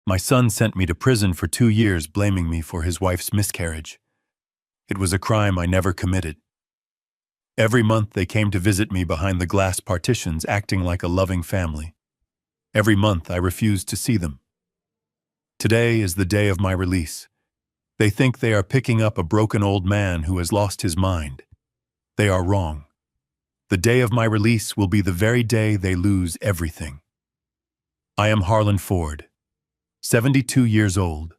My son sent me to prison for 2 years, blaming me for his wife's miscarriage. It was a crime I never committed. Every month they came to visit me behind the glass partitions, acting like a loving family. Every month I refused to see them. Today is the day of my release. They think they are picking up a broken old man who has lost his mind. They are wrong. The day of my release will be the very day they lose everything. I am Harlan Ford, 72 years old,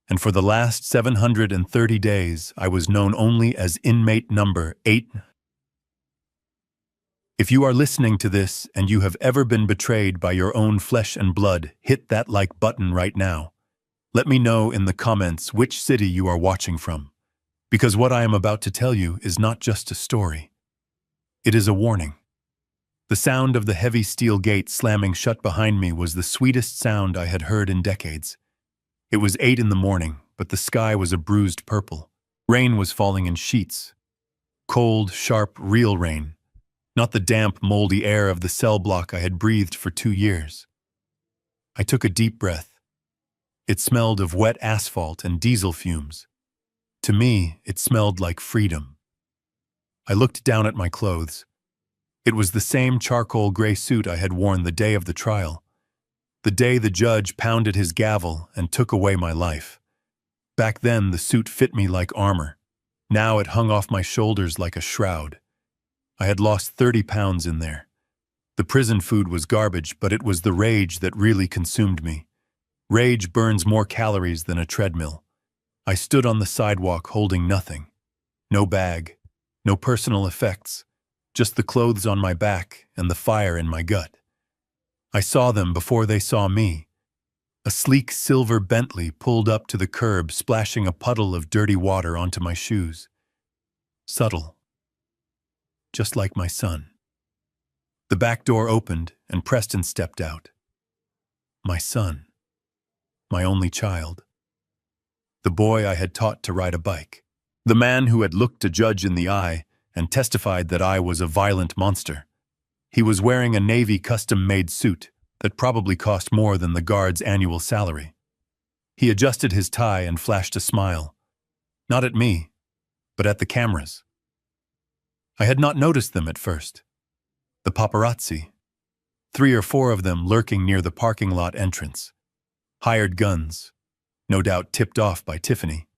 and for the last 730 days I was known only as inmate number 8. If you are listening to this and you have ever been betrayed by your own flesh and blood, hit that like button right now. Let me know in the comments which city you are watching from, because what I am about to tell you is not just a story. It is a warning. The sound of the heavy steel gate slamming shut behind me was the sweetest sound I had heard in decades. It was 8 in the morning, but the sky was a bruised purple. Rain was falling in sheets. Cold, sharp, real rain. Not the damp, moldy air of the cell block I had breathed for 2 years. I took a deep breath. It smelled of wet asphalt and diesel fumes. To me, it smelled like freedom. I looked down at my clothes. It was the same charcoal gray suit I had worn the day of the trial, the day the judge pounded his gavel and took away my life. Back then, the suit fit me like armor. Now it hung off my shoulders like a shroud. I had lost 30 pounds in there. The prison food was garbage, but it was the rage that really consumed me. Rage burns more calories than a treadmill. I stood on the sidewalk holding nothing. No bag, no personal effects, just the clothes on my back and the fire in my gut. I saw them before they saw me. A sleek silver Bentley pulled up to the curb, splashing a puddle of dirty water onto my shoes. Subtle. Just like my son. The back door opened and Preston stepped out. My son. My only child. The boy I had taught to ride a bike. The man who had looked a judge in the eye and testified that I was a violent monster. He was wearing a Navy custom-made suit that probably cost more than the guard's annual salary. He adjusted his tie and flashed a smile. Not at me, but at the cameras. I had not noticed them at first. The paparazzi. 3 or 4 of them lurking near the parking lot entrance. Hired guns, no doubt tipped off by Tiffany.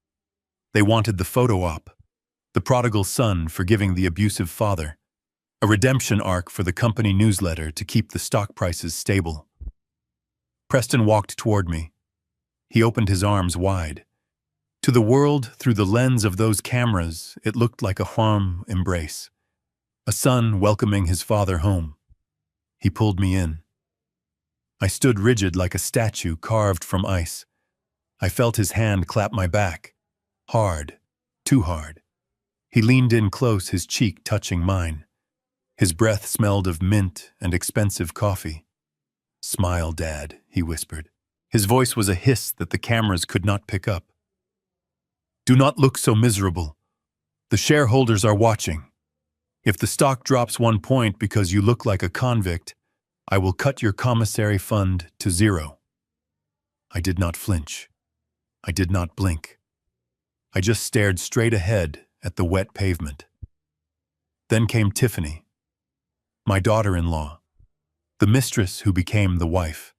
They wanted the photo op, the prodigal son forgiving the abusive father, a redemption arc for the company newsletter to keep the stock prices stable. Preston walked toward me. He opened his arms wide. To the world, through the lens of those cameras, it looked like a warm embrace. A son welcoming his father home. He pulled me in. I stood rigid like a statue carved from ice. I felt his hand clap my back. Hard. Too hard. He leaned in close, his cheek touching mine. His breath smelled of mint and expensive coffee. "Smile, Dad," he whispered. His voice was a hiss that the cameras could not pick up. "Do not look so miserable. The shareholders are watching. If the stock drops 1 point because you look like a convict, I will cut your commissary fund to 0. I did not flinch. I did not blink. I just stared straight ahead at the wet pavement. Then came Tiffany, my daughter-in-law, the mistress who became the wife,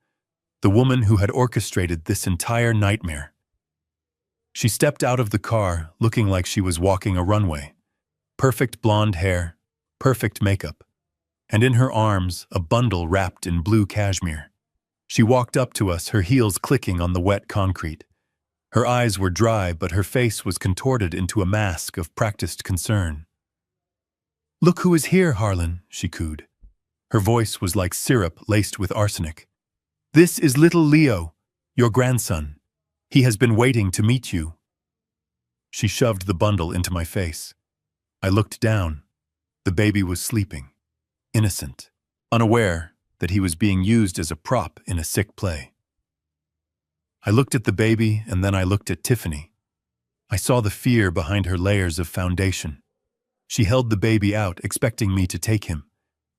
the woman who had orchestrated this entire nightmare. She stepped out of the car looking like she was walking a runway. Perfect blonde hair, perfect makeup, and in her arms a bundle wrapped in blue cashmere. She walked up to us, her heels clicking on the wet concrete. Her eyes were dry, but her face was contorted into a mask of practiced concern. "Look who is here, Harlan," she cooed. Her voice was like syrup laced with arsenic. "This is little Leo, your grandson. He has been waiting to meet you." She shoved the bundle into my face. I looked down. The baby was sleeping, innocent, unaware that he was being used as a prop in a sick play. I looked at the baby, and then I looked at Tiffany. I saw the fear behind her layers of foundation. She held the baby out, expecting me to take him,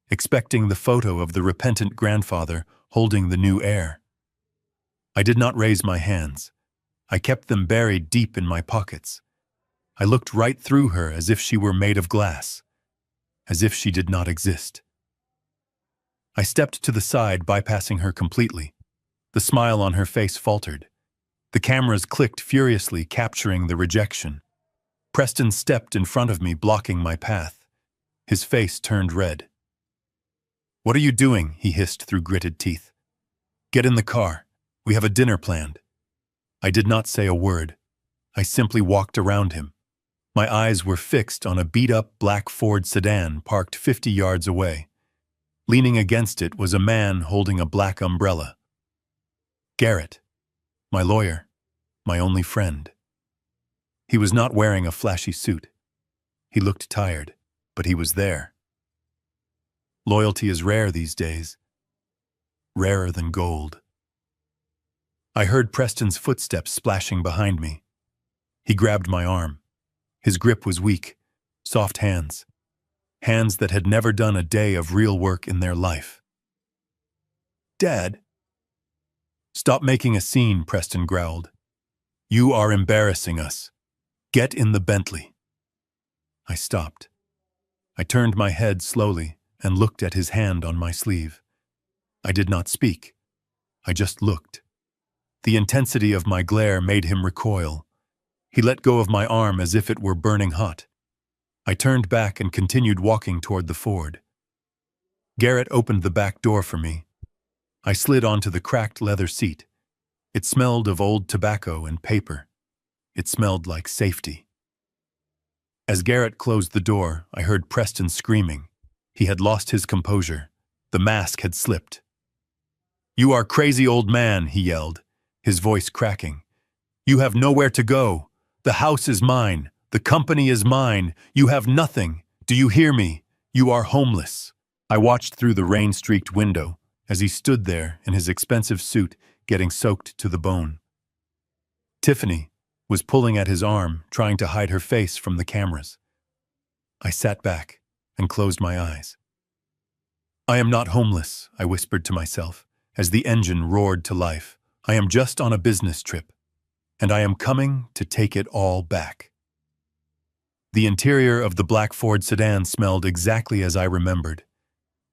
expecting the photo of the repentant grandfather holding the new heir. I did not raise my hands. I kept them buried deep in my pockets. I looked right through her as if she were made of glass, as if she did not exist. I stepped to the side, bypassing her completely. The smile on her face faltered. The cameras clicked furiously, capturing the rejection. Preston stepped in front of me, blocking my path. His face turned red. "What are you doing?" he hissed through gritted teeth. "Get in the car. We have a dinner planned." I did not say a word. I simply walked around him. My eyes were fixed on a beat-up black Ford sedan parked 50 yards away. Leaning against it was a man holding a black umbrella. Garrett, my lawyer, my only friend. He was not wearing a flashy suit. He looked tired, but he was there. Loyalty is rare these days. Rarer than gold. I heard Preston's footsteps splashing behind me. He grabbed my arm. His grip was weak, soft hands. Hands that had never done a day of real work in their life. "Dad." "Stop making a scene," Preston growled. "You are embarrassing us. Get in the Bentley." I stopped. I turned my head slowly and looked at his hand on my sleeve. I did not speak. I just looked. The intensity of my glare made him recoil. He let go of my arm as if it were burning hot. I turned back and continued walking toward the Ford. Garrett opened the back door for me. I slid onto the cracked leather seat. It smelled of old tobacco and paper. It smelled like safety. As Garrett closed the door, I heard Preston screaming. He had lost his composure. The mask had slipped. "You are crazy, old man," he yelled, his voice cracking. "You have nowhere to go. The house is mine. The company is mine. You have nothing. Do you hear me? You are homeless." I watched through the rain-streaked window as he stood there in his expensive suit, getting soaked to the bone. Tiffany was pulling at his arm, trying to hide her face from the cameras. I sat back and closed my eyes. "I am not homeless," I whispered to myself as the engine roared to life. "I am just on a business trip, and I am coming to take it all back." The interior of the black Ford sedan smelled exactly as I remembered.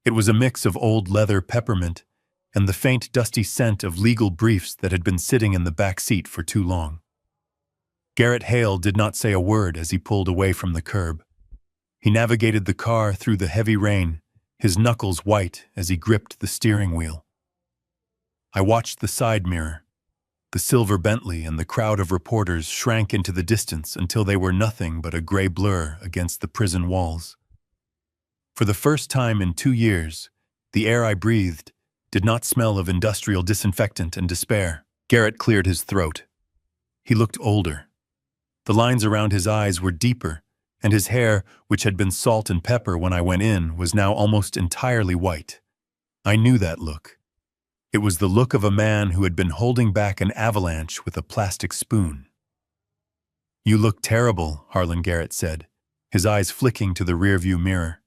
It was a mix of old leather peppermint and the faint dusty scent of legal briefs that had been sitting in the back seat for too long. Garrett Hale did not say a word as he pulled away from the curb. He navigated the car through the heavy rain, his knuckles white as he gripped the steering wheel. I watched the side mirror. The silver Bentley and the crowd of reporters shrank into the distance until they were nothing but a gray blur against the prison walls. For the first time in 2 years, the air I breathed did not smell of industrial disinfectant and despair. Garrett cleared his throat. He looked older. The lines around his eyes were deeper, and his hair, which had been salt and pepper when I went in, was now almost entirely white. I knew that look. It was the look of a man who had been holding back an avalanche with a plastic spoon. "You look terrible," Harlan Garrett said, his eyes flicking to the rearview mirror.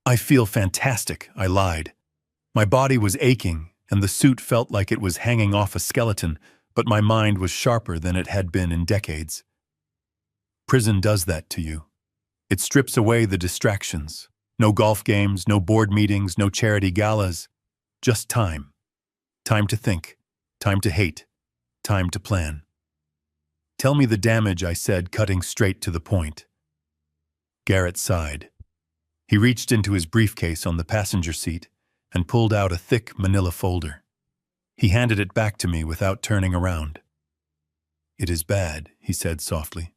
"I feel fantastic," I lied. My body was aching, and the suit felt like it was hanging off a skeleton, but my mind was sharper than it had been in decades. Prison does that to you. It strips away the distractions. No golf games, no board meetings, no charity galas. Just time. Time to think. Time to hate. Time to plan. "Tell me the damage," I said, cutting straight to the point. Garrett sighed. He reached into his briefcase on the passenger seat and pulled out a thick manila folder. He handed it back to me without turning around. "It is bad," he said softly.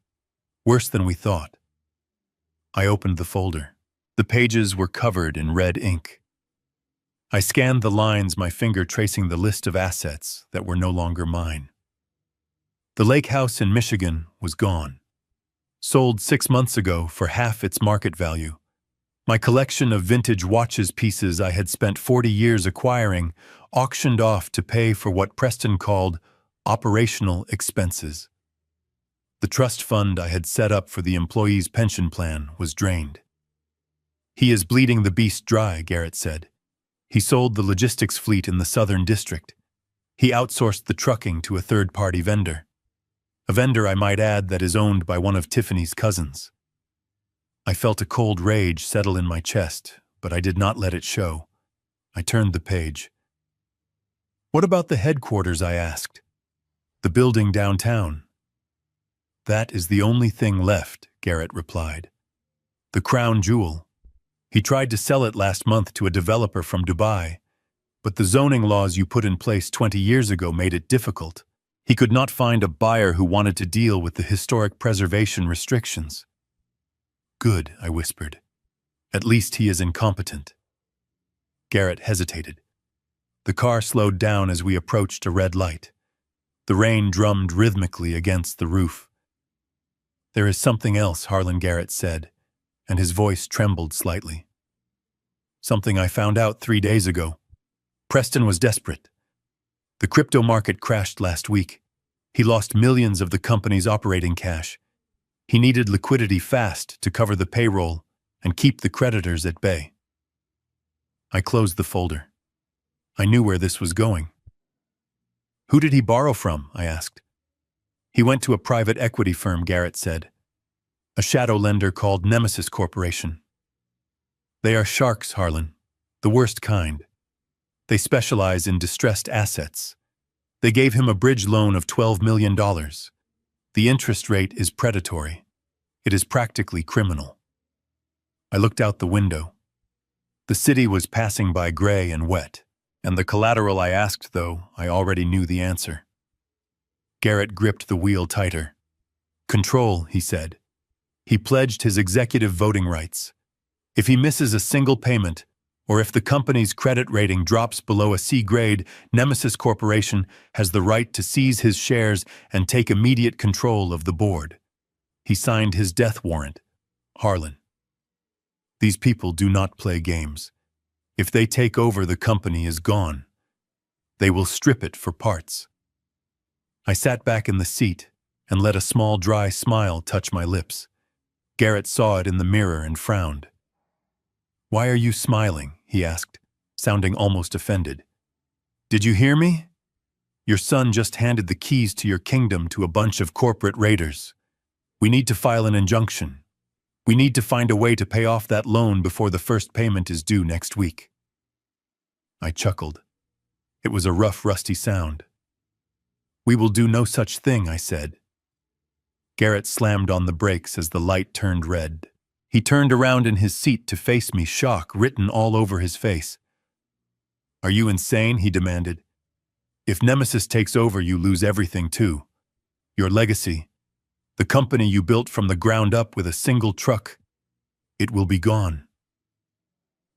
"Worse than we thought." I opened the folder. The pages were covered in red ink. I scanned the lines, my finger tracing the list of assets that were no longer mine. The lake house in Michigan was gone. Sold 6 months ago for half its market value. My collection of vintage watches pieces I had spent 40 years acquiring auctioned off to pay for what Preston called operational expenses. The trust fund I had set up for the employees' pension plan was drained. "He is bleeding the beast dry," Garrett said. "He sold the logistics fleet in the Southern District. He outsourced the trucking to a third-party vendor. A vendor, I might add, that is owned by one of Tiffany's cousins. I felt a cold rage settle in my chest, but I did not let it show. I turned the page. "What about the headquarters?" I asked. "The building downtown." "That is the only thing left," Garrett replied. "The crown jewel. He tried to sell it last month to a developer from Dubai, but the zoning laws you put in place 20 years ago made it difficult. He could not find a buyer who wanted to deal with the historic preservation restrictions." "Good," I whispered. "At least he is incompetent." Garrett hesitated. The car slowed down as we approached a red light. The rain drummed rhythmically against the roof. "There is something else," Harlan Garrett said, and his voice trembled slightly. "Something I found out 3 days ago. Preston was desperate. The crypto market crashed last week. He lost millions of the company's operating cash. He needed liquidity fast to cover the payroll and keep the creditors at bay." I closed the folder. I knew where this was going. "Who did he borrow from?" I asked. "He went to a private equity firm," Garrett said. "A shadow lender called Nemesis Corporation. They are sharks, Harlan. The worst kind. They specialize in distressed assets. They gave him a bridge loan of $12 million. The interest rate is predatory. It is practically criminal." I looked out the window. The city was passing by gray and wet, and the collateral I asked, though, I already knew the answer. Garrett gripped the wheel tighter. "Control," he said. "He pledged his executive voting rights. If he misses a single payment, or if the company's credit rating drops below a C grade, Nemesis Corporation has the right to seize his shares and take immediate control of the board. He signed his death warrant. Harlan. These people do not play games. If they take over, the company is gone. They will strip it for parts." I sat back in the seat and let a small dry smile touch my lips. Garrett saw it in the mirror and frowned. "Why are you smiling?" he asked, sounding almost offended. "Did you hear me? Your son just handed the keys to your kingdom to a bunch of corporate raiders. We need to file an injunction. We need to find a way to pay off that loan before the first payment is due next week." I chuckled. It was a rough, rusty sound. "We will do no such thing," I said. Garrett slammed on the brakes as the light turned red. He turned around in his seat to face me, shock written all over his face. "Are you insane?" he demanded. "If Nemesis takes over, you lose everything too. Your legacy. The company you built from the ground up with a single truck. It will be gone."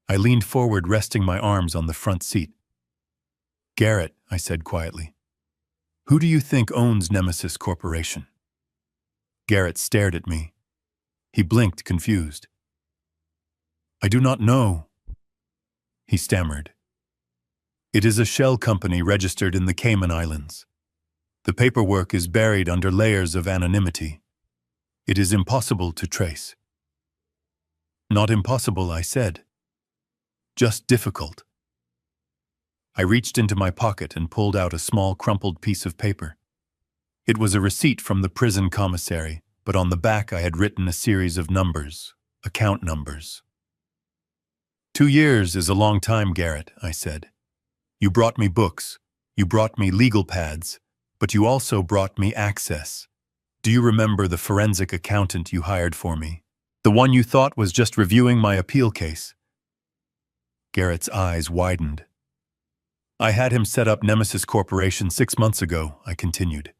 I leaned forward, resting my arms on the front seat. "Garrett," I said quietly, "who do you think owns Nemesis Corporation?" Garrett stared at me. He blinked, confused. "I do not know," he stammered. "It is a shell company registered in the Cayman Islands. The paperwork is buried under layers of anonymity. It is impossible to trace." "Not impossible," I said. "Just difficult." I reached into my pocket and pulled out a small crumpled piece of paper. It was a receipt from the prison commissary, but on the back I had written a series of numbers, account numbers. "2 years is a long time, Garrett," I said. "You brought me books, you brought me legal pads, but you also brought me access. Do you remember the forensic accountant you hired for me? The one you thought was just reviewing my appeal case?" Garrett's eyes widened. "I had him set up Nemesis Corporation 6 months ago," I continued.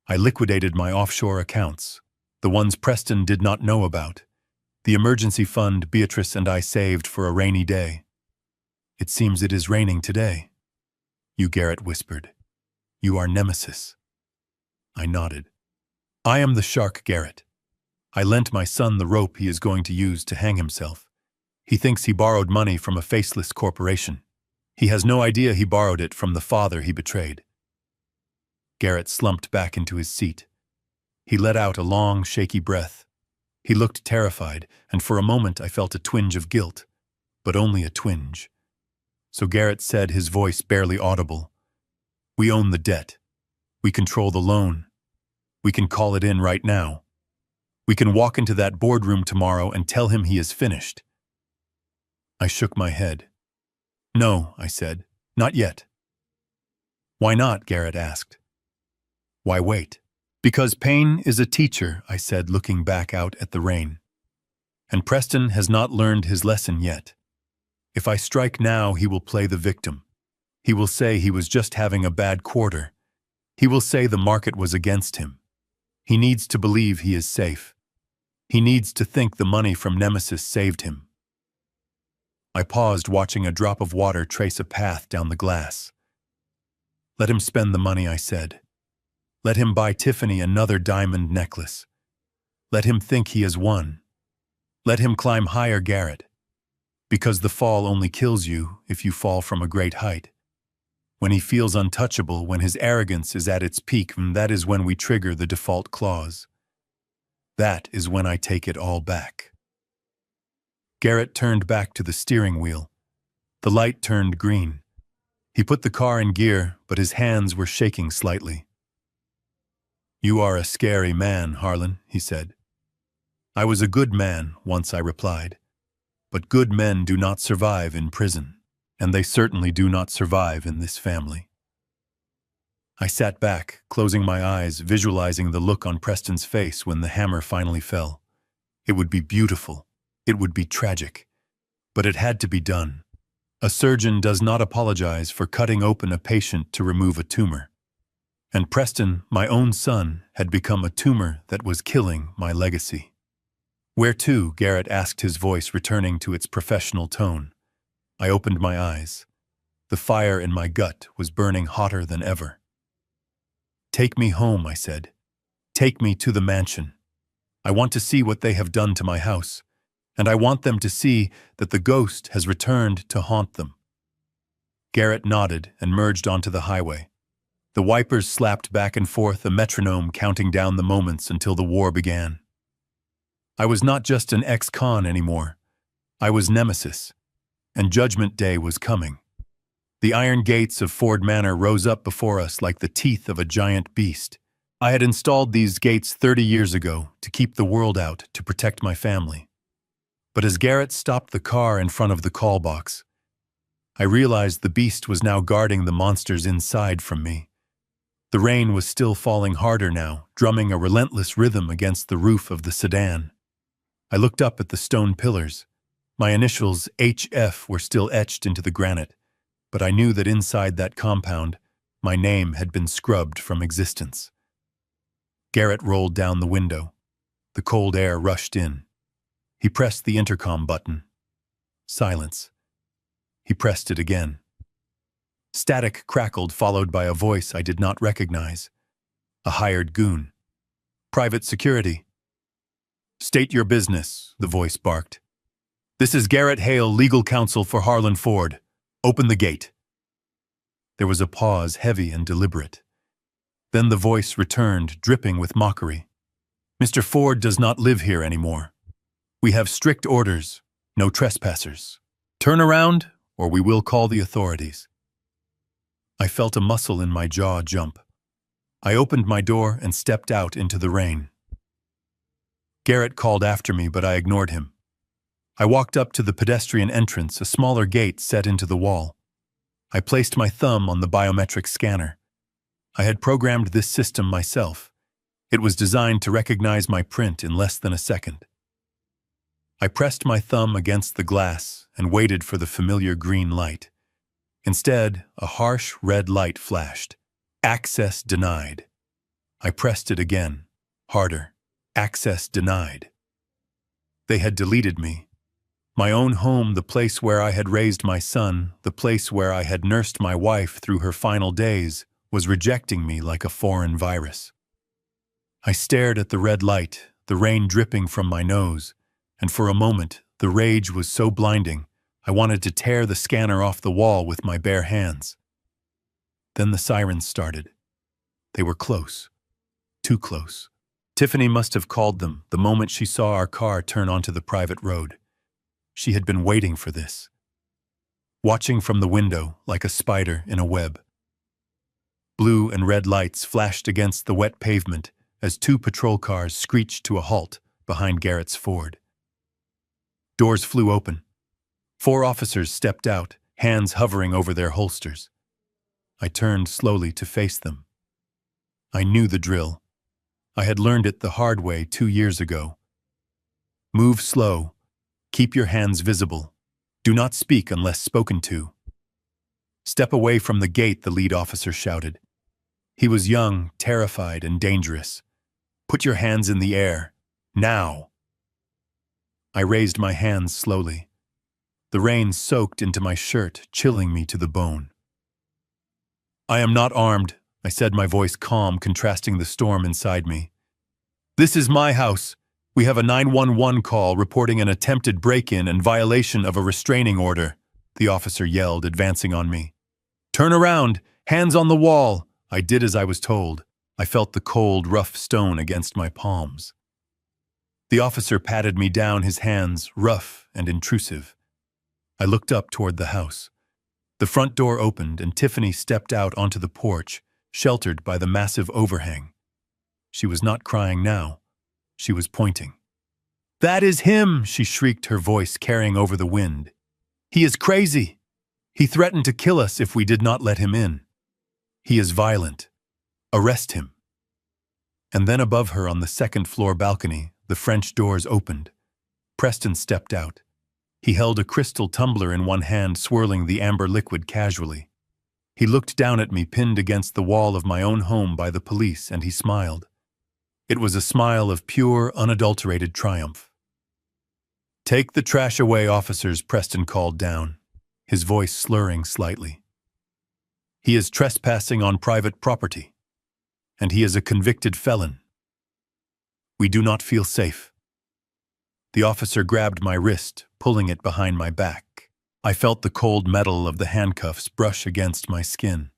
"I liquidated my offshore accounts, the ones Preston did not know about. The emergency fund Beatrice and I saved for a rainy day. It seems it is raining today." "You," Garrett whispered. "You are Nemesis." I nodded. "I am the shark, Garrett. I lent my son the rope he is going to use to hang himself. He thinks he borrowed money from a faceless corporation. He has no idea he borrowed it from the father he betrayed." Garrett slumped back into his seat. He let out a long, shaky breath. He looked terrified, and for a moment I felt a twinge of guilt, but only a twinge. So Garrett said, his voice barely audible, We own the debt. We control the loan. We can call it in right now. We can walk into that boardroom tomorrow and tell him he is finished. I shook my head. No, I said, not yet. Why not? Garrett asked. Why wait? Because pain is a teacher, I said, looking back out at the rain. And Preston has not learned his lesson yet. If I strike now, he will play the victim. He will say he was just having a bad quarter. He will say the market was against him. He needs to believe he is safe. He needs to think the money from Nemesis saved him. I paused, watching a drop of water trace a path down the glass. Let him spend the money, I said. Let him buy Tiffany another diamond necklace. Let him think he has won. Let him climb higher, Garrett. Because the fall only kills you if you fall from a great height. When he feels untouchable, when his arrogance is at its peak, that is when we trigger the default clause. That is when I take it all back. Garrett turned back to the steering wheel. The light turned green. He put the car in gear, but his hands were shaking slightly. You are a scary man, Harlan, he said. I was a good man once, I replied. But good men do not survive in prison, and they certainly do not survive in this family. I sat back, closing my eyes, visualizing the look on Preston's face when the hammer finally fell. It would be beautiful. It would be tragic. But it had to be done. A surgeon does not apologize for cutting open a patient to remove a tumor. And Preston, my own son, had become a tumor that was killing my legacy. Where to? Garrett asked, his voice returning to its professional tone. I opened my eyes. The fire in my gut was burning hotter than ever. Take me home, I said. Take me to the mansion. I want to see what they have done to my house, and I want them to see that the ghost has returned to haunt them. Garrett nodded and merged onto the highway. The wipers slapped back and forth, a metronome counting down the moments until the war began. I was not just an ex-con anymore. I was Nemesis, and Judgment Day was coming. The iron gates of Ford Manor rose up before us like the teeth of a giant beast. I had installed these gates 30 years ago to keep the world out, to protect my family. But as Garrett stopped the car in front of the call box, I realized the beast was now guarding the monsters inside from me. The rain was still falling harder now, drumming a relentless rhythm against the roof of the sedan. I looked up at the stone pillars. My initials, HF, were still etched into the granite, but I knew that inside that compound, my name had been scrubbed from existence. Garrett rolled down the window. The cold air rushed in. He pressed the intercom button. Silence. He pressed it again. Static crackled, followed by a voice I did not recognize. A hired goon. Private security. State your business, the voice barked. This is Garrett Hale, legal counsel for Harlan Ford. Open the gate. There was a pause, heavy and deliberate. Then the voice returned, dripping with mockery. Mr. Ford does not live here anymore. We have strict orders, no trespassers. Turn around, or we will call the authorities. I felt a muscle in my jaw jump. I opened my door and stepped out into the rain. Garrett called after me, but I ignored him. I walked up to the pedestrian entrance, a smaller gate set into the wall. I placed my thumb on the biometric scanner. I had programmed this system myself. It was designed to recognize my print in less than a second. I pressed my thumb against the glass and waited for the familiar green light. Instead, a harsh red light flashed. Access denied. I pressed it again, harder. Access denied. They had deleted me. My own home, the place where I had raised my son, the place where I had nursed my wife through her final days, was rejecting me like a foreign virus. I stared at the red light, the rain dripping from my nose, and for a moment, the rage was so blinding, I wanted to tear the scanner off the wall with my bare hands. Then the sirens started. They were close. Too close. Tiffany must have called them the moment she saw our car turn onto the private road. She had been waiting for this. Watching from the window like a spider in a web. Blue and red lights flashed against the wet pavement as two patrol cars screeched to a halt behind Garrett's Ford. Doors flew open. 4 officers stepped out, hands hovering over their holsters. I turned slowly to face them. I knew the drill. I had learned it the hard way 2 years ago. Move slow. Keep your hands visible. Do not speak unless spoken to. Step away from the gate, the lead officer shouted. He was young, terrified, and dangerous. Put your hands in the air. Now. I raised my hands slowly. The rain soaked into my shirt, chilling me to the bone. I am not armed, I said, my voice calm, contrasting the storm inside me. This is my house. We have a 911 call reporting an attempted break-in and violation of a restraining order, the officer yelled, advancing on me. Turn around, hands on the wall. I did as I was told. I felt the cold, rough stone against my palms. The officer patted me down, his hands rough and intrusive. I looked up toward the house. The front door opened and Tiffany stepped out onto the porch, sheltered by the massive overhang. She was not crying now. She was pointing. That is him, she shrieked, her voice carrying over the wind. He is crazy. He threatened to kill us if we did not let him in. He is violent. Arrest him. And then above her on the second-floor balcony, the French doors opened. Preston stepped out. He held a crystal tumbler in one hand, swirling the amber liquid casually. He looked down at me, pinned against the wall of my own home by the police, and he smiled. It was a smile of pure, unadulterated triumph. Take the trash away, officers, Preston called down, his voice slurring slightly. He is trespassing on private property, and he is a convicted felon. We do not feel safe. The officer grabbed my wrist, pulling it behind my back. I felt the cold metal of the handcuffs brush against my skin.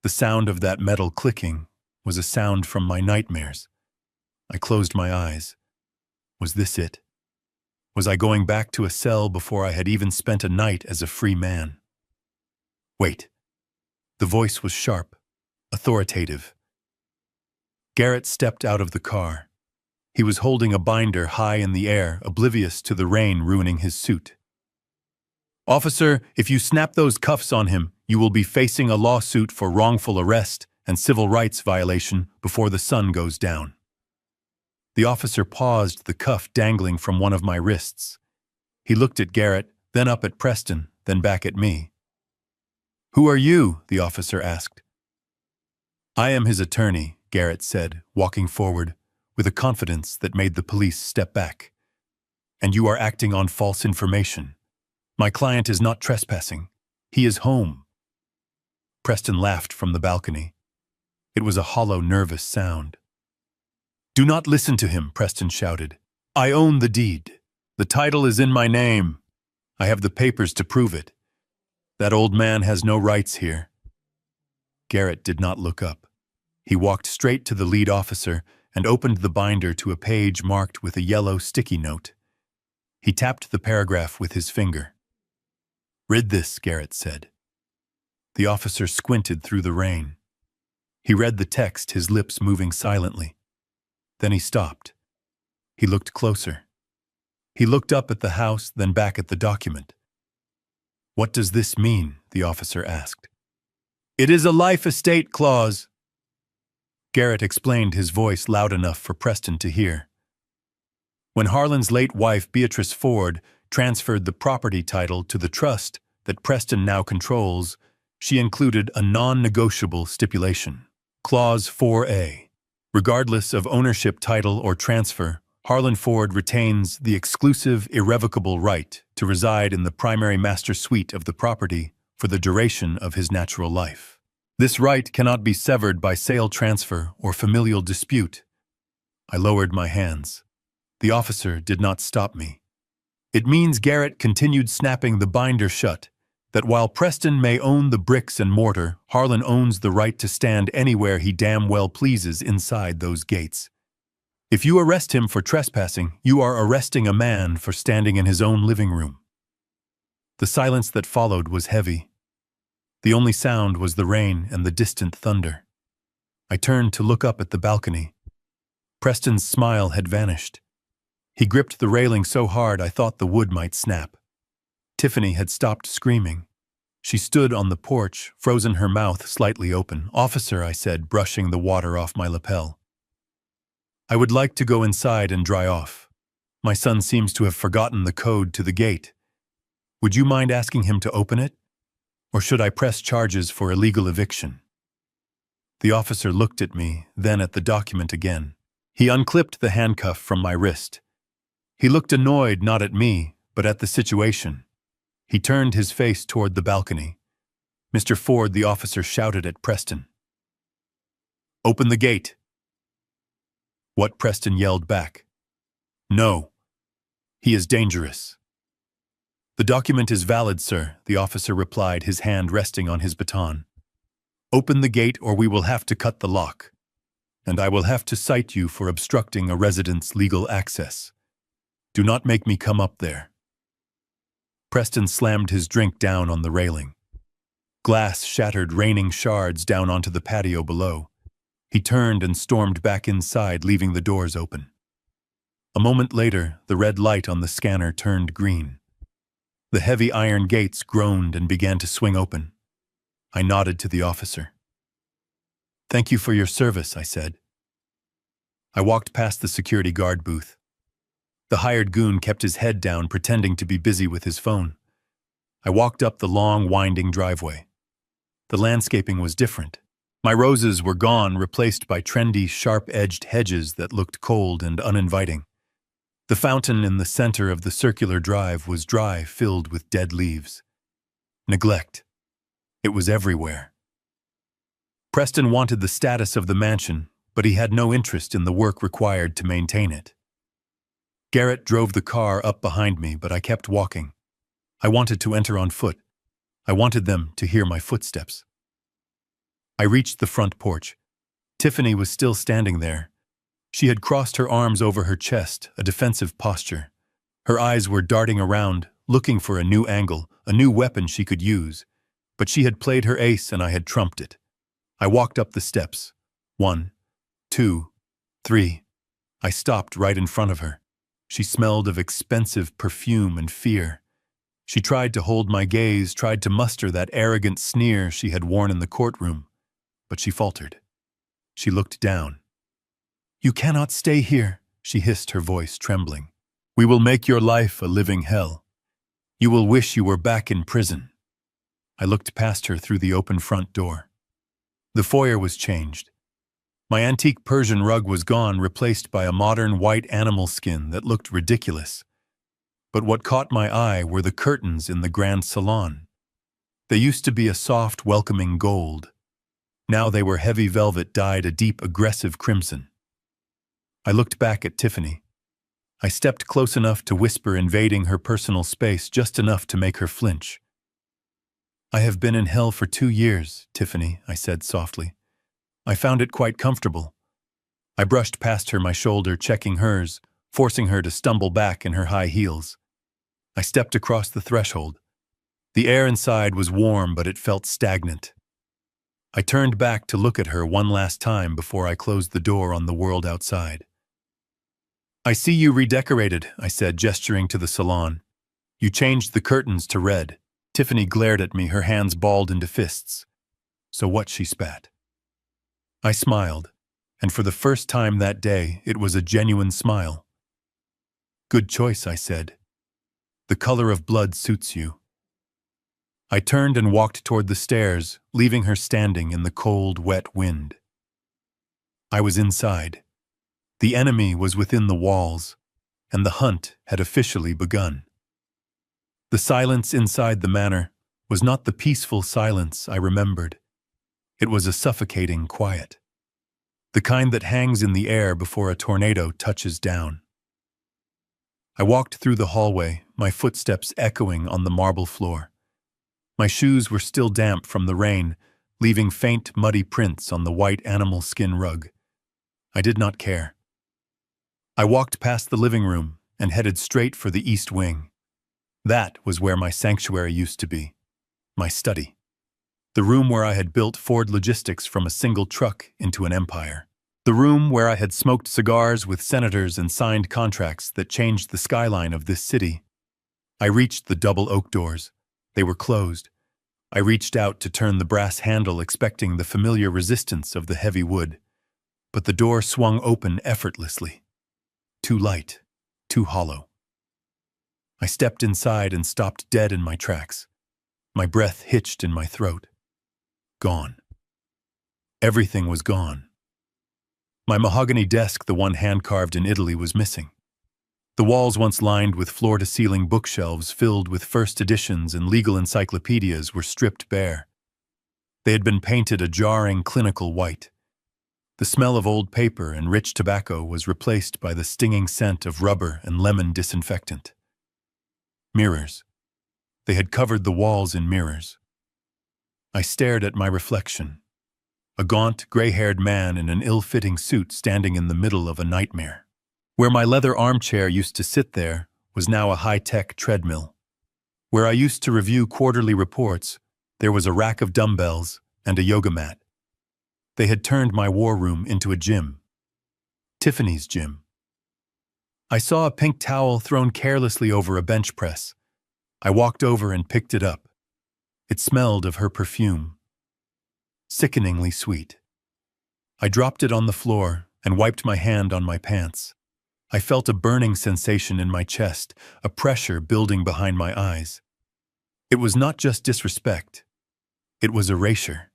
The sound of that metal clicking was a sound from my nightmares. I closed my eyes. Was this it? Was I going back to a cell before I had even spent a night as a free man? Wait. The voice was sharp, authoritative. Garrett stepped out of the car. He was holding a binder high in the air, oblivious to the rain ruining his suit. Officer, if you snap those cuffs on him, you will be facing a lawsuit for wrongful arrest and civil rights violation before the sun goes down. The officer paused, the cuff dangling from one of my wrists. He looked at Garrett, then up at Preston, then back at me. Who are you? The officer asked. I am his attorney, Garrett said, walking forward, with a confidence that made the police step back. And you are acting on false information. My client is not trespassing. He is home. Preston laughed from the balcony. It was a hollow, nervous sound. Do not listen to him, Preston shouted. I own the deed. The title is in my name. I have the papers to prove it. That old man has no rights here. Garrett did not look up. He walked straight to the lead officer and opened the binder to a page marked with a yellow sticky note. He tapped the paragraph with his finger. Read this, Garrett said. The officer squinted through the rain. He read the text, his lips moving silently. Then he stopped. He looked closer. He looked up at the house, then back at the document. What does this mean? The officer asked. It is a life estate clause. Garrett explained, his voice loud enough for Preston to hear. When Harlan's late wife, Beatrice Ford, transferred the property title to the trust that Preston now controls, she included a non-negotiable stipulation. Clause 4A. Regardless of ownership, title, or transfer, Harlan Ford retains the exclusive, irrevocable right to reside in the primary master suite of the property for the duration of his natural life. This right cannot be severed by sale, transfer, or familial dispute. I lowered my hands. The officer did not stop me. It means, Garrett continued, snapping the binder shut, that while Preston may own the bricks and mortar, Harlan owns the right to stand anywhere he damn well pleases inside those gates. If you arrest him for trespassing, you are arresting a man for standing in his own living room. The silence that followed was heavy. The only sound was the rain and the distant thunder. I turned to look up at the balcony. Preston's smile had vanished. He gripped the railing so hard I thought the wood might snap. Tiffany had stopped screaming. She stood on the porch, frozen, her mouth slightly open. "Officer," I said, brushing the water off my lapel. "I would like to go inside and dry off. My son seems to have forgotten the code to the gate. Would you mind asking him to open it? Or should I press charges for illegal eviction?" The officer looked at me, then at the document again. He unclipped the handcuff from my wrist. He looked annoyed not at me, but at the situation. He turned his face toward the balcony. "Mr. Ford," the officer shouted at Preston. "Open the gate." What? Preston yelled back. "No. He is dangerous." "The document is valid, sir," the officer replied, his hand resting on his baton. "Open the gate or we will have to cut the lock. And I will have to cite you for obstructing a resident's legal access. Do not make me come up there." Preston slammed his drink down on the railing. Glass shattered, raining shards down onto the patio below. He turned and stormed back inside, leaving the doors open. A moment later, the red light on the scanner turned green. The heavy iron gates groaned and began to swing open. I nodded to the officer. "Thank you for your service," I said. I walked past the security guard booth. The hired goon kept his head down, pretending to be busy with his phone. I walked up the long, winding driveway. The landscaping was different. My roses were gone, replaced by trendy, sharp-edged hedges that looked cold and uninviting. The fountain in the center of the circular drive was dry, filled with dead leaves. Neglect. It was everywhere. Preston wanted the status of the mansion, but he had no interest in the work required to maintain it. Garrett drove the car up behind me, but I kept walking. I wanted to enter on foot. I wanted them to hear my footsteps. I reached the front porch. Tiffany was still standing there. She had crossed her arms over her chest, a defensive posture. Her eyes were darting around, looking for a new angle, a new weapon she could use. But she had played her ace and I had trumped it. I walked up the steps. 1, 2, 3. I stopped right in front of her. She smelled of expensive perfume and fear. She tried to hold my gaze, tried to muster that arrogant sneer she had worn in the courtroom, but she faltered. She looked down. "You cannot stay here," she hissed, her voice trembling. "We will make your life a living hell. You will wish you were back in prison." I looked past her through the open front door. The foyer was changed. My antique Persian rug was gone, replaced by a modern white animal skin that looked ridiculous. But what caught my eye were the curtains in the grand salon. They used to be a soft, welcoming gold. Now they were heavy velvet dyed a deep, aggressive crimson. I looked back at Tiffany. I stepped close enough to whisper, invading her personal space, just enough to make her flinch. "I have been in hell for 2 years, Tiffany," I said softly. "I found it quite comfortable." I brushed past her, my shoulder checking hers, forcing her to stumble back in her high heels. I stepped across the threshold. The air inside was warm, but it felt stagnant. I turned back to look at her one last time before I closed the door on the world outside. "I see you redecorated," I said, gesturing to the salon. "You changed the curtains to red." Tiffany glared at me, her hands balled into fists. "So what?" she spat. I smiled, and for the first time that day, it was a genuine smile. "Good choice," I said. "The color of blood suits you." I turned and walked toward the stairs, leaving her standing in the cold, wet wind. I was inside. The enemy was within the walls, and the hunt had officially begun. The silence inside the manor was not the peaceful silence I remembered. It was a suffocating quiet, the kind that hangs in the air before a tornado touches down. I walked through the hallway, my footsteps echoing on the marble floor. My shoes were still damp from the rain, leaving faint, muddy prints on the white animal skin rug. I did not care. I walked past the living room and headed straight for the east wing. That was where my sanctuary used to be, my study. The room where I had built Ford Logistics from a single truck into an empire. The room where I had smoked cigars with senators and signed contracts that changed the skyline of this city. I reached the double oak doors. They were closed. I reached out to turn the brass handle, expecting the familiar resistance of the heavy wood. But the door swung open effortlessly. Too light, too hollow. I stepped inside and stopped dead in my tracks. My breath hitched in my throat. Gone. Everything was gone. My mahogany desk, the one hand-carved in Italy, was missing. The walls, once lined with floor-to-ceiling bookshelves filled with first editions and legal encyclopedias, were stripped bare. They had been painted a jarring, clinical white. The smell of old paper and rich tobacco was replaced by the stinging scent of rubber and lemon disinfectant. Mirrors. They had covered the walls in mirrors. I stared at my reflection. A gaunt, gray-haired man in an ill-fitting suit standing in the middle of a nightmare. Where my leather armchair used to sit there was now a high-tech treadmill. Where I used to review quarterly reports, there was a rack of dumbbells and a yoga mat. They had turned my war room into a gym. Tiffany's gym. I saw a pink towel thrown carelessly over a bench press. I walked over and picked it up. It smelled of her perfume. Sickeningly sweet. I dropped it on the floor and wiped my hand on my pants. I felt a burning sensation in my chest, a pressure building behind my eyes. It was not just disrespect. It was erasure.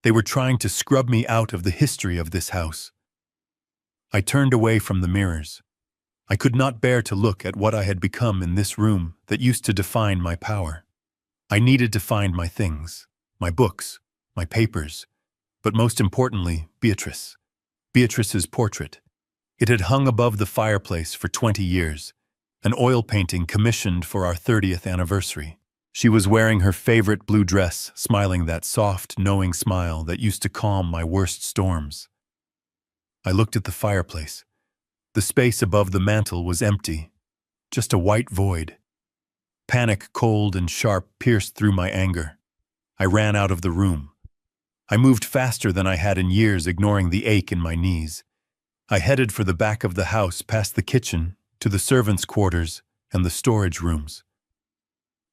They were trying to scrub me out of the history of this house. I turned away from the mirrors. I could not bear to look at what I had become in this room that used to define my power. I needed to find my things, my books, my papers, but most importantly, Beatrice. Beatrice's portrait. It had hung above the fireplace for 20 years, an oil painting commissioned for our 30th anniversary. She was wearing her favorite blue dress, smiling that soft, knowing smile that used to calm my worst storms. I looked at the fireplace. The space above the mantel was empty, just a white void. Panic, cold and sharp, pierced through my anger. I ran out of the room. I moved faster than I had in years, ignoring the ache in my knees. I headed for the back of the house, past the kitchen, to the servants' quarters and the storage rooms.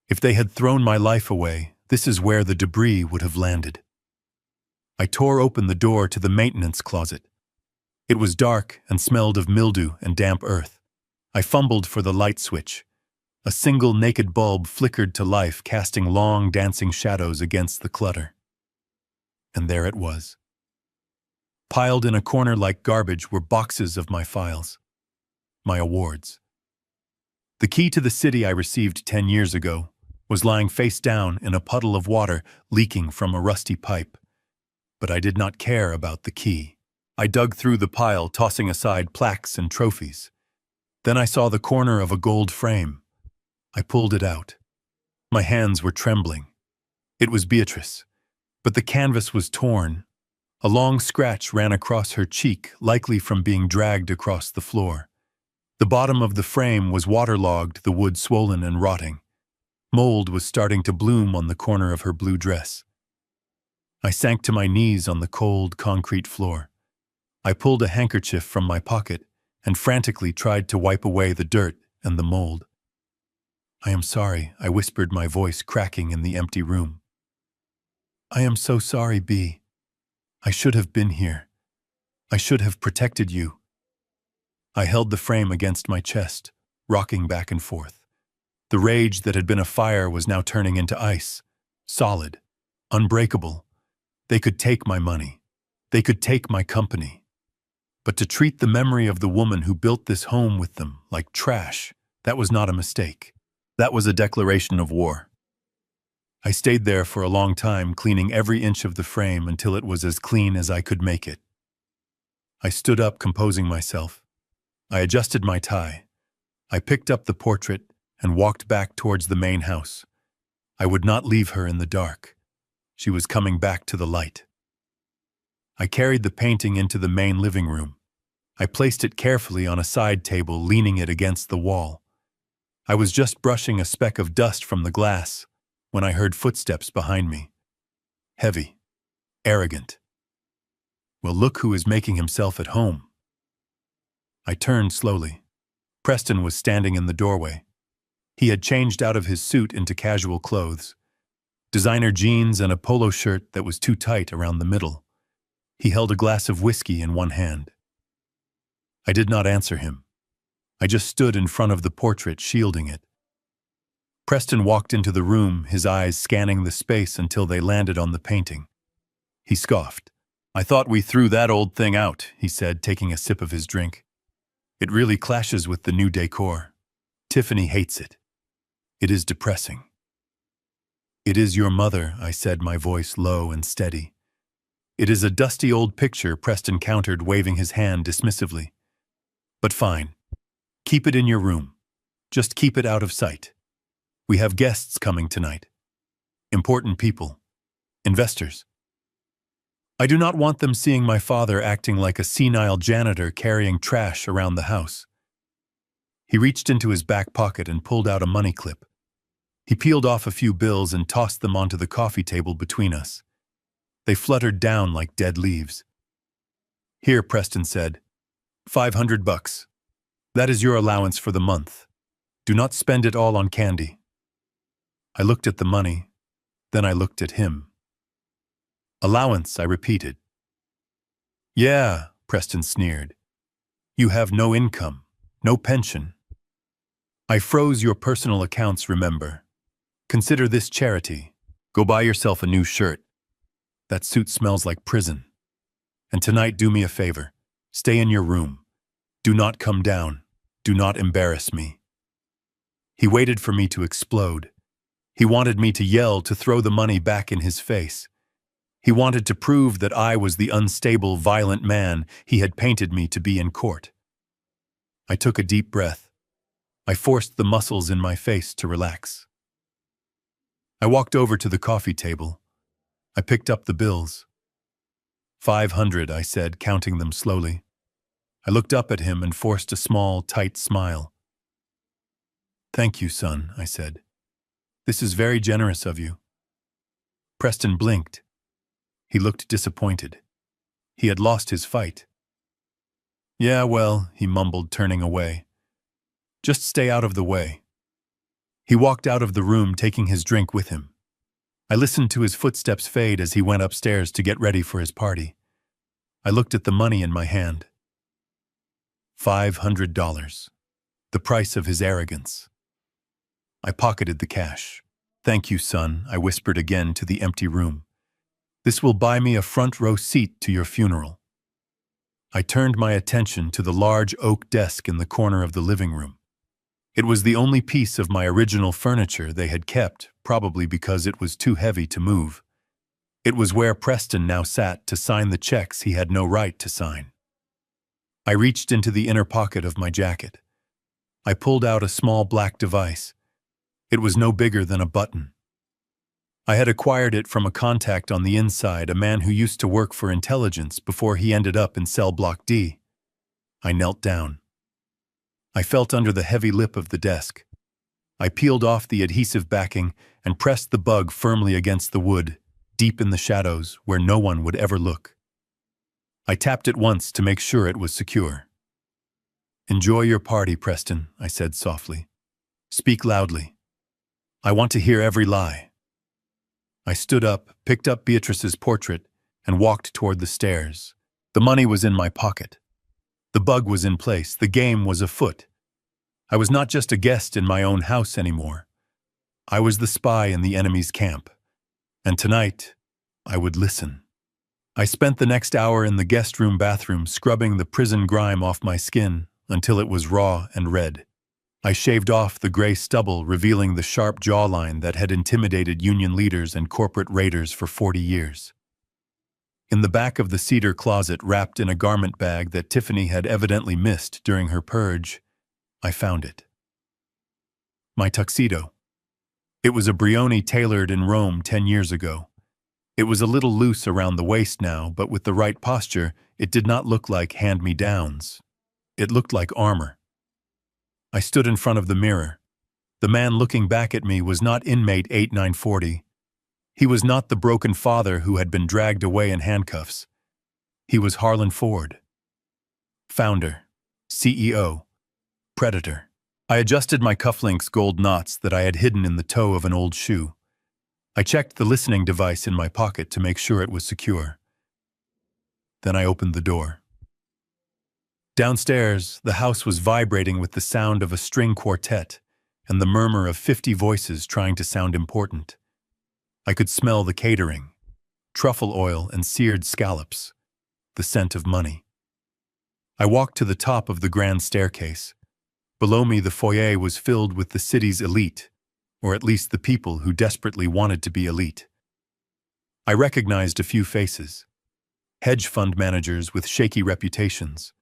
If they had thrown my life away, this is where the debris would have landed. I tore open the door to the maintenance closet. It was dark and smelled of mildew and damp earth. I fumbled for the light switch. A single naked bulb flickered to life, casting long, dancing shadows against the clutter. And there it was. Piled in a corner like garbage were boxes of my files, my awards. The key to the city I received 10 years ago was lying face down in a puddle of water leaking from a rusty pipe. But I did not care about the key. I dug through the pile, tossing aside plaques and trophies. Then I saw the corner of a gold frame. I pulled it out. My hands were trembling. It was Beatrice, but the canvas was torn. A long scratch ran across her cheek, likely from being dragged across the floor. The bottom of the frame was waterlogged, the wood swollen and rotting. Mold was starting to bloom on the corner of her blue dress. I sank to my knees on the cold, concrete floor. I pulled a handkerchief from my pocket and frantically tried to wipe away the dirt and the mold. "I am sorry," I whispered, my voice cracking in the empty room. "I am so sorry, B. I should have been here. I should have protected you." I held the frame against my chest, rocking back and forth. The rage that had been a fire was now turning into ice, solid, unbreakable. They could take my money. They could take my company. But to treat the memory of the woman who built this home with them like trash, that was not a mistake. That was a declaration of war. I stayed there for a long time, cleaning every inch of the frame until it was as clean as I could make it. I stood up, composing myself. I adjusted my tie. I picked up the portrait and walked back towards the main house. I would not leave her in the dark. She was coming back to the light. I carried the painting into the main living room. I placed it carefully on a side table, leaning it against the wall. I was just brushing a speck of dust from the glass when I heard footsteps behind me. heavy, arrogant. Well, look who is making himself at home. I turned slowly. Preston was standing in the doorway. He had changed out of his suit into casual clothes, designer jeans and a polo shirt that was too tight around the middle. He held a glass of whiskey in one hand. I did not answer him. I just stood in front of the portrait, shielding it. Preston walked into the room, his eyes scanning the space until they landed on the painting. He scoffed. "I thought we threw that old thing out," he said, taking a sip of his drink. "It really clashes with the new decor. Tiffany hates it. It is depressing." "It is your mother," I said, my voice low and steady. "It is a dusty old picture," Preston countered, waving his hand dismissively. "But fine. Keep it in your room. Just keep it out of sight. We have guests coming tonight. Important people. Investors. I do not want them seeing my father acting like a senile janitor carrying trash around the house." He reached into his back pocket and pulled out a money clip. He peeled off a few bills and tossed them onto the coffee table between us. They fluttered down like dead leaves. "Here," Preston said. $500. That is your allowance for the month. Do not spend it all on candy." I looked at the money, then I looked at him. "Allowance," I repeated. "Yeah," Preston sneered. "You have no income, no pension. I froze your personal accounts, remember. Consider this charity. Go buy yourself a new shirt. That suit smells like prison. And tonight, do me a favor. Stay in your room. Do not come down. Do not embarrass me." He waited for me to explode. He wanted me to yell, to throw the money back in his face. He wanted to prove that I was the unstable, violent man he had painted me to be in court. I took a deep breath. I forced the muscles in my face to relax. I walked over to the coffee table. I picked up the bills. 500, I said, counting them slowly. I looked up at him and forced a small, tight smile. "Thank you, son," I said. "This is very generous of you." Preston blinked. He looked disappointed. He had lost his fight. "Yeah, well," he mumbled, turning away. "Just stay out of the way." He walked out of the room, taking his drink with him. I listened to his footsteps fade as he went upstairs to get ready for his party. I looked at the money in my hand. $500. The price of his arrogance. I pocketed the cash. "Thank you, son," I whispered again to the empty room. "This will buy me a front row seat to your funeral." I turned my attention to the large oak desk in the corner of the living room. It was the only piece of my original furniture they had kept, probably because it was too heavy to move. It was where Preston now sat to sign the checks he had no right to sign. I reached into the inner pocket of my jacket. I pulled out a small black device. It was no bigger than a button. I had acquired it from a contact on the inside, a man who used to work for intelligence before he ended up in cell block D. I knelt down. I felt under the heavy lip of the desk. I peeled off the adhesive backing and pressed the bug firmly against the wood, deep in the shadows where no one would ever look. I tapped it once to make sure it was secure. "Enjoy your party, Preston," I said softly. "Speak loudly. I want to hear every lie." I stood up, picked up Beatrice's portrait, and walked toward the stairs. The money was in my pocket. The bug was in place. The game was afoot. I was not just a guest in my own house anymore. I was the spy in the enemy's camp. And tonight, I would listen. I spent the next hour in the guest room bathroom scrubbing the prison grime off my skin until it was raw and red. I shaved off the gray stubble, revealing the sharp jawline that had intimidated union leaders and corporate raiders for 40 years. In the back of the cedar closet, wrapped in a garment bag that Tiffany had evidently missed during her purge, I found it. My tuxedo. It was a Brioni tailored in Rome 10 years ago. It was a little loose around the waist now, but with the right posture, it did not look like hand-me-downs. It looked like armor. I stood in front of the mirror. The man looking back at me was not inmate 8940. He was not the broken father who had been dragged away in handcuffs. He was Harlan Ford, founder, CEO, predator. I adjusted my cufflinks' gold knots that I had hidden in the toe of an old shoe. I checked the listening device in my pocket to make sure it was secure. Then I opened the door. Downstairs, the house was vibrating with the sound of a string quartet and the murmur of 50 voices trying to sound important. I could smell the catering, truffle oil and seared scallops, the scent of money. I walked to the top of the grand staircase. Below me, the foyer was filled with the city's elite, or at least the people who desperately wanted to be elite. I recognized a few faces: hedge fund managers with shaky reputations,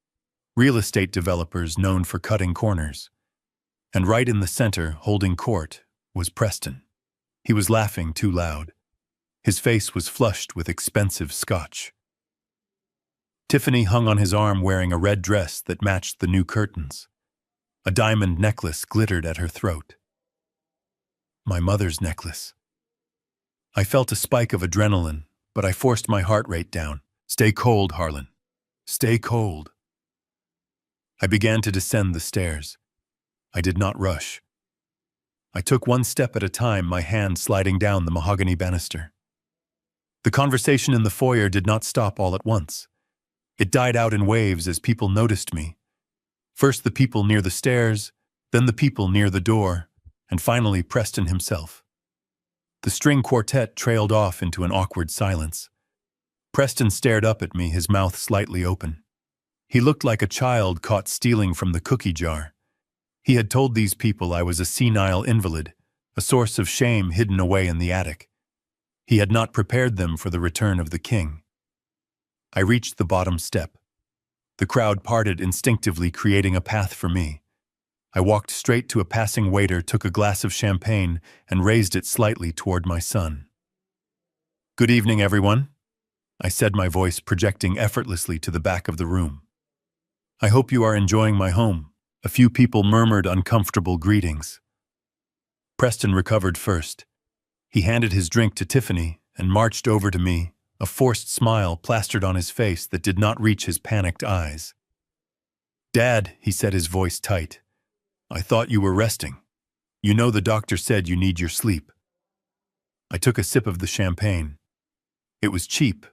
real estate developers known for cutting corners. And right in the center, holding court, was Preston. He was laughing too loud. His face was flushed with expensive scotch. Tiffany hung on his arm wearing a red dress that matched the new curtains. A diamond necklace glittered at her throat. My mother's necklace. I felt a spike of adrenaline, but I forced my heart rate down. Stay cold, Harlan. Stay cold. I began to descend the stairs. I did not rush. I took one step at a time, my hand sliding down the mahogany banister. The conversation in the foyer did not stop all at once. It died out in waves as people noticed me. First the people near the stairs, then the people near the door, and finally Preston himself. The string quartet trailed off into an awkward silence. Preston stared up at me, his mouth slightly open. He looked like a child caught stealing from the cookie jar. He had told these people I was a senile invalid, a source of shame hidden away in the attic. He had not prepared them for the return of the king. I reached the bottom step. The crowd parted instinctively, creating a path for me. I walked straight to a passing waiter, took a glass of champagne, and raised it slightly toward my son. "Good evening, everyone," I said, my voice projecting effortlessly to the back of the room. "I hope you are enjoying my home." A few people murmured uncomfortable greetings. Preston recovered first. He handed his drink to Tiffany and marched over to me, a forced smile plastered on his face that did not reach his panicked eyes. "Dad," he said, his voice tight, "I thought you were resting. You know the doctor said you need your sleep." I took a sip of the champagne. It was cheap.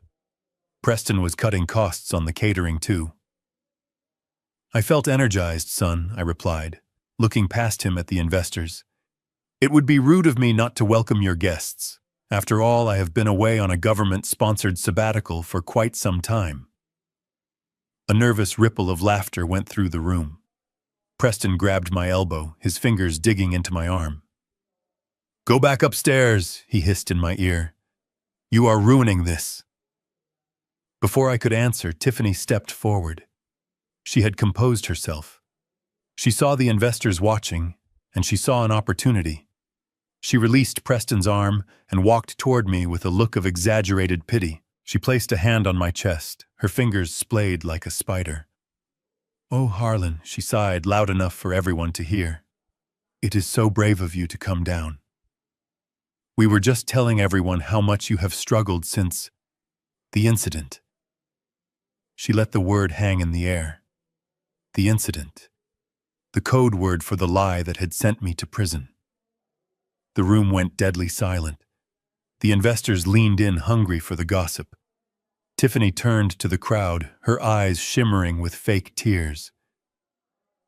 Preston was cutting costs on the catering too. "I felt energized, son," I replied, looking past him at the investors. "It would be rude of me not to welcome your guests. After all, I have been away on a government-sponsored sabbatical for quite some time." A nervous ripple of laughter went through the room. Preston grabbed my elbow, his fingers digging into my arm. "Go back upstairs," he hissed in my ear. "You are ruining this." Before I could answer, Tiffany stepped forward. She had composed herself. She saw the investors watching, and she saw an opportunity. She released Preston's arm and walked toward me with a look of exaggerated pity. She placed a hand on my chest, her fingers splayed like a spider. "Oh, Harlan," she sighed, loud enough for everyone to hear. "It is so brave of you to come down. We were just telling everyone how much you have struggled since the incident." She let the word hang in the air. The incident. The code word for the lie that had sent me to prison. The room went deadly silent. The investors leaned in, hungry for the gossip. Tiffany turned to the crowd, her eyes shimmering with fake tears.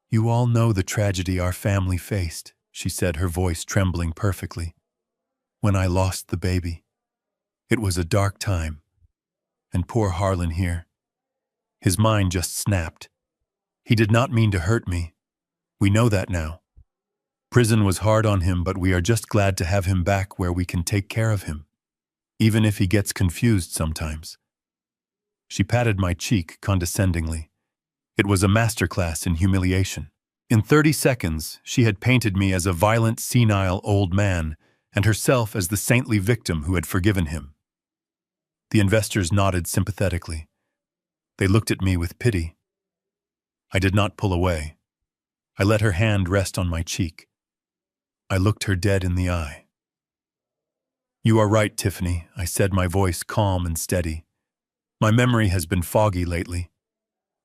"You all know the tragedy our family faced," she said, her voice trembling perfectly. "When I lost the baby. It was a dark time. And poor Harlan here. His mind just snapped. He did not mean to hurt me. We know that now. Prison was hard on him, but we are just glad to have him back where we can take care of him, even if he gets confused sometimes." She patted my cheek condescendingly. It was a masterclass in humiliation. In 30 seconds, she had painted me as a violent, senile old man, and herself as the saintly victim who had forgiven him. The investors nodded sympathetically. They looked at me with pity. I did not pull away. I let her hand rest on my cheek. I looked her dead in the eye. You are right, Tiffany, I said, my voice calm and steady. My memory has been foggy lately.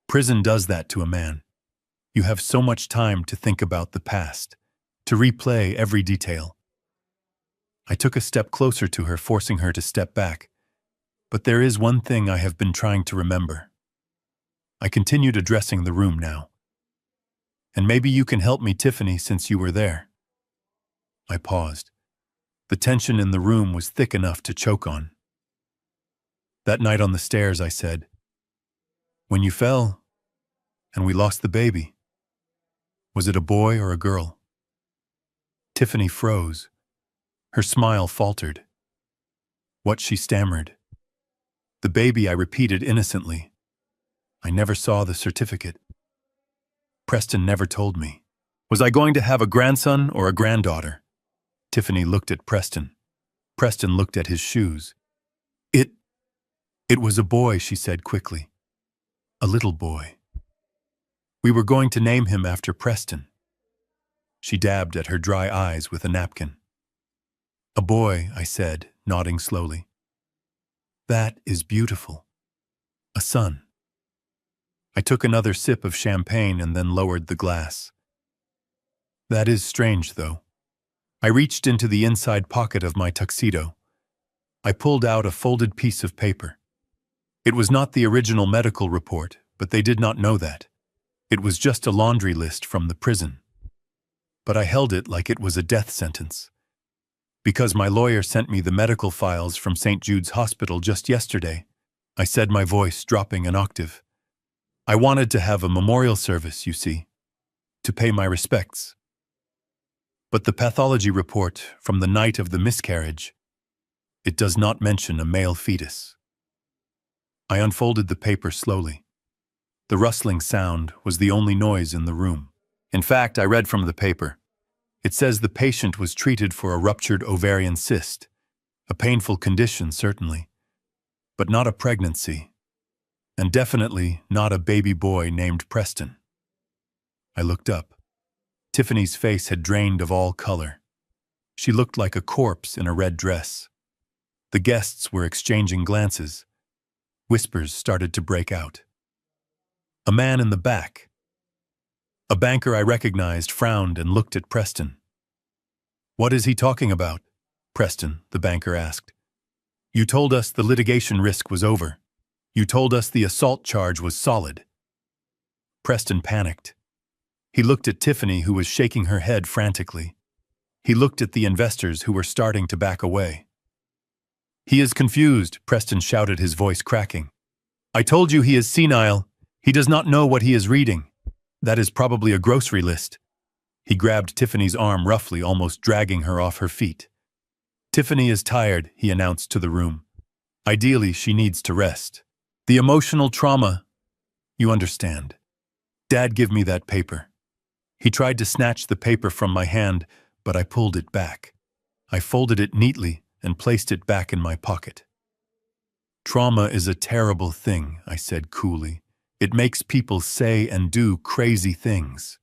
Prison does that to a man. You have so much time to think about the past, to replay every detail. I took a step closer to her, forcing her to step back. But there is one thing I have been trying to remember. I continued, addressing the room now. And maybe you can help me, Tiffany, since you were there. I paused. The tension in the room was thick enough to choke on. That night on the stairs, I said, when you fell and we lost the baby, was it a boy or a girl? Tiffany froze. Her smile faltered. What, she stammered. The baby, I repeated innocently. I never saw the certificate. Preston never told me. Was I going to have a grandson or a granddaughter? Tiffany looked at Preston. Preston looked at his shoes. It was a boy, she said quickly. A little boy. We were going to name him after Preston. She dabbed at her dry eyes with a napkin. A boy, I said, nodding slowly. That is beautiful. A son. I took another sip of champagne and then lowered the glass. That is strange, though. I reached into the inside pocket of my tuxedo. I pulled out a folded piece of paper. It was not the original medical report, but they did not know that. It was just a laundry list from the prison. But I held it like it was a death sentence. Because my lawyer sent me the medical files from St. Jude's Hospital just yesterday, I said, my voice dropping an octave. I wanted to have a memorial service, you see, to pay my respects. But the pathology report from the night of the miscarriage, it does not mention a male fetus. I unfolded the paper slowly. The rustling sound was the only noise in the room. In fact, I read from the paper. It says the patient was treated for a ruptured ovarian cyst, a painful condition, certainly, but not a pregnancy, and definitely not a baby boy named Preston. I looked up. Tiffany's face had drained of all color. She looked like a corpse in a red dress. The guests were exchanging glances. Whispers started to break out. A man in the back, a banker I recognized, frowned and looked at Preston. What is he talking about? Preston, the banker asked. You told us the litigation risk was over. You told us the assault charge was solid. Preston panicked. He looked at Tiffany, who was shaking her head frantically. He looked at the investors who were starting to back away. He is confused, Preston shouted, his voice cracking. I told you he is senile. He does not know what he is reading. That is probably a grocery list. He grabbed Tiffany's arm roughly, almost dragging her off her feet. Tiffany is tired, he announced to the room. Ideally, she needs to rest. The emotional trauma. You understand. Dad, give me that paper. He tried to snatch the paper from my hand, but I pulled it back. I folded it neatly and placed it back in my pocket. Trauma is a terrible thing, I said coolly. It makes people say and do crazy things.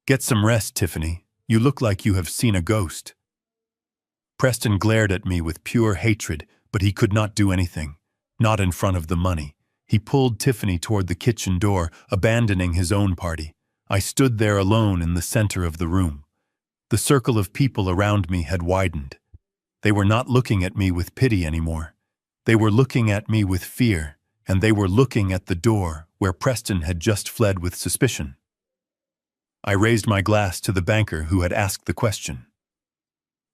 Get some rest, Tiffany. You look like you have seen a ghost. Preston glared at me with pure hatred, but he could not do anything. Not in front of the money. He pulled Tiffany toward the kitchen door, abandoning his own party. I stood there alone in the center of the room. The circle of people around me had widened. They were not looking at me with pity anymore. They were looking at me with fear, and they were looking at the door where Preston had just fled with suspicion. I raised my glass to the banker who had asked the question.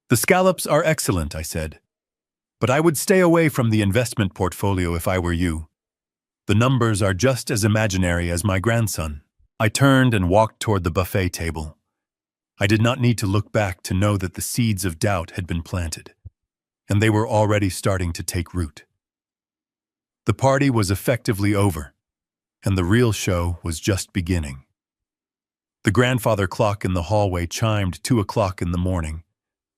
The scallops are excellent, I said, but I would stay away from the investment portfolio if I were you. The numbers are just as imaginary as my grandson. I turned and walked toward the buffet table. I did not need to look back to know that the seeds of doubt had been planted, and they were already starting to take root. The party was effectively over, and the real show was just beginning. The grandfather clock in the hallway chimed 2 o'clock in the morning.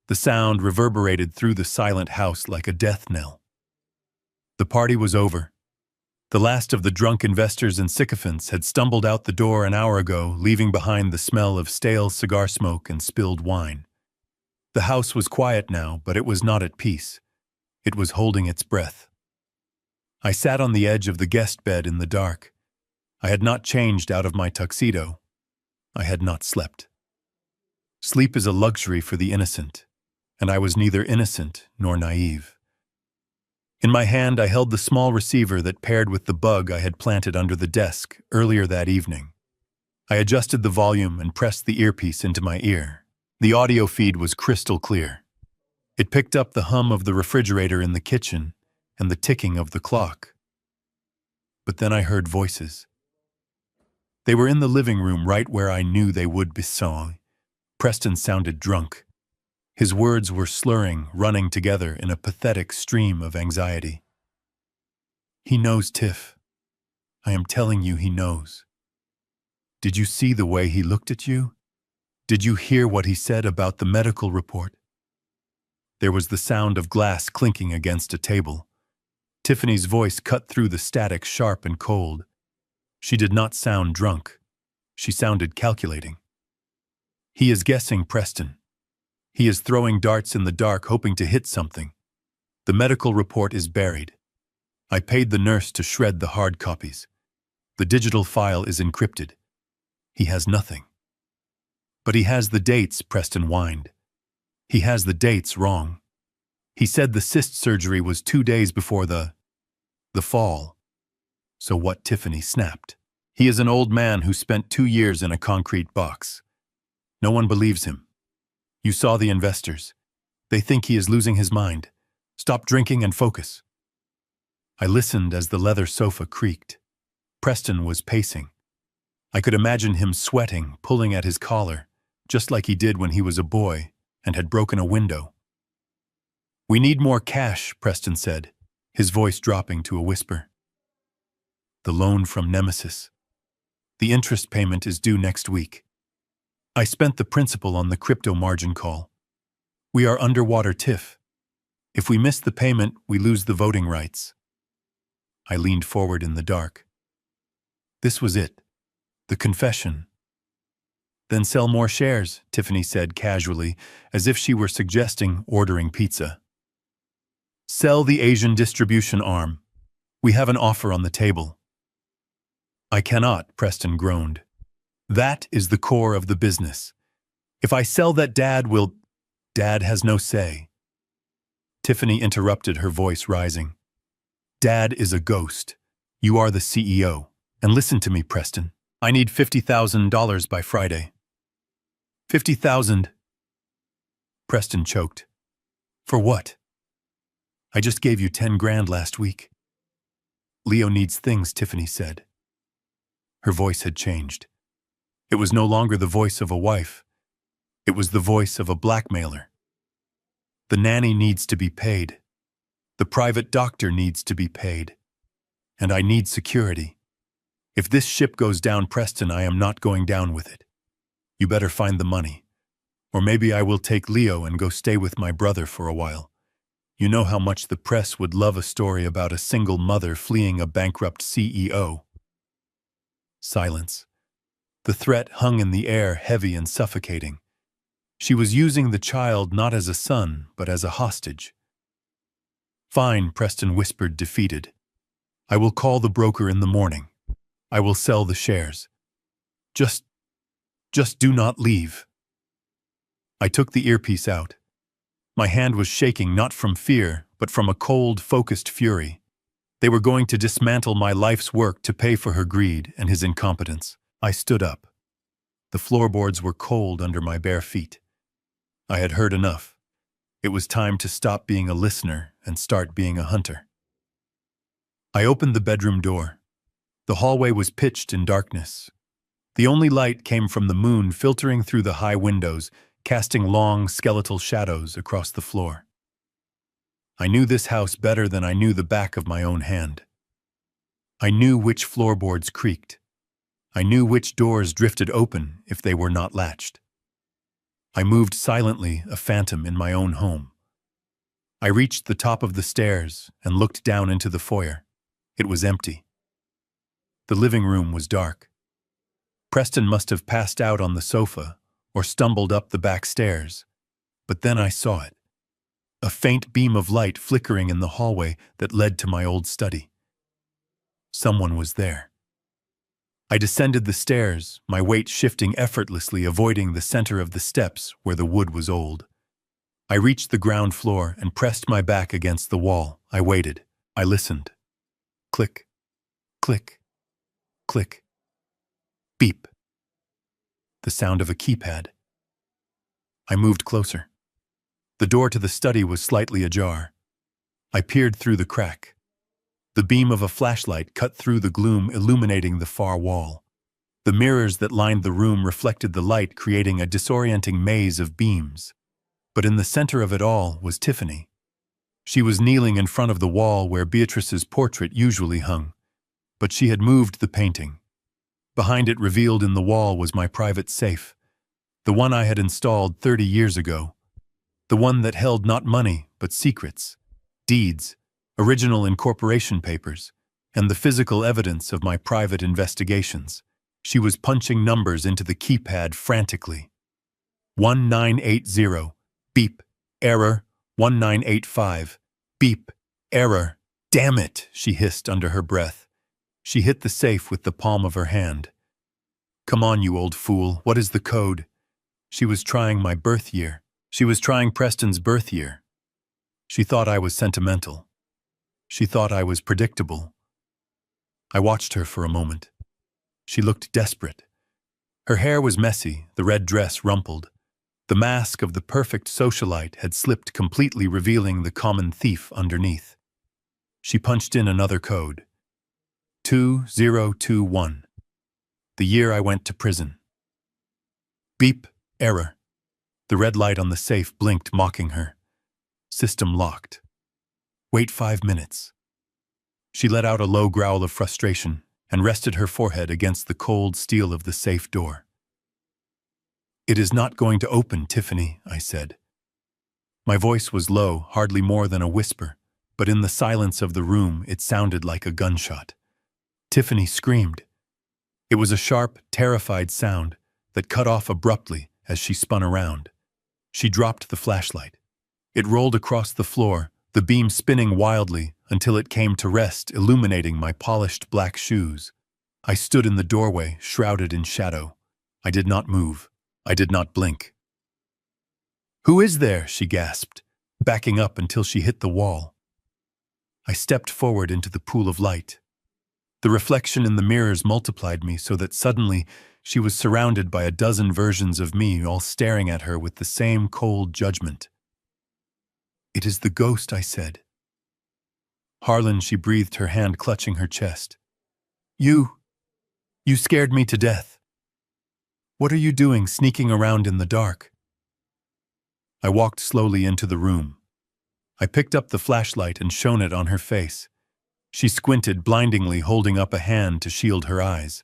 The sound reverberated through the silent house like a death knell. The party was over. The last of the drunk investors and sycophants had stumbled out the door an hour ago, leaving behind the smell of stale cigar smoke and spilled wine. The house was quiet now, but it was not at peace. It was holding its breath. I sat on the edge of the guest bed in the dark. I had not changed out of my tuxedo. I had not slept. Sleep is a luxury for the innocent, and I was neither innocent nor naive. In my hand, I held the small receiver that paired with the bug I had planted under the desk earlier that evening. I adjusted the volume and pressed the earpiece into my ear. The audio feed was crystal clear. It picked up the hum of the refrigerator in the kitchen and the ticking of the clock. But then I heard voices. They were in the living room right where I knew they would be. Preston sounded drunk. His words were slurring, running together in a pathetic stream of anxiety. He knows, Tiff. I am telling you, he knows. Did you see the way he looked at you? Did you hear what he said about the medical report? There was the sound of glass clinking against a table. Tiffany's voice cut through the static sharp and cold. She did not sound drunk. She sounded calculating. He is guessing, Preston. He is throwing darts in the dark, hoping to hit something. The medical report is buried. I paid the nurse to shred the hard copies. The digital file is encrypted. He has nothing. But he has the dates, Preston whined. He has the dates wrong. He said the cyst surgery was 2 days before the fall. So what? Tiffany snapped. He is an old man who spent 2 years in a concrete box. No one believes him. You saw the investors. They think he is losing his mind. Stop drinking and focus. I listened as the leather sofa creaked. Preston was pacing. I could imagine him sweating, pulling at his collar, just like he did when he was a boy and had broken a window. We need more cash, Preston said, his voice dropping to a whisper. The loan from Nemesis. The interest payment is due next week. I spent the principal on the crypto margin call. We are underwater, Tiff. If we miss the payment, we lose the voting rights. I leaned forward in the dark. This was it. The confession. Then sell more shares, Tiffany said casually, as if she were suggesting ordering pizza. Sell the Asian distribution arm. We have an offer on the table. I cannot, Preston groaned. That is the core of the business. If I sell that, Dad has no say. Tiffany interrupted, her voice rising. Dad is a ghost. You are the CEO. And listen to me, Preston. I need $50,000 by Friday. 50,000. Preston choked. For what? I just gave you 10 grand last week. Leo needs things, Tiffany said. Her voice had changed. It was no longer the voice of a wife. It was the voice of a blackmailer. The nanny needs to be paid. The private doctor needs to be paid. And I need security. If this ship goes down, Preston, I am not going down with it. You better find the money. Or maybe I will take Leo and go stay with my brother for a while. You know how much the press would love a story about a single mother fleeing a bankrupt CEO. Silence. The threat hung in the air, heavy and suffocating. She was using the child not as a son, but as a hostage. Fine, Preston whispered, defeated. I will call the broker in the morning. I will sell the shares. Just do not leave. I took the earpiece out. My hand was shaking not from fear, but from a cold, focused fury. They were going to dismantle my life's work to pay for her greed and his incompetence. I stood up. The floorboards were cold under my bare feet. I had heard enough. It was time to stop being a listener and start being a hunter. I opened the bedroom door. The hallway was pitched in darkness. The only light came from the moon filtering through the high windows, casting long, skeletal shadows across the floor. I knew this house better than I knew the back of my own hand. I knew which floorboards creaked. I knew which doors drifted open if they were not latched. I moved silently, a phantom in my own home. I reached the top of the stairs and looked down into the foyer. It was empty. The living room was dark. Preston must have passed out on the sofa or stumbled up the back stairs. But then I saw it. A faint beam of light flickering in the hallway that led to my old study. Someone was there. I descended the stairs, my weight shifting effortlessly, avoiding the center of the steps where the wood was old. I reached the ground floor and pressed my back against the wall. I waited. I listened. Click, click, click. Beep. The sound of a keypad. I moved closer. The door to the study was slightly ajar. I peered through the crack. The beam of a flashlight cut through the gloom, illuminating the far wall. The mirrors that lined the room reflected the light, creating a disorienting maze of beams. But in the center of it all was Tiffany. She was kneeling in front of the wall where Beatrice's portrait usually hung, but she had moved the painting. Behind it, revealed in the wall, was my private safe, the one I had installed 30 years ago, the one that held not money but secrets, deeds, original incorporation papers, and the physical evidence of my private investigations. She was punching numbers into the keypad frantically. 1980, beep, error, 1985, beep, error. Damn it, she hissed under her breath. She hit the safe with the palm of her hand. Come on, you old fool, what is the code? She was trying my birth year. She was trying Preston's birth year. She thought I was sentimental. She thought I was predictable. I watched her for a moment. She looked desperate. Her hair was messy, the red dress rumpled. The mask of the perfect socialite had slipped completely, revealing the common thief underneath. She punched in another code. 2021. The year I went to prison. Beep, error. The red light on the safe blinked, mocking her. System locked. Wait 5 minutes. She let out a low growl of frustration and rested her forehead against the cold steel of the safe door. It is not going to open, Tiffany, I said. My voice was low, hardly more than a whisper, but in the silence of the room it sounded like a gunshot. Tiffany screamed. It was a sharp, terrified sound that cut off abruptly as she spun around. She dropped the flashlight. It rolled across the floor, the beam spinning wildly until it came to rest, illuminating my polished black shoes. I stood in the doorway, shrouded in shadow. I did not move. I did not blink. Who is there? She gasped, backing up until she hit the wall. I stepped forward into the pool of light. The reflection in the mirrors multiplied me so that suddenly she was surrounded by a dozen versions of me, all staring at her with the same cold judgment. It is the ghost, I said. Harlan, she breathed, her hand clutching her chest. You scared me to death. What are you doing sneaking around in the dark? I walked slowly into the room. I picked up the flashlight and shone it on her face. She squinted blindingly, holding up a hand to shield her eyes.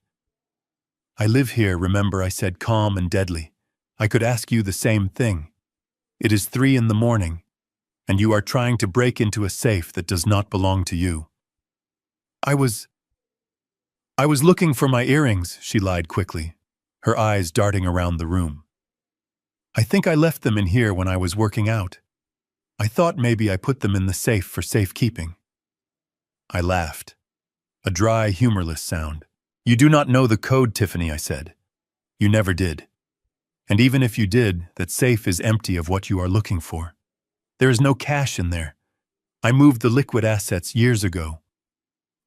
I live here, remember, I said, calm and deadly. I could ask you the same thing. It is 3 a.m, and you are trying to break into a safe that does not belong to you. I was looking for my earrings, she lied quickly, her eyes darting around the room. I think I left them in here when I was working out. I thought maybe I put them in the safe for safekeeping. I laughed. A dry, humorless sound. You do not know the code, Tiffany, I said. You never did. And even if you did, that safe is empty of what you are looking for. There is no cash in there. I moved the liquid assets years ago.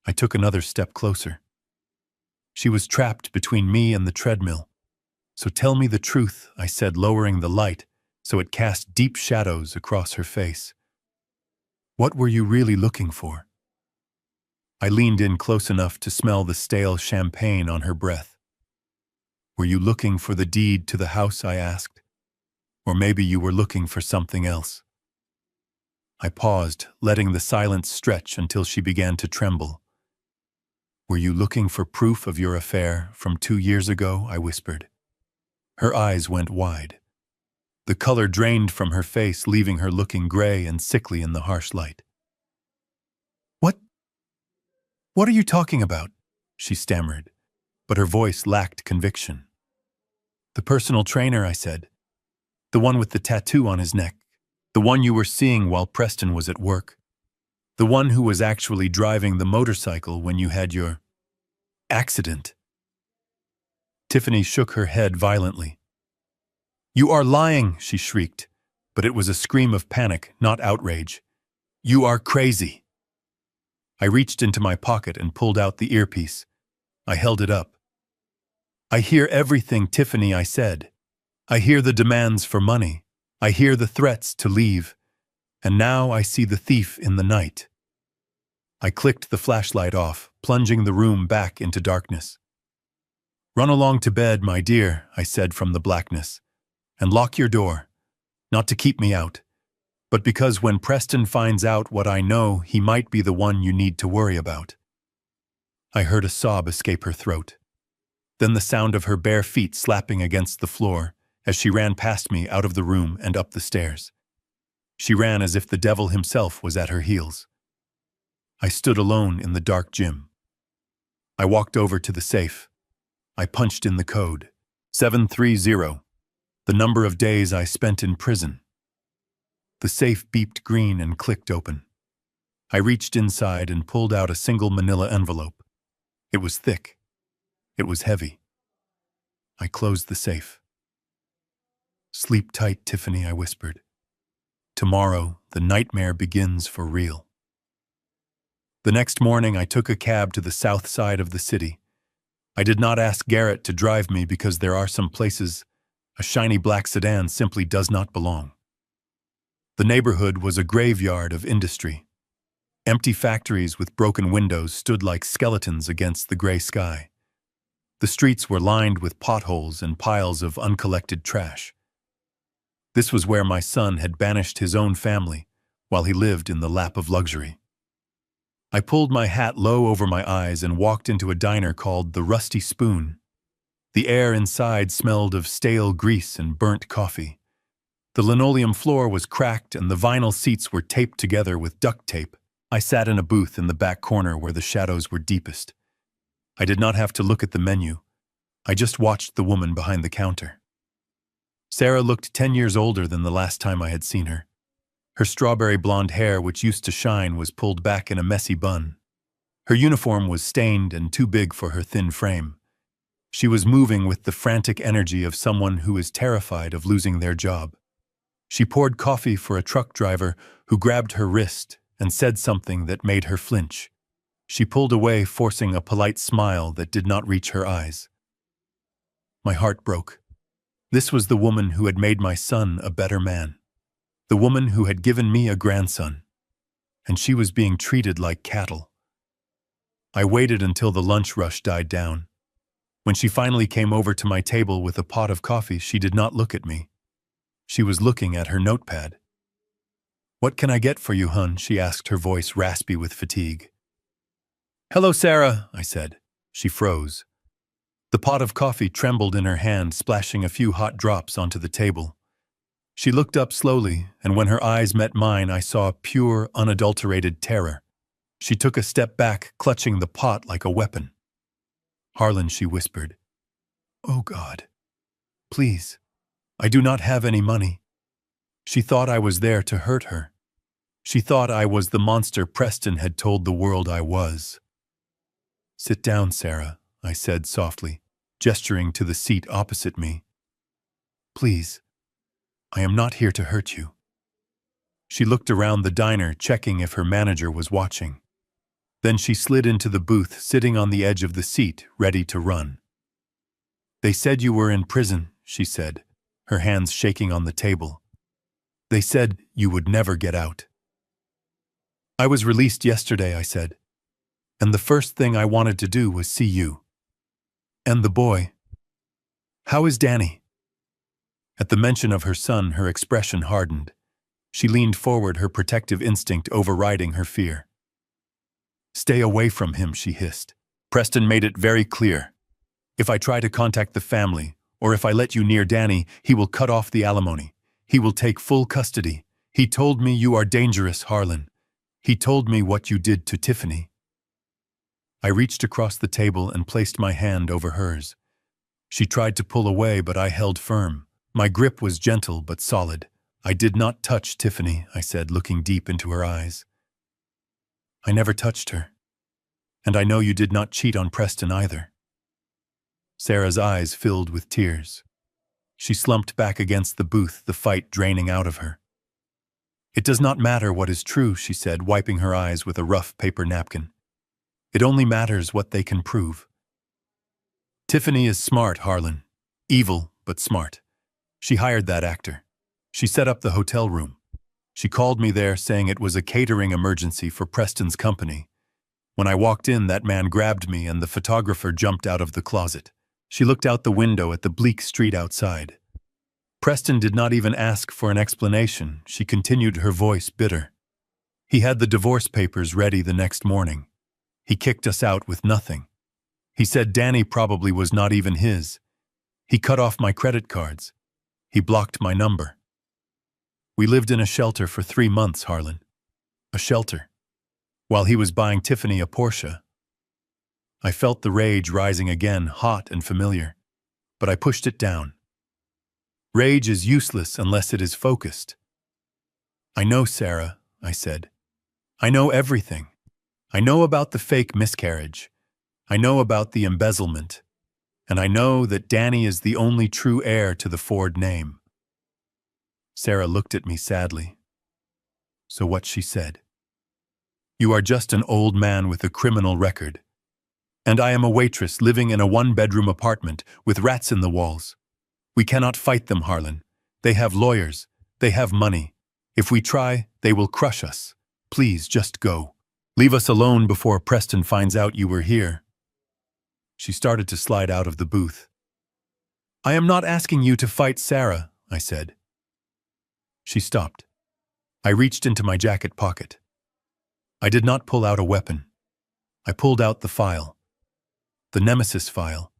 I took another step closer. She was trapped between me and the treadmill. So tell me the truth, I said, lowering the light so it cast deep shadows across her face. What were you really looking for? I leaned in close enough to smell the stale champagne on her breath. Were you looking for the deed to the house, I asked? Or maybe you were looking for something else. I paused, letting the silence stretch until she began to tremble. Were you looking for proof of your affair from 2 years ago? I whispered. Her eyes went wide. The color drained from her face, leaving her looking gray and sickly in the harsh light. What are you talking about? She stammered, but her voice lacked conviction. The personal trainer, I said. The one with the tattoo on his neck. The one you were seeing while Preston was at work. The one who was actually driving the motorcycle when you had your accident. Tiffany shook her head violently. "You are lying," she shrieked, but it was a scream of panic, not outrage. "You are crazy." I reached into my pocket and pulled out the earpiece. I held it up. "I hear everything, Tiffany," I said. "I hear the demands for money. I hear the threats to leave. And now I see the thief in the night." I clicked the flashlight off, plunging the room back into darkness. "Run along to bed, my dear," I said from the blackness. "And lock your door. Not to keep me out, but because when Preston finds out what I know, he might be the one you need to worry about." I heard a sob escape her throat. Then the sound of her bare feet slapping against the floor as she ran past me out of the room and up the stairs. She ran as if the devil himself was at her heels. I stood alone in the dark gym. I walked over to the safe. I punched in the code, 730, the number of days I spent in prison. The safe beeped green and clicked open. I reached inside and pulled out a single manila envelope. It was thick. It was heavy. I closed the safe. "Sleep tight, Tiffany," I whispered. "Tomorrow, the nightmare begins for real." The next morning, I took a cab to the south side of the city. I did not ask Garrett to drive me because there are some places a shiny black sedan simply does not belong. The neighborhood was a graveyard of industry. Empty factories with broken windows stood like skeletons against the gray sky. The streets were lined with potholes and piles of uncollected trash. This was where my son had banished his own family while he lived in the lap of luxury. I pulled my hat low over my eyes and walked into a diner called the Rusty Spoon. The air inside smelled of stale grease and burnt coffee. The linoleum floor was cracked and the vinyl seats were taped together with duct tape. I sat in a booth in the back corner where the shadows were deepest. I did not have to look at the menu. I just watched the woman behind the counter. Sarah looked 10 years older than the last time I had seen her. Her strawberry blonde hair, which used to shine, was pulled back in a messy bun. Her uniform was stained and too big for her thin frame. She was moving with the frantic energy of someone who is terrified of losing their job. She poured coffee for a truck driver who grabbed her wrist and said something that made her flinch. She pulled away, forcing a polite smile that did not reach her eyes. My heart broke. This was the woman who had made my son a better man. The woman who had given me a grandson. And she was being treated like cattle. I waited until the lunch rush died down. When she finally came over to my table with a pot of coffee, she did not look at me. She was looking at her notepad. "What can I get for you, hun?" she asked, her voice raspy with fatigue. "Hello, Sarah," I said. She froze. The pot of coffee trembled in her hand, splashing a few hot drops onto the table. She looked up slowly, and when her eyes met mine, I saw pure, unadulterated terror. She took a step back, clutching the pot like a weapon. "Harlan," she whispered. "Oh, God. Please. I do not have any money." She thought I was there to hurt her. She thought I was the monster Preston had told the world I was. "Sit down, Sarah," I said softly, gesturing to the seat opposite me. "Please. I am not here to hurt you." She looked around the diner, checking if her manager was watching. Then she slid into the booth, sitting on the edge of the seat, ready to run. "They said you were in prison," she said, her hands shaking on the table. "They said you would never get out." "I was released yesterday," I said. "And the first thing I wanted to do was see you. And the boy. How is Danny?" At the mention of her son, her expression hardened. She leaned forward, her protective instinct overriding her fear. "Stay away from him," she hissed. "Preston made it very clear. If I try to contact the family, or if I let you near Danny, he will cut off the alimony. He will take full custody. He told me you are dangerous, Harlan. He told me what you did to Tiffany." I reached across the table and placed my hand over hers. She tried to pull away, but I held firm, My grip was gentle but solid. I did not touch Tiffany, I said, looking deep into her eyes. I never touched her. And I know you did not cheat on Preston either. Sarah's eyes filled with tears. She slumped back against the booth, the fight draining out of her. It does not matter what is true, she said, wiping her eyes with a rough paper napkin. It only matters what they can prove. Tiffany is smart, Harlan. Evil, but smart. She hired that actor. She set up the hotel room. She called me there saying it was a catering emergency for Preston's company. When I walked in, that man grabbed me and the photographer jumped out of the closet. She looked out the window at the bleak street outside. Preston did not even ask for an explanation. She continued, her voice bitter. He had the divorce papers ready the next morning. He kicked us out with nothing. He said Danny probably was not even his. He cut off my credit cards. He blocked my number. We lived in a shelter for 3 months, Harlan. A shelter. While he was buying Tiffany a Porsche. I felt the rage rising again, hot and familiar. But I pushed it down. Rage is useless unless it is focused. I know, Sarah, I said. I know everything. I know about the fake miscarriage. I know about the embezzlement. And I know that Danny is the only true heir to the Ford name. Sarah looked at me sadly. So what she said? You are just an old man with a criminal record. And I am a waitress living in a 1-bedroom apartment with rats in the walls. We cannot fight them, Harlan. They have lawyers. They have money. If we try, they will crush us. Please, just go. Leave us alone before Preston finds out you were here. She started to slide out of the booth. I am not asking you to fight Sarah, I said. She stopped. I reached into my jacket pocket. I did not pull out a weapon. I pulled out the file. The Nemesis file.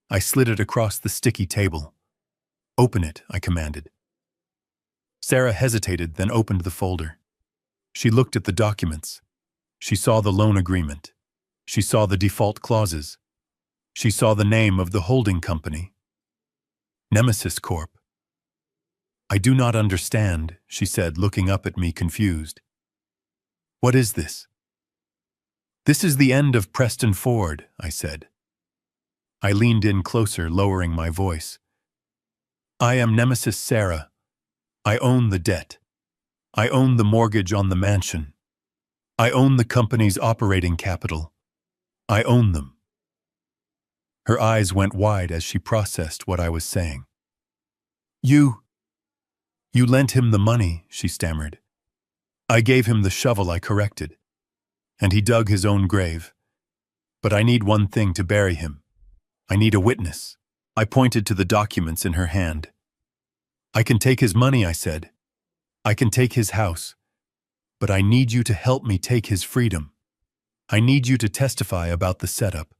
I slid it across the sticky table. Open it, I commanded. Sarah hesitated, then opened the folder. She looked at the documents. She saw the loan agreement. She saw the default clauses. She saw the name of the holding company. Nemesis Corp. I do not understand, she said, looking up at me confused. What is this? This is the end of Preston Ford, I said. I leaned in closer, lowering my voice. I am Nemesis Sarah. I own the debt. I own the mortgage on the mansion. I own the company's operating capital. I own them. Her eyes went wide as she processed what I was saying. You lent him the money, she stammered. I gave him the shovel, I corrected. And he dug his own grave. But I need one thing to bury him. I need a witness. I pointed to the documents in her hand. I can take his money, I said. I can take his house. But I need you to help me take his freedom. I need you to testify about the setup.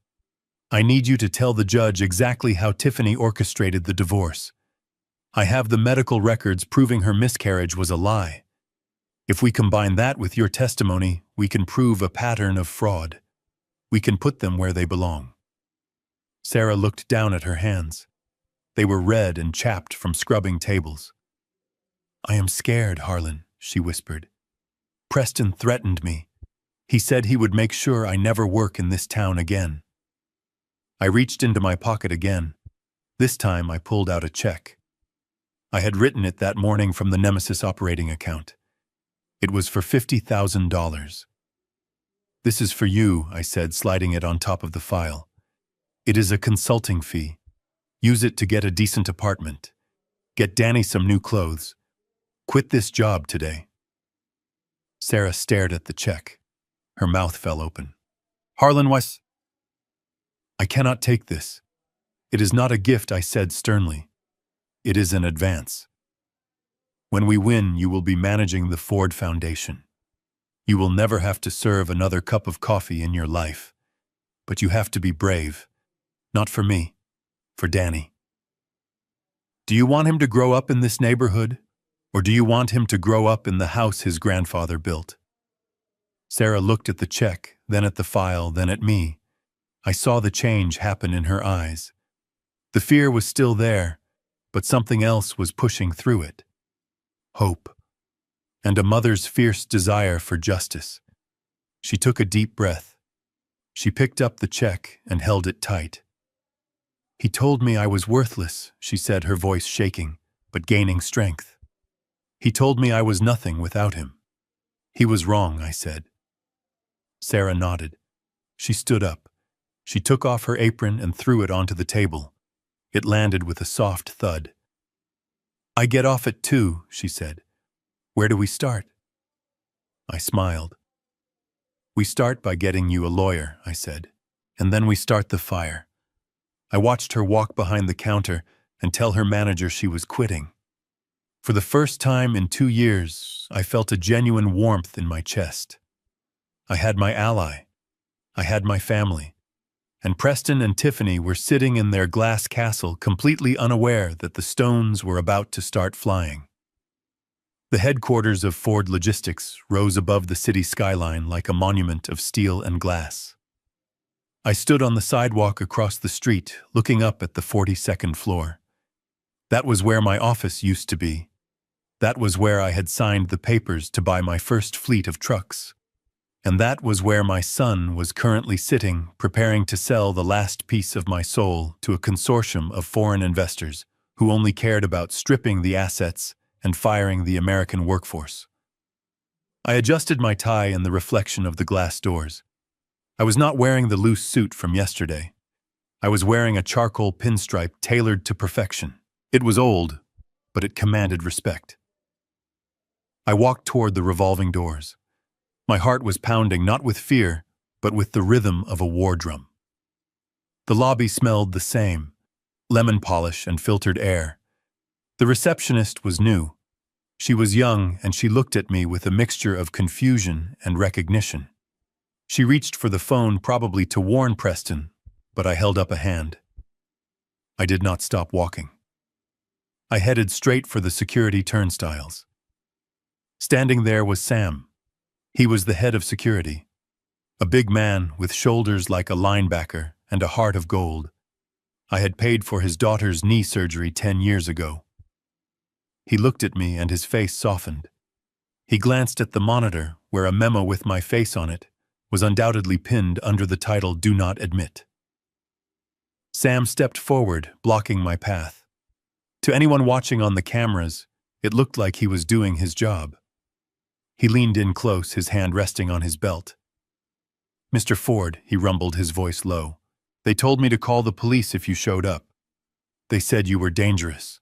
I need you to tell the judge exactly how Tiffany orchestrated the divorce. I have the medical records proving her miscarriage was a lie. If we combine that with your testimony, we can prove a pattern of fraud. We can put them where they belong. Sarah looked down at her hands. They were red and chapped from scrubbing tables. I am scared, Harlan, she whispered. Preston threatened me. He said he would make sure I never work in this town again. I reached into my pocket again. This time I pulled out a check. I had written it that morning from the Nemesis operating account. It was for $50,000. This is for you, I said, sliding it on top of the file. It is a consulting fee. Use it to get a decent apartment. Get Danny some new clothes. Quit this job today. Sarah stared at the check. Her mouth fell open. Harlan Weiss. I cannot take this. It is not a gift, I said sternly. It is an advance. When we win, you will be managing the Ford Foundation. You will never have to serve another cup of coffee in your life. But you have to be brave. Not for me, for Danny. Do you want him to grow up in this neighborhood? Or do you want him to grow up in the house his grandfather built? Sarah looked at the check, then at the file, then at me. I saw the change happen in her eyes. The fear was still there, but something else was pushing through it. Hope. And a mother's fierce desire for justice. She took a deep breath. She picked up the check and held it tight. "He told me I was worthless," she said, her voice shaking, but gaining strength. "He told me I was nothing without him." "He was wrong," I said. Sarah nodded. She stood up. She took off her apron and threw it onto the table. It landed with a soft thud. "I get off at 2, she said. "Where do we start?" I smiled. "We start by getting you a lawyer," I said, "and then we start the fire." I watched her walk behind the counter and tell her manager she was quitting. For the first time in 2 years, I felt a genuine warmth in my chest. I had my ally. I had my family. And Preston and Tiffany were sitting in their glass castle, completely unaware that the stones were about to start flying. The headquarters of Ford Logistics rose above the city skyline like a monument of steel and glass. I stood on the sidewalk across the street, looking up at the 42nd floor. That was where my office used to be. That was where I had signed the papers to buy my first fleet of trucks. And that was where my son was currently sitting, preparing to sell the last piece of my soul to a consortium of foreign investors who only cared about stripping the assets and firing the American workforce. I adjusted my tie in the reflection of the glass doors. I was not wearing the loose suit from yesterday. I was wearing a charcoal pinstripe tailored to perfection. It was old, but it commanded respect. I walked toward the revolving doors. My heart was pounding not with fear, but with the rhythm of a war drum. The lobby smelled the same, lemon polish and filtered air. The receptionist was new. She was young, and she looked at me with a mixture of confusion and recognition. She reached for the phone, probably to warn Preston, but I held up a hand. I did not stop walking. I headed straight for the security turnstiles. Standing there was Sam. He was the head of security. A big man with shoulders like a linebacker and a heart of gold. I had paid for his daughter's knee surgery 10 years ago. He looked at me and his face softened. He glanced at the monitor where a memo with my face on it was undoubtedly pinned under the title "Do Not Admit." Sam stepped forward, blocking my path. To anyone watching on the cameras, it looked like he was doing his job. He leaned in close, his hand resting on his belt. "Mr. Ford," he rumbled, his voice low, "they told me to call the police if you showed up. They said you were dangerous."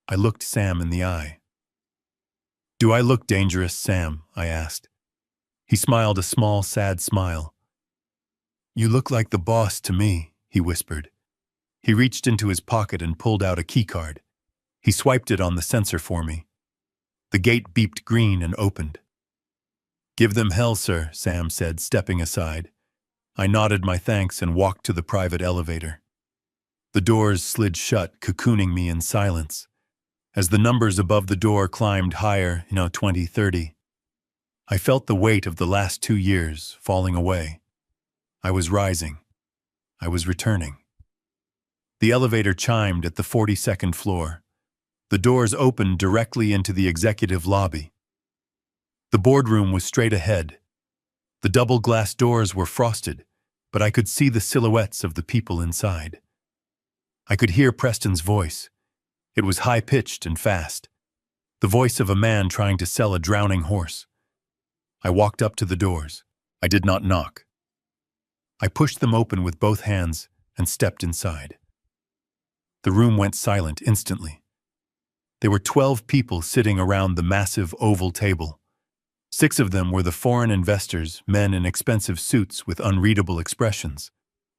I looked Sam in the eye. "Do I look dangerous, Sam?" I asked. He smiled a small, sad smile. "You look like the boss to me," he whispered. He reached into his pocket and pulled out a keycard. He swiped it on the sensor for me. The gate beeped green and opened. "Give them hell, sir," Sam said, stepping aside. I nodded my thanks and walked to the private elevator. The doors slid shut, cocooning me in silence. As the numbers above the door climbed higher, 20, 30, I felt the weight of the last 2 years falling away. I was rising. I was returning. The elevator chimed at the 42nd floor. The doors opened directly into the executive lobby. The boardroom was straight ahead. The double glass doors were frosted, but I could see the silhouettes of the people inside. I could hear Preston's voice. It was high-pitched and fast. The voice of a man trying to sell a drowning horse. I walked up to the doors. I did not knock. I pushed them open with both hands and stepped inside. The room went silent instantly. There were 12 people sitting around the massive oval table. 6 of them were the foreign investors, men in expensive suits with unreadable expressions.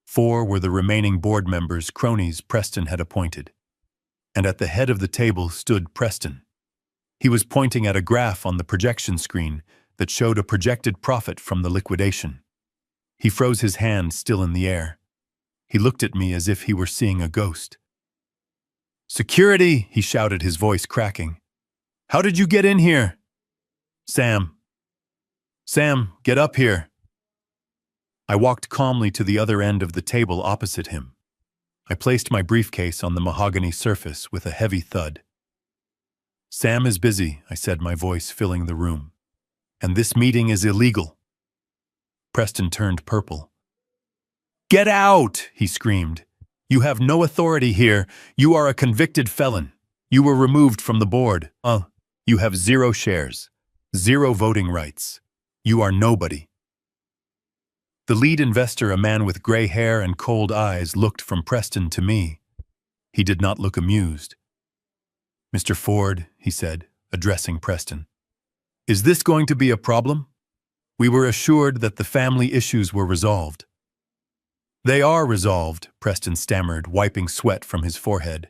4 were the remaining board members, cronies Preston had appointed. And at the head of the table stood Preston. He was pointing at a graph on the projection screen that showed a projected profit from the liquidation. He froze his hand still in the air. He looked at me as if he were seeing a ghost. "Security!" he shouted, his voice cracking. "How did you get in here?" Sam, get up here." I walked calmly to the other end of the table opposite him. I placed my briefcase on the mahogany surface with a heavy thud. "Sam is busy," I said, my voice filling the room. "And this meeting is illegal." Preston turned purple. "Get out!" he screamed. "You have no authority here. You are a convicted felon. You were removed from the board. You have 0 shares, 0 voting rights. You are nobody." The lead investor, a man with gray hair and cold eyes, looked from Preston to me. He did not look amused. "Mr. Ford," he said, addressing Preston, "is this going to be a problem? We were assured that the family issues were resolved." "They are resolved," Preston stammered, wiping sweat from his forehead.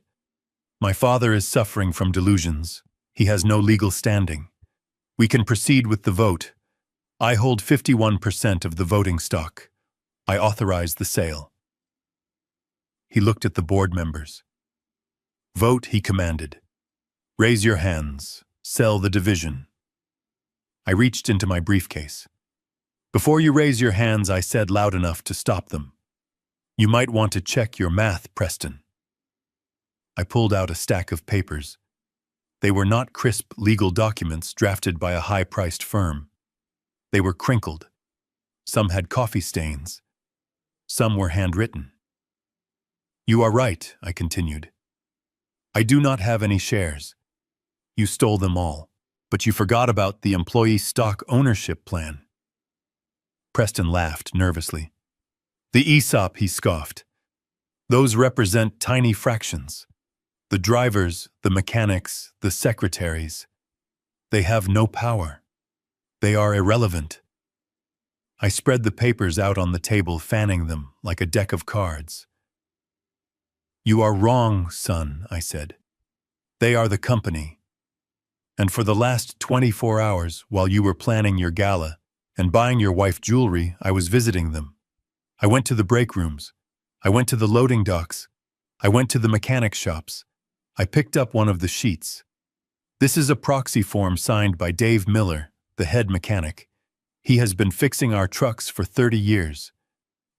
"My father is suffering from delusions. He has no legal standing. We can proceed with the vote. I hold 51% of the voting stock. I authorize the sale." He looked at the board members. "Vote," he commanded. "Raise your hands. Sell the division." I reached into my briefcase. "Before you raise your hands," I said loud enough to stop them, "you might want to check your math, Preston." I pulled out a stack of papers. They were not crisp legal documents drafted by a high-priced firm. They were crinkled. Some had coffee stains. Some were handwritten. "You are right," I continued. "I do not have any shares. You stole them all, but you forgot about the employee stock ownership plan." Preston laughed nervously. "The ESOP," he scoffed. "Those represent tiny fractions. The drivers, the mechanics, the secretaries. They have no power. They are irrelevant." I spread the papers out on the table, fanning them like a deck of cards. "You are wrong, son," I said. "They are the company. And for the last 24 hours, while you were planning your gala and buying your wife jewelry, I was visiting them. I went to the break rooms. I went to the loading docks. I went to the mechanic shops. I picked up one of the sheets. This is a proxy form signed by Dave Miller, the head mechanic. He has been fixing our trucks for 30 years.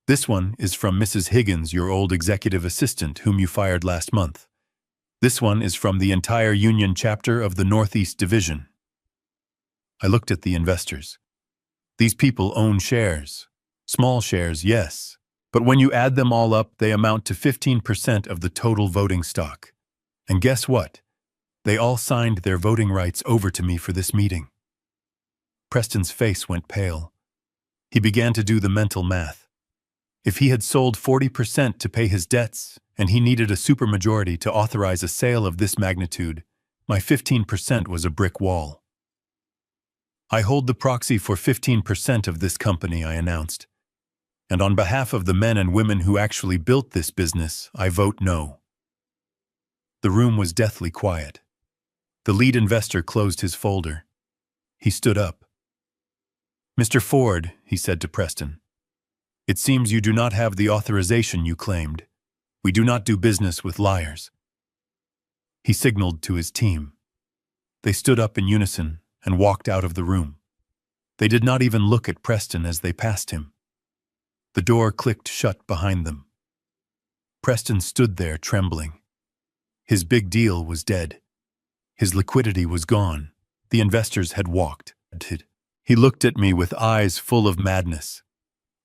This one is from Mrs. Higgins, your old executive assistant, whom you fired last month. This one is from the entire union chapter of the Northeast Division." I looked at the investors. These people own shares. Small shares, yes. But when you add them all up, they amount to 15% of the total voting stock. And guess what? They all signed their voting rights over to me for this meeting. Preston's face went pale. He began to do the mental math. If he had sold 40% to pay his debts, and he needed a supermajority to authorize a sale of this magnitude, my 15% was a brick wall. "I hold the proxy for 15% of this company," I announced. "And on behalf of the men and women who actually built this business, I vote no." The room was deathly quiet. The lead investor closed his folder. He stood up. "Mr. Ford," he said to Preston, "it seems you do not have the authorization you claimed. We do not do business with liars." He signaled to his team. They stood up in unison and walked out of the room. They did not even look at Preston as they passed him. The door clicked shut behind them. Preston stood there trembling. His big deal was dead. His liquidity was gone. The investors had walked. He looked at me with eyes full of madness.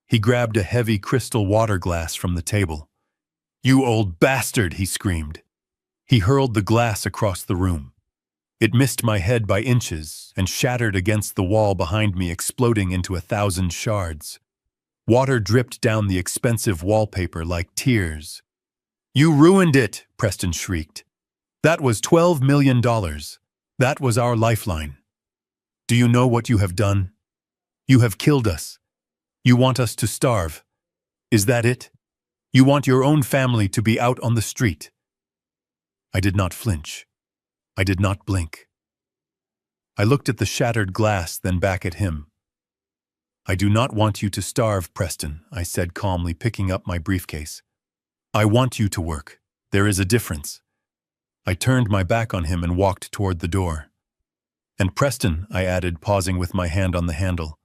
He grabbed a heavy crystal water glass from the table. "You old bastard!" he screamed. He hurled the glass across the room. It missed my head by inches and shattered against the wall behind me, exploding into 1,000 shards. Water dripped down the expensive wallpaper like tears. "You ruined it!" Preston shrieked. "That was $12 million. That was our lifeline. Do you know what you have done? You have killed us. You want us to starve. Is that it? You want your own family to be out on the street." I did not flinch. I did not blink. I looked at the shattered glass, then back at him. "I do not want you to starve, Preston," I said calmly, picking up my briefcase. "I want you to work. There is a difference." I turned my back on him and walked toward the door. "And Preston," I added, pausing with my hand on the handle,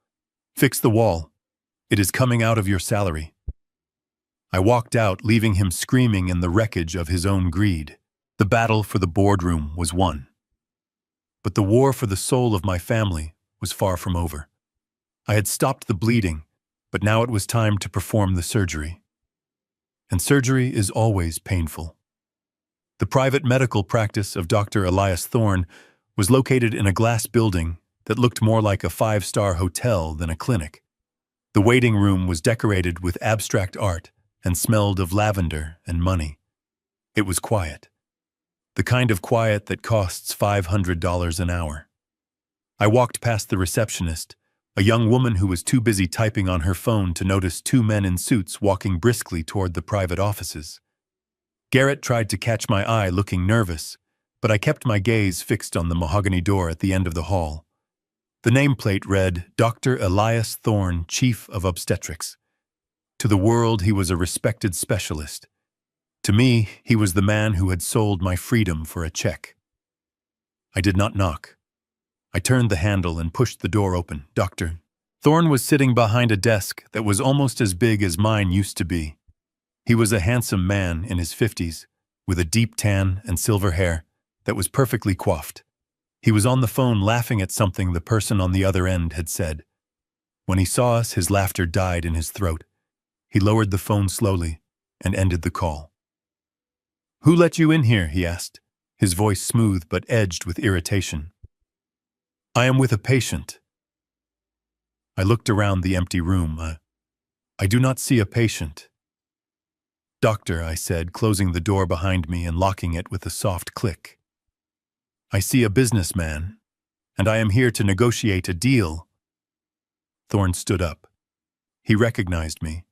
"fix the wall. It is coming out of your salary." I walked out, leaving him screaming in the wreckage of his own greed. The battle for the boardroom was won. But the war for the soul of my family was far from over. I had stopped the bleeding, but now it was time to perform the surgery. And surgery is always painful. The private medical practice of Dr. Elias Thorne was located in a glass building that looked more like a five-star hotel than a clinic. The waiting room was decorated with abstract art and smelled of lavender and money. It was quiet. The kind of quiet that costs $500 an hour. I walked past the receptionist, a young woman who was too busy typing on her phone to notice two men in suits walking briskly toward the private offices. Garrett tried to catch my eye, looking nervous, but I kept my gaze fixed on the mahogany door at the end of the hall. The nameplate read, Dr. Elias Thorne, Chief of Obstetrics. To the world, he was a respected specialist. To me, he was the man who had sold my freedom for a check. I did not knock. I turned the handle and pushed the door open. Dr. Thorne was sitting behind a desk that was almost as big as mine used to be. He was a handsome man in his 50s, with a deep tan and silver hair that was perfectly coiffed. He was on the phone laughing at something the person on the other end had said. When he saw us, his laughter died in his throat. He lowered the phone slowly and ended the call. "Who let you in here?" he asked, his voice smooth but edged with irritation. "I am with a patient." I looked around the empty room. I do not see a patient. "Doctor," I said, closing the door behind me and locking it with a soft click. "I see a businessman, and I am here to negotiate a deal." Thorne stood up. He recognized me.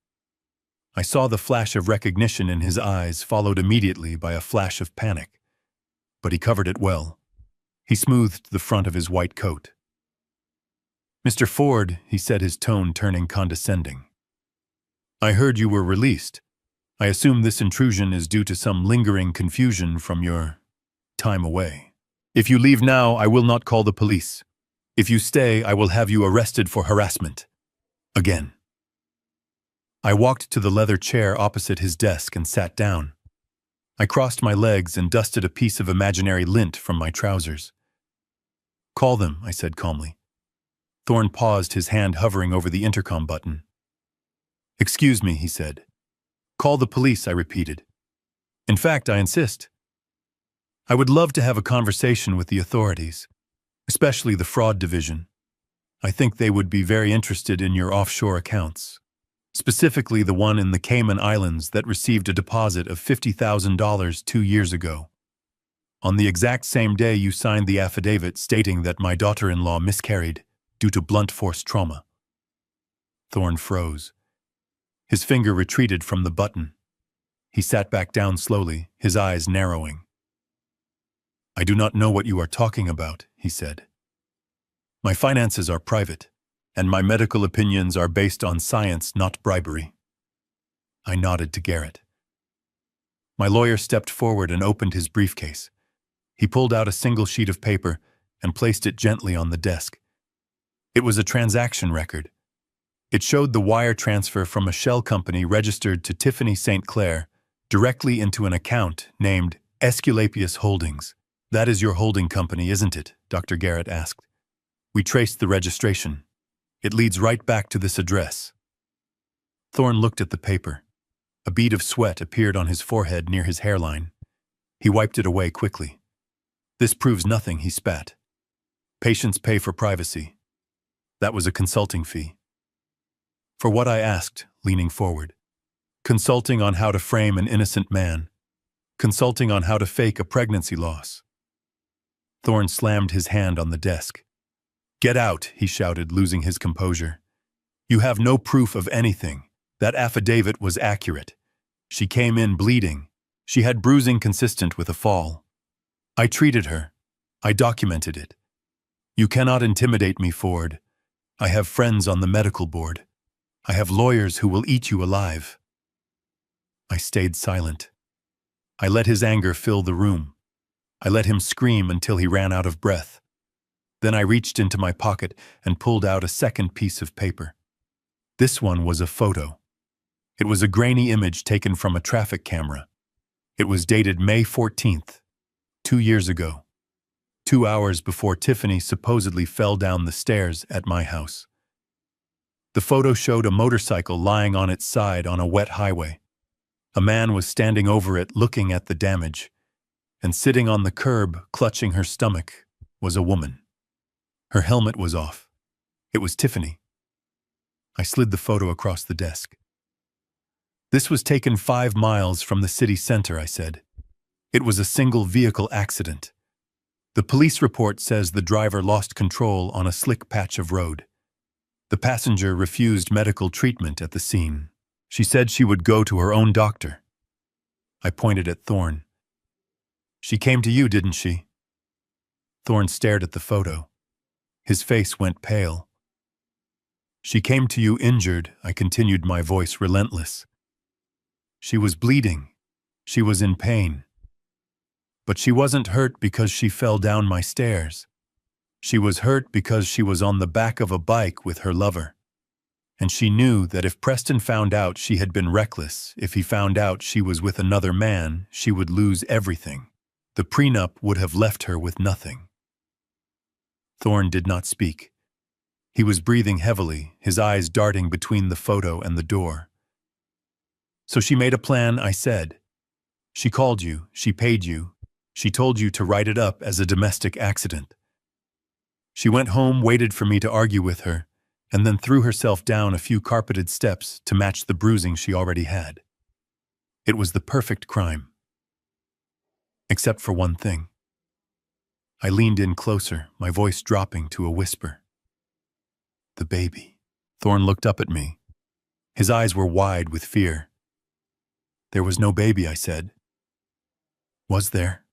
I saw the flash of recognition in his eyes, followed immediately by a flash of panic. But he covered it well. He smoothed the front of his white coat. "Mr. Ford," he said, his tone turning condescending. "I heard you were released. I assume this intrusion is due to some lingering confusion from your time away. If you leave now, I will not call the police. If you stay, I will have you arrested for harassment. Again." I walked to the leather chair opposite his desk and sat down. I crossed my legs and dusted a piece of imaginary lint from my trousers. "Call them," I said calmly. Thorne paused, his hand hovering over the intercom button. "Excuse me," he said. "Call the police," I repeated. "In fact, I insist. I would love to have a conversation with the authorities, especially the fraud division. I think they would be very interested in your offshore accounts, specifically the one in the Cayman Islands that received a deposit of $50,000 2 years ago, on the exact same day you signed the affidavit stating that my daughter-in-law miscarried due to blunt force trauma." Thorne froze. His finger retreated from the button. He sat back down slowly, his eyes narrowing. "I do not know what you are talking about," he said. "My finances are private, and my medical opinions are based on science, not bribery." I nodded to Garrett. My lawyer stepped forward and opened his briefcase. He pulled out a single sheet of paper and placed it gently on the desk. It was a transaction record. It showed the wire transfer from a shell company registered to Tiffany St. Clair directly into an account named Esculapius Holdings. "That is your holding company, isn't it?" Dr. Garrett asked. "We traced the registration. It leads right back to this address." Thorne looked at the paper. A bead of sweat appeared on his forehead near his hairline. He wiped it away quickly. "This proves nothing," he spat. "Patients pay for privacy. That was a consulting fee." "For what?" I asked, leaning forward. "Consulting on how to frame an innocent man. Consulting on how to fake a pregnancy loss." Thorne slammed his hand on the desk. "Get out," he shouted, losing his composure. "You have no proof of anything. That affidavit was accurate. She came in bleeding. She had bruising consistent with a fall. I treated her. I documented it. You cannot intimidate me, Ford. I have friends on the medical board. I have lawyers who will eat you alive." I stayed silent. I let his anger fill the room. I let him scream until he ran out of breath. Then I reached into my pocket and pulled out a second piece of paper. This one was a photo. It was a grainy image taken from a traffic camera. It was dated May 14th, 2 years ago, 2 hours before Tiffany supposedly fell down the stairs at my house. The photo showed a motorcycle lying on its side on a wet highway. A man was standing over it looking at the damage, and sitting on the curb, clutching her stomach, was a woman. Her helmet was off. It was Tiffany. I slid the photo across the desk. This was taken 5 miles from the city center, I said. It was a single vehicle accident. The police report says the driver lost control on a slick patch of road. The passenger refused medical treatment at the scene. She said she would go to her own doctor. I pointed at Thorne. She came to you, didn't she? Thorne stared at the photo. His face went pale. She came to you injured, I continued, my voice relentless. She was bleeding. She was in pain. But she wasn't hurt because she fell down my stairs. She was hurt because she was on the back of a bike with her lover. And she knew that if Preston found out she had been reckless, if he found out she was with another man, she would lose everything. The prenup would have left her with nothing. Thorne did not speak. He was breathing heavily, his eyes darting between the photo and the door. So she made a plan, I said. She called you, she paid you, she told you to write it up as a domestic accident. She went home, waited for me to argue with her, and then threw herself down a few carpeted steps to match the bruising she already had. It was the perfect crime. Except for one thing. I leaned in closer, my voice dropping to a whisper. The baby. Thorne looked up at me. His eyes were wide with fear. There was no baby, I said. Was there?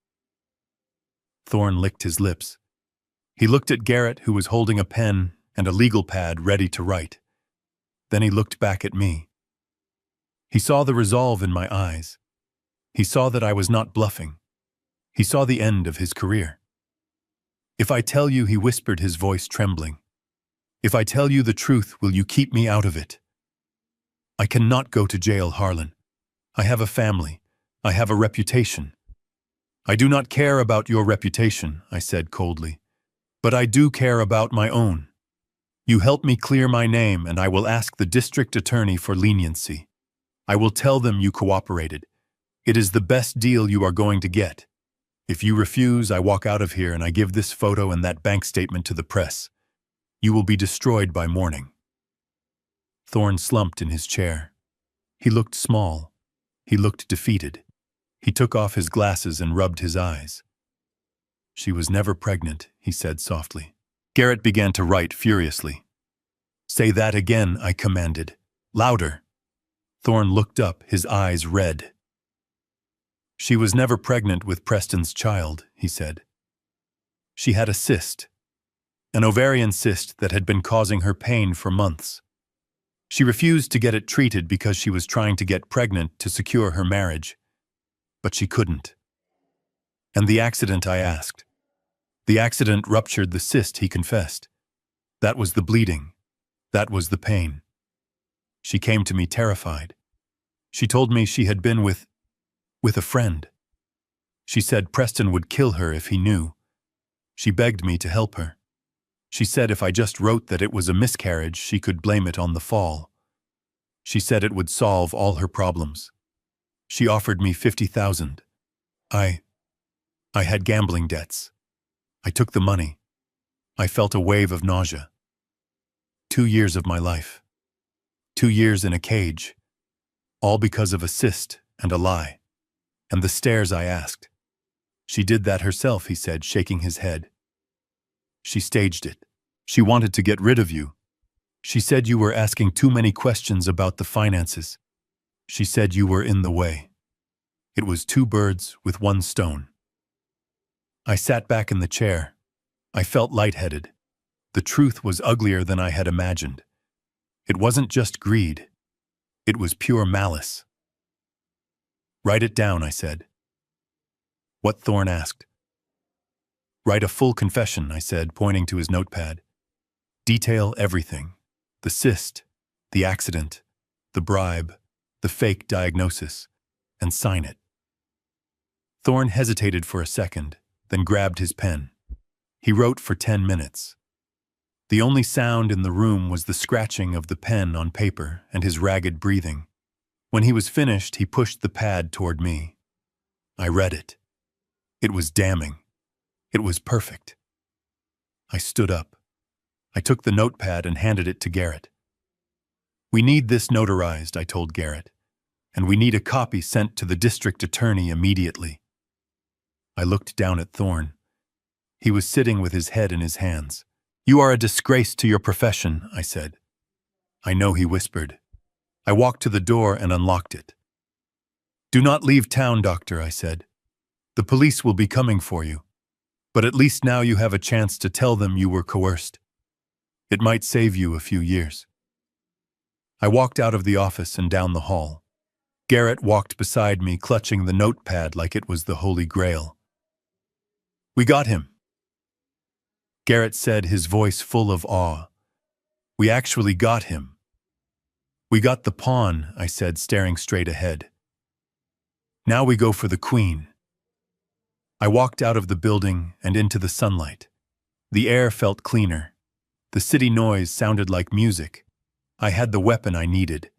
Thorne licked his lips. He looked at Garrett, who was holding a pen and a legal pad ready to write. Then he looked back at me. He saw the resolve in my eyes. He saw that I was not bluffing. He saw the end of his career. If I tell you, he whispered, his voice trembling, if I tell you the truth, will you keep me out of it? I cannot go to jail, Harlan. I have a family. I have a reputation. I do not care about your reputation, I said coldly, but I do care about my own. You help me clear my name, and I will ask the district attorney for leniency. I will tell them you cooperated. It is the best deal you are going to get. If you refuse, I walk out of here and I give this photo and that bank statement to the press. You will be destroyed by morning. Thorne slumped in his chair. He looked small. He looked defeated. He took off his glasses and rubbed his eyes. She was never pregnant, he said softly. Garrett began to write furiously. Say that again, I commanded. Louder. Thorne looked up, his eyes red. She was never pregnant with Preston's child, he said. She had a cyst, an ovarian cyst that had been causing her pain for months. She refused to get it treated because she was trying to get pregnant to secure her marriage. But she couldn't. And the accident, I asked. The accident ruptured the cyst, he confessed. That was the bleeding. That was the pain. She came to me terrified. She told me she had been with a friend. She said Preston would kill her if he knew. She begged me to help her. She said if I just wrote that it was a miscarriage, she could blame it on the fall. She said it would solve all her problems. She offered me $50,000. I had gambling debts. I took the money. I felt a wave of nausea. 2 years of my life. 2 years in a cage. All because of a cyst and a lie. And the stairs, I asked. She did that herself, he said, shaking his head. She staged it. She wanted to get rid of you. She said you were asking too many questions about the finances. She said you were in the way. It was 2 birds with 1 stone. I sat back in the chair. I felt lightheaded. The truth was uglier than I had imagined. It wasn't just greed. It was pure malice. Write it down, I said. What? Thorne asked. Write a full confession, I said, pointing to his notepad. Detail everything. The cyst, the accident, the bribe, the fake diagnosis, and sign it. Thorne hesitated for a second, then grabbed his pen. He wrote for 10 minutes. The only sound in the room was the scratching of the pen on paper and his ragged breathing. When he was finished, he pushed the pad toward me. I read it. It was damning. It was perfect. I stood up. I took the notepad and handed it to Garrett. "We need this notarized," I told Garrett, "and we need a copy sent to the district attorney immediately." I looked down at Thorne. He was sitting with his head in his hands. "You are a disgrace to your profession," I said. "I know," he whispered. I walked to the door and unlocked it. "Do not leave town, doctor," I said. "The police will be coming for you. But at least now you have a chance to tell them you were coerced. It might save you a few years." I walked out of the office and down the hall. Garrett walked beside me, clutching the notepad like it was the Holy Grail. "We got him," Garrett said, his voice full of awe. "We actually got him." "We got the pawn," I said, staring straight ahead. "Now we go for the queen." I walked out of the building and into the sunlight. The air felt cleaner. The city noise sounded like music. I had the weapon I needed.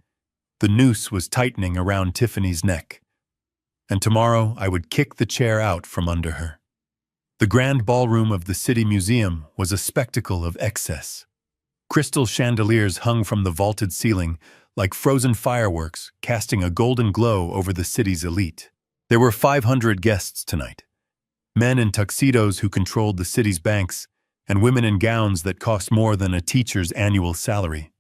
The noose was tightening around Tiffany's neck. And tomorrow I would kick the chair out from under her. The grand ballroom of the city museum was a spectacle of excess. Crystal chandeliers hung from the vaulted ceiling like frozen fireworks, casting a golden glow over the city's elite. There were 500 guests tonight. Men in tuxedos who controlled the city's banks, and women in gowns that cost more than a teacher's annual salary.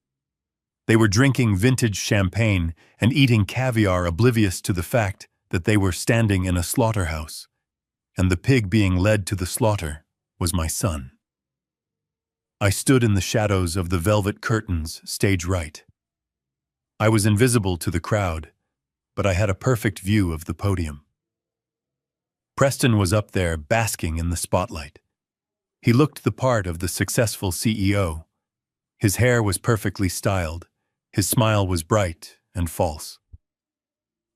They were drinking vintage champagne and eating caviar, oblivious to the fact that they were standing in a slaughterhouse, and the pig being led to the slaughter was my son. I stood in the shadows of the velvet curtains, stage right. I was invisible to the crowd, but I had a perfect view of the podium. Preston was up there, basking in the spotlight. He looked the part of the successful CEO. His hair was perfectly styled. His smile was bright and false.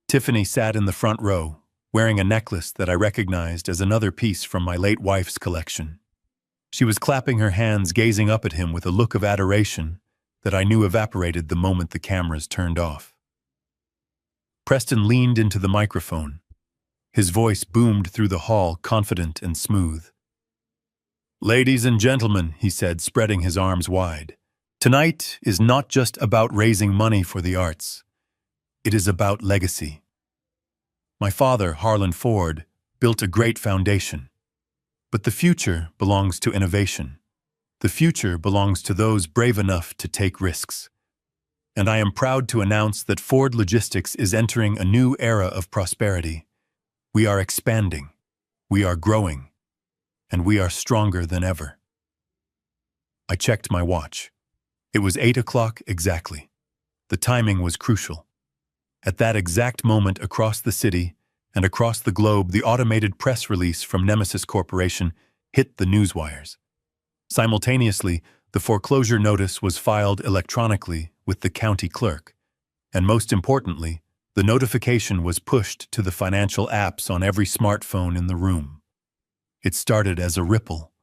Tiffany sat in the front row, wearing a necklace that I recognized as another piece from my late wife's collection. She was clapping her hands, gazing up at him with a look of adoration that I knew evaporated the moment the cameras turned off. Preston leaned into the microphone. His voice boomed through the hall, confident and smooth. "Ladies and gentlemen," he said, spreading his arms wide, "tonight is not just about raising money for the arts. It is about legacy. My father, Harlan Ford, built a great foundation. But the future belongs to innovation. The future belongs to those brave enough to take risks. And I am proud to announce that Ford Logistics is entering a new era of prosperity. We are expanding, we are growing, and we are stronger than ever." I checked my watch. It was 8 o'clock exactly. The timing was crucial. At that exact moment, across the city and across the globe, the automated press release from Nemesis Corporation hit the newswires. Simultaneously, the foreclosure notice was filed electronically with the county clerk, and most importantly, the notification was pushed to the financial apps on every smartphone in the room. It started as a ripple.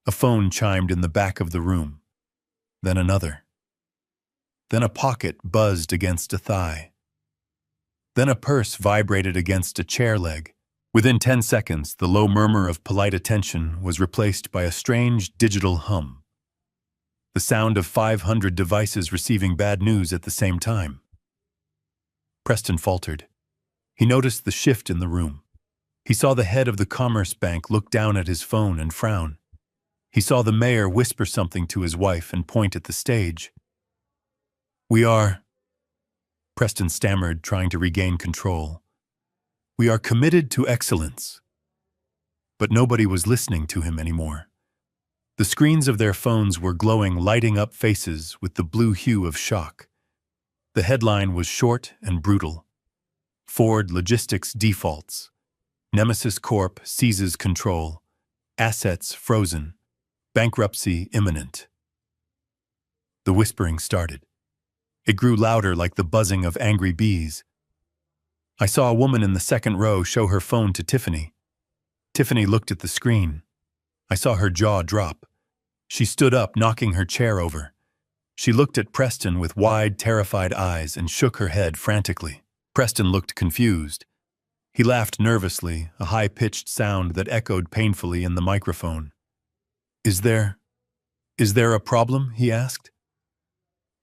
A phone chimed in the back of the room. Then another. Then a pocket buzzed against a thigh. Then a purse vibrated against a chair leg. Within 10 seconds, the low murmur of polite attention was replaced by a strange digital hum. The sound of 500 devices receiving bad news at the same time. Preston faltered. He noticed the shift in the room. He saw the head of the Commerce Bank look down at his phone and frown. He saw the mayor whisper something to his wife and point at the stage. "We are," Preston stammered, trying to regain control. "We are committed to excellence." But nobody was listening to him anymore. The screens of their phones were glowing, lighting up faces with the blue hue of shock. The headline was short and brutal. "Ford Logistics defaults. Nemesis Corp seizes control. Assets frozen. Bankruptcy imminent." The whispering started. It grew louder like the buzzing of angry bees. I saw a woman in the second row show her phone to Tiffany. Tiffany looked at the screen. I saw her jaw drop. She stood up, knocking her chair over. She looked at Preston with wide, terrified eyes and shook her head frantically. Preston looked confused. He laughed nervously, a high-pitched sound that echoed painfully in the microphone. Is there a problem?" he asked.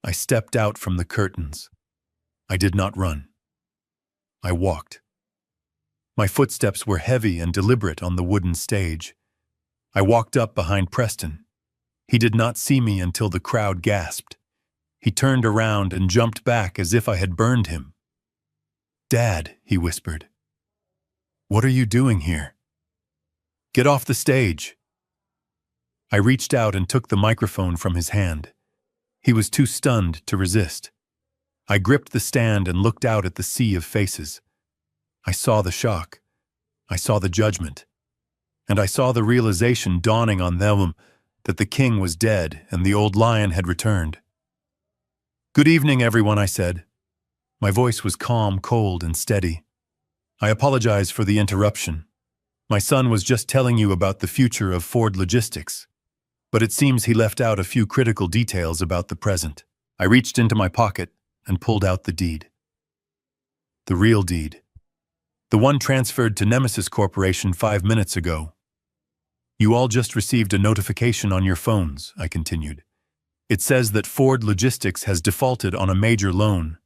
I stepped out from the curtains. I did not run. I walked. My footsteps were heavy and deliberate on the wooden stage. I walked up behind Preston. He did not see me until the crowd gasped. He turned around and jumped back as if I had burned him. "Dad," he whispered. "What are you doing here?" "Get off the stage." I reached out and took the microphone from his hand. He was too stunned to resist. I gripped the stand and looked out at the sea of faces. I saw the shock. I saw the judgment. And I saw the realization dawning on them that the king was dead and the old lion had returned. "Good evening, everyone," I said. My voice was calm, cold, and steady. "I apologize for the interruption. My son was just telling you about the future of Ford Logistics, but it seems he left out a few critical details about the present." I reached into my pocket and pulled out the deed. The real deed. The one transferred to Nemesis Corporation 5 minutes ago. "You all just received a notification on your phones," I continued. "It says that Ford Logistics has defaulted on a major loan.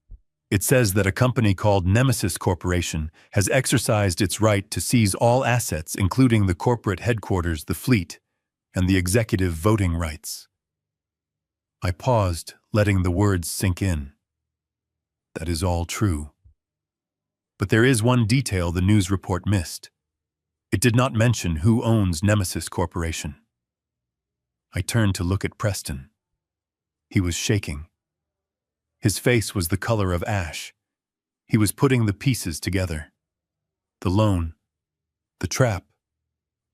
It says that a company called Nemesis Corporation has exercised its right to seize all assets, including the corporate headquarters, the fleet, and the executive voting rights." I paused, letting the words sink in. That is all true. But there is one detail the news report missed. It did not mention who owns Nemesis Corporation. I turned to look at Preston. He was shaking. His face was the color of ash. He was putting the pieces together. The loan, the trap,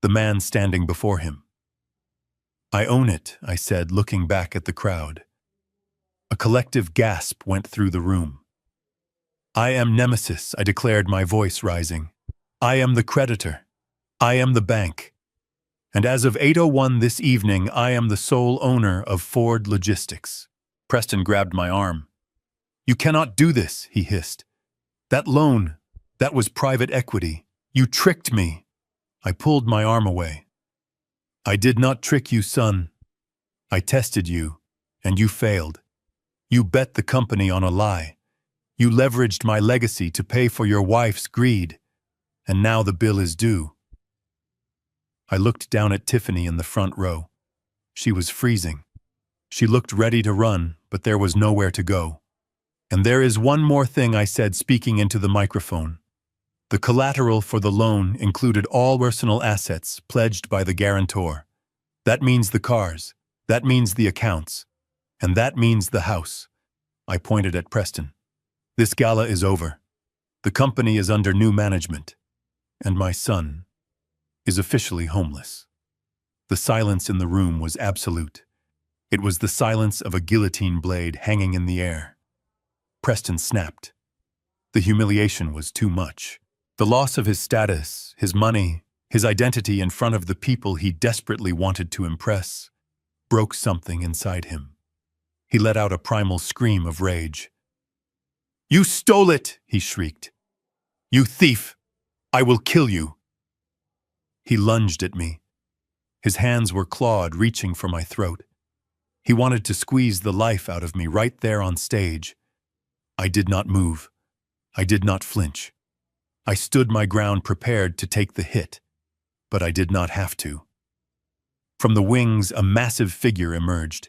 the man standing before him. "I own it," I said, looking back at the crowd. A collective gasp went through the room. "I am Nemesis," I declared, my voice rising. "I am the creditor. I am the bank. And as of 8:01 this evening, I am the sole owner of Ford Logistics." Preston grabbed my arm. "You cannot do this," he hissed. "That loan, that was private equity. You tricked me." I pulled my arm away. "I did not trick you, son. I tested you, and you failed. You bet the company on a lie. You leveraged my legacy to pay for your wife's greed, and now the bill is due." I looked down at Tiffany in the front row. She was freezing. She looked ready to run, but there was nowhere to go. "And there is one more thing," I said, speaking into the microphone. "The collateral for the loan included all personal assets pledged by the guarantor. That means the cars, that means the accounts, and that means the house." I pointed at Preston. "This gala is over. The company is under new management, and my son is officially homeless." The silence in the room was absolute. It was the silence of a guillotine blade hanging in the air. Preston snapped. The humiliation was too much. The loss of his status, his money, his identity in front of the people he desperately wanted to impress, broke something inside him. He let out a primal scream of rage. "You stole it!" he shrieked. "You thief! I will kill you!" He lunged at me. His hands were clawed, reaching for my throat. He wanted to squeeze the life out of me right there on stage. I did not move. I did not flinch. I stood my ground, prepared to take the hit, but I did not have to. From the wings, a massive figure emerged.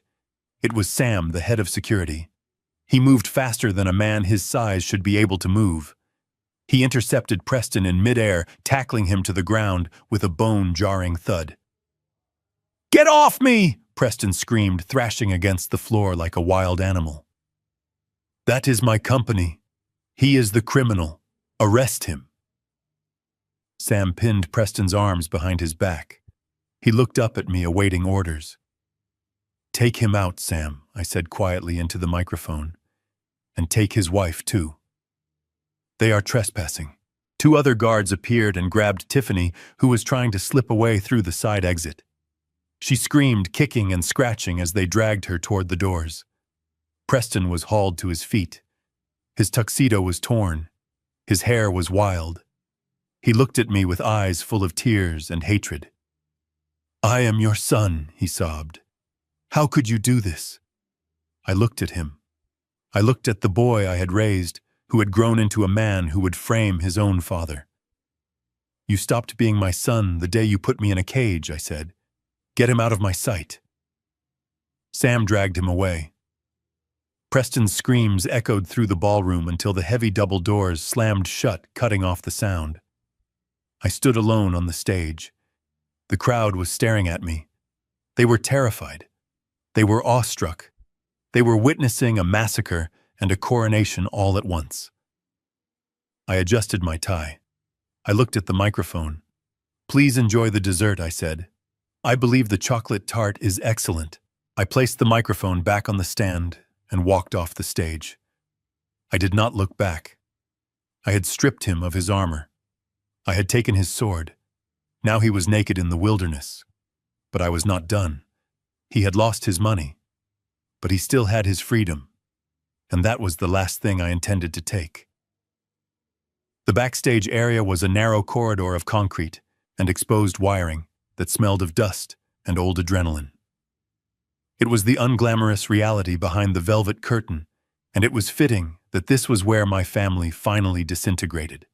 It was Sam, the head of security. He moved faster than a man his size should be able to move. He intercepted Preston in midair, tackling him to the ground with a bone-jarring thud. "Get off me!" Preston screamed, thrashing against the floor like a wild animal. "That is my company. He is the criminal. Arrest him." Sam pinned Preston's arms behind his back. He looked up at me, awaiting orders. "Take him out, Sam," I said quietly into the microphone. and take his wife too. They are trespassing. Two other guards appeared and grabbed Tiffany, who was trying to slip away through the side exit. She screamed, kicking and scratching as they dragged her toward the doors. Preston was hauled to his feet. His tuxedo was torn. His hair was wild. He looked at me with eyes full of tears and hatred. "I am your son," he sobbed. "How could you do this?" I looked at him. I looked at the boy I had raised, who had grown into a man who would frame his own father. "You stopped being my son the day you put me in a cage," I said. "Get him out of my sight." Sam dragged him away. Preston's screams echoed through the ballroom until the heavy double doors slammed shut, cutting off the sound. I stood alone on the stage. The crowd was staring at me. They were terrified. They were awestruck. They were witnessing a massacre and a coronation all at once. I adjusted my tie. I looked at the microphone. "Please enjoy the dessert," I said. "I believe the chocolate tart is excellent." I placed the microphone back on the stand and walked off the stage. I did not look back. I had stripped him of his armor. I had taken his sword. Now he was naked in the wilderness. But I was not done. He had lost his money. But he still had his freedom. And that was the last thing I intended to take. The backstage area was a narrow corridor of concrete and exposed wiring that smelled of dust and old adrenaline. It was the unglamorous reality behind the velvet curtain, and it was fitting that this was where my family finally disintegrated.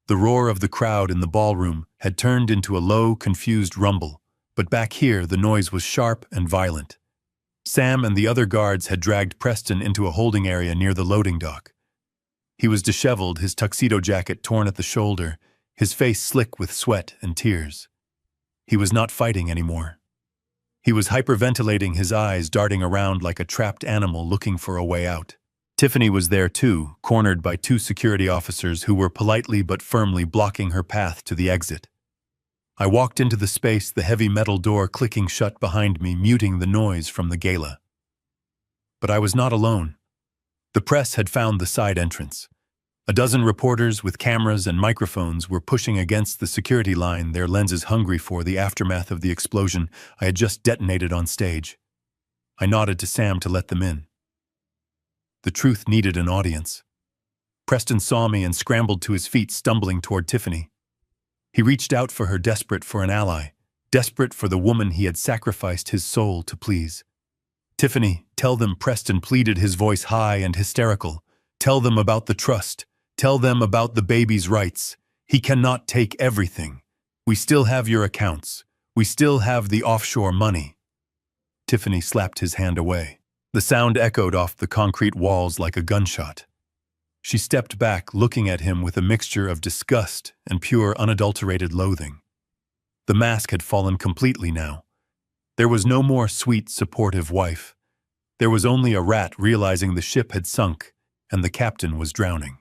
The roar of the crowd in the ballroom had turned into a low, confused rumble, but back here the noise was sharp and violent. Sam and the other guards had dragged Preston into a holding area near the loading dock. He was disheveled, his tuxedo jacket torn at the shoulder, his face slick with sweat and tears. He was not fighting anymore. He was hyperventilating, his eyes darting around like a trapped animal looking for a way out. Tiffany was there too, cornered by two security officers who were politely but firmly blocking her path to the exit. I walked into the space, the heavy metal door clicking shut behind me, muting the noise from the gala. But I was not alone. The press had found the side entrance. A dozen reporters with cameras and microphones were pushing against the security line, their lenses hungry for the aftermath of the explosion I had just detonated on stage. I nodded to Sam to let them in. The truth needed an audience. Preston saw me and scrambled to his feet, stumbling toward Tiffany. He reached out for her, desperate for an ally, desperate for the woman he had sacrificed his soul to please. "Tiffany, tell them," Preston pleaded, his voice high and hysterical. "Tell them about the trust. Tell them about the baby's rights. He cannot take everything. We still have your accounts. We still have the offshore money." Tiffany slapped his hand away. The sound echoed off the concrete walls like a gunshot. She stepped back, looking at him with a mixture of disgust and pure, unadulterated loathing. The mask had fallen completely now. There was no more sweet, supportive wife. There was only a rat realizing the ship had sunk and the captain was drowning.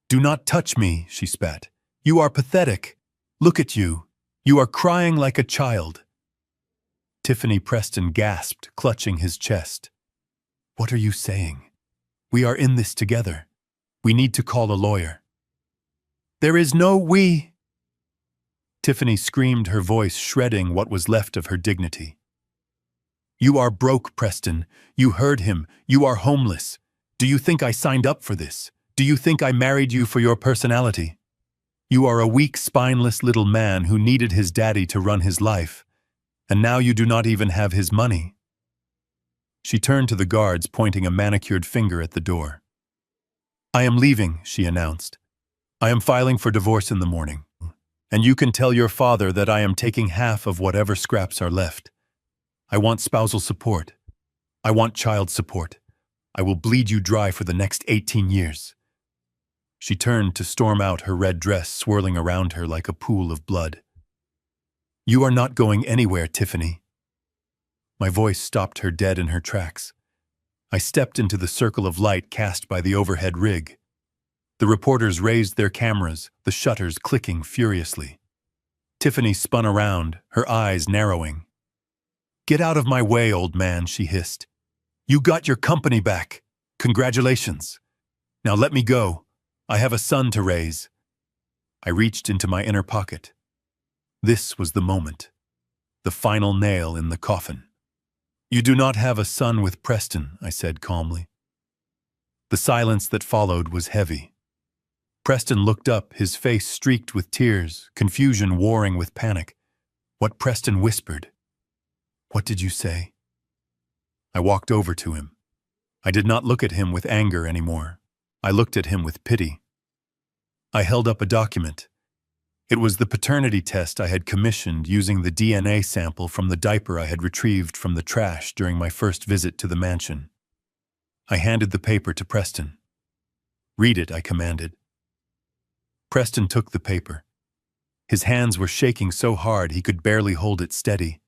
"Do not touch me," she spat. "You are pathetic. Look at you. You are crying like a child." Tiffany Preston gasped, clutching his chest. "What are you saying? We are in this together. We need to call a lawyer." "There is no we." Tiffany screamed, her voice shredding what was left of her dignity. "You are broke, Preston. You heard him. You are homeless. Do you think I signed up for this? Do you think I married you for your personality? You are a weak, spineless little man who needed his daddy to run his life. And now you do not even have his money." She turned to the guards, pointing a manicured finger at the door. "I am leaving," she announced. "I am filing for divorce in the morning. And you can tell your father that I am taking half of whatever scraps are left. I want spousal support. I want child support. I will bleed you dry for the next 18 years. She turned to storm out, her red dress swirling around her like a pool of blood. "You are not going anywhere, Tiffany." My voice stopped her dead in her tracks. I stepped into the circle of light cast by the overhead rig. The reporters raised their cameras, the shutters clicking furiously. Tiffany spun around, her eyes narrowing. "Get out of my way, old man," she hissed. "You got your company back. Congratulations. Now let me go. I have a son to raise. I reached into my inner pocket. This was the moment. The final nail in the coffin. You do not have a son with Preston, I said calmly. The silence that followed was heavy. Preston looked up, his face streaked with tears, confusion warring with panic. What Preston whispered. What did you say? I walked over to him. I did not look at him with anger anymore. I looked at him with pity. I held up a document. It was the paternity test I had commissioned using the DNA sample from the diaper I had retrieved from the trash during my first visit to the mansion. I handed the paper to Preston. Read it, I commanded. Preston took the paper. His hands were shaking so hard he could barely hold it steady.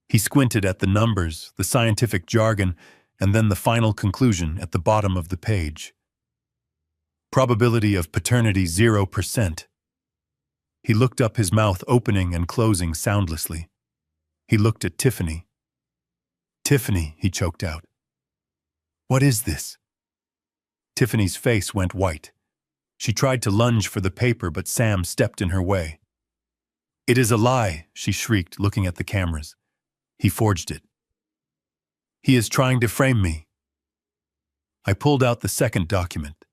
He squinted at the numbers, the scientific jargon, and then the final conclusion at the bottom of the page. Probability of paternity 0%. He looked up, his mouth opening and closing soundlessly. He looked at Tiffany. Tiffany, he choked out. What is this? Tiffany's face went white. She tried to lunge for the paper, but Sam stepped in her way. It is a lie, she shrieked, looking at the cameras. He forged it. He is trying to frame me. I pulled out the second document.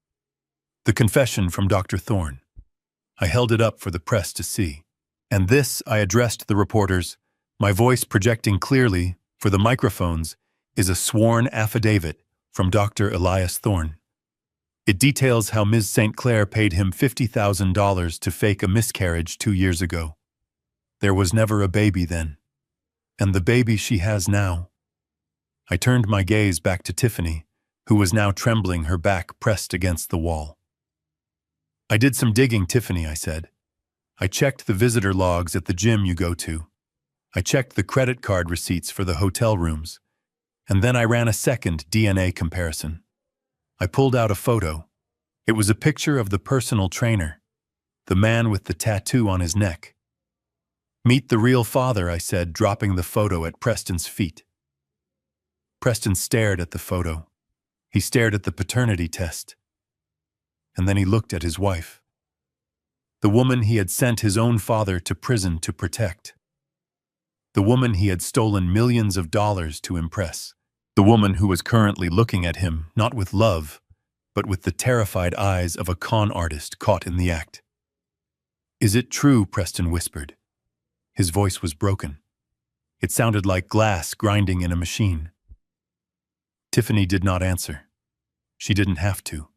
The confession from Dr. Thorne. I held it up for the press to see. And this, I addressed the reporters, my voice projecting clearly for the microphones, is a sworn affidavit from Dr. Elias Thorne. It details how Ms. St. Clair paid him $50,000 to fake a miscarriage 2 years ago. There was never a baby then. And the baby she has now. I turned my gaze back to Tiffany, who was now trembling, her back pressed against the wall. I did some digging, Tiffany, I said. I checked the visitor logs at the gym you go to. I checked the credit card receipts for the hotel rooms. And then I ran a second DNA comparison. I pulled out a photo. It was a picture of the personal trainer, the man with the tattoo on his neck. Meet the real father, I said, dropping the photo at Preston's feet. Preston stared at the photo. He stared at the paternity test. And then he looked at his wife. The woman he had sent his own father to prison to protect. The woman he had stolen millions of dollars to impress. The woman who was currently looking at him, not with love, but with the terrified eyes of a con artist caught in the act. Is it true? Preston whispered. His voice was broken. It sounded like glass grinding in a machine. Tiffany did not answer. She didn't have to.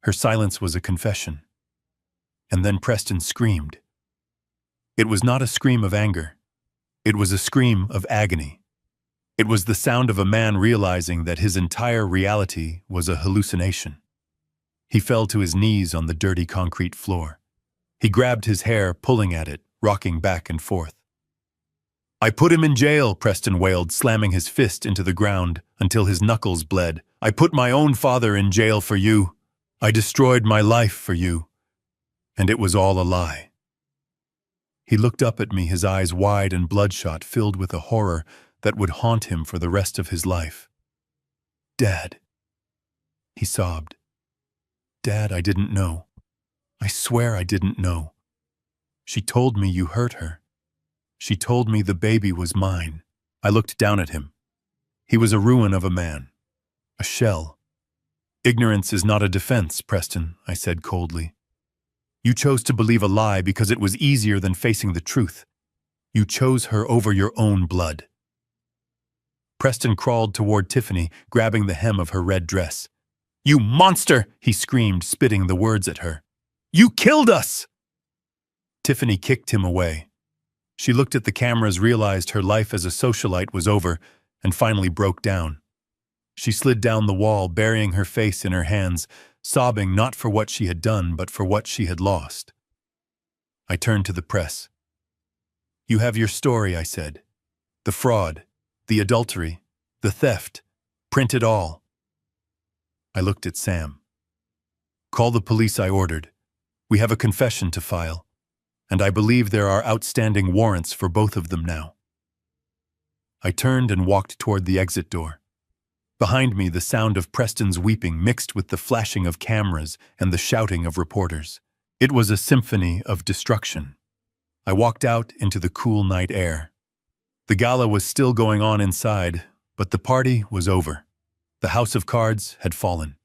Her silence was a confession. And then Preston screamed. It was not a scream of anger. It was a scream of agony. It was the sound of a man realizing that his entire reality was a hallucination. He fell to his knees on the dirty concrete floor. He grabbed his hair, pulling at it, rocking back and forth. I put him in jail, Preston wailed, slamming his fist into the ground until his knuckles bled. I put my own father in jail for you. I destroyed my life for you. And it was all a lie. He looked up at me, his eyes wide and bloodshot, filled with a horror that would haunt him for the rest of his life. Dad, he sobbed. Dad, I didn't know. I swear I didn't know. She told me you hurt her. She told me the baby was mine. I looked down at him. He was a ruin of a man. A shell. Ignorance is not a defense, Preston, I said coldly. You chose to believe a lie because it was easier than facing the truth. You chose her over your own blood. Preston crawled toward Tiffany, grabbing the hem of her red dress. You monster, he screamed, spitting the words at her. You killed us! Tiffany kicked him away. She looked at the cameras, realized her life as a socialite was over, and finally broke down. She slid down the wall, burying her face in her hands, sobbing not for what she had done, but for what she had lost. I turned to the press. You have your story, I said. The fraud, the adultery, the theft. Print it all. I looked at Sam. Call the police, I ordered. We have a confession to file, and I believe there are outstanding warrants for both of them now. I turned and walked toward the exit door. Behind me, the sound of Preston's weeping mixed with the flashing of cameras and the shouting of reporters. It was a symphony of destruction. I walked out into the cool night air. The gala was still going on inside, but the party was over. The house of cards had fallen,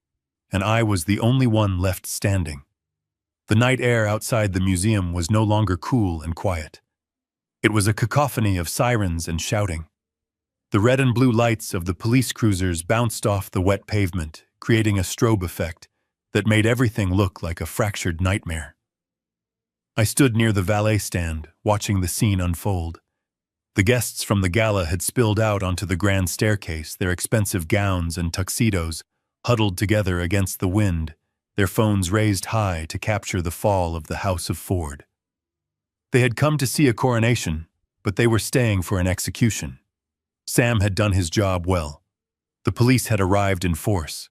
and I was the only one left standing. The night air outside the museum was no longer cool and quiet. It was a cacophony of sirens and shouting. The red and blue lights of the police cruisers bounced off the wet pavement, creating a strobe effect that made everything look like a fractured nightmare. I stood near the valet stand, watching the scene unfold. The guests from the gala had spilled out onto the grand staircase, their expensive gowns and tuxedos huddled together against the wind, their phones raised high to capture the fall of the House of Ford. They had come to see a coronation, but they were staying for an execution. Sam had done his job well. The police had arrived in force.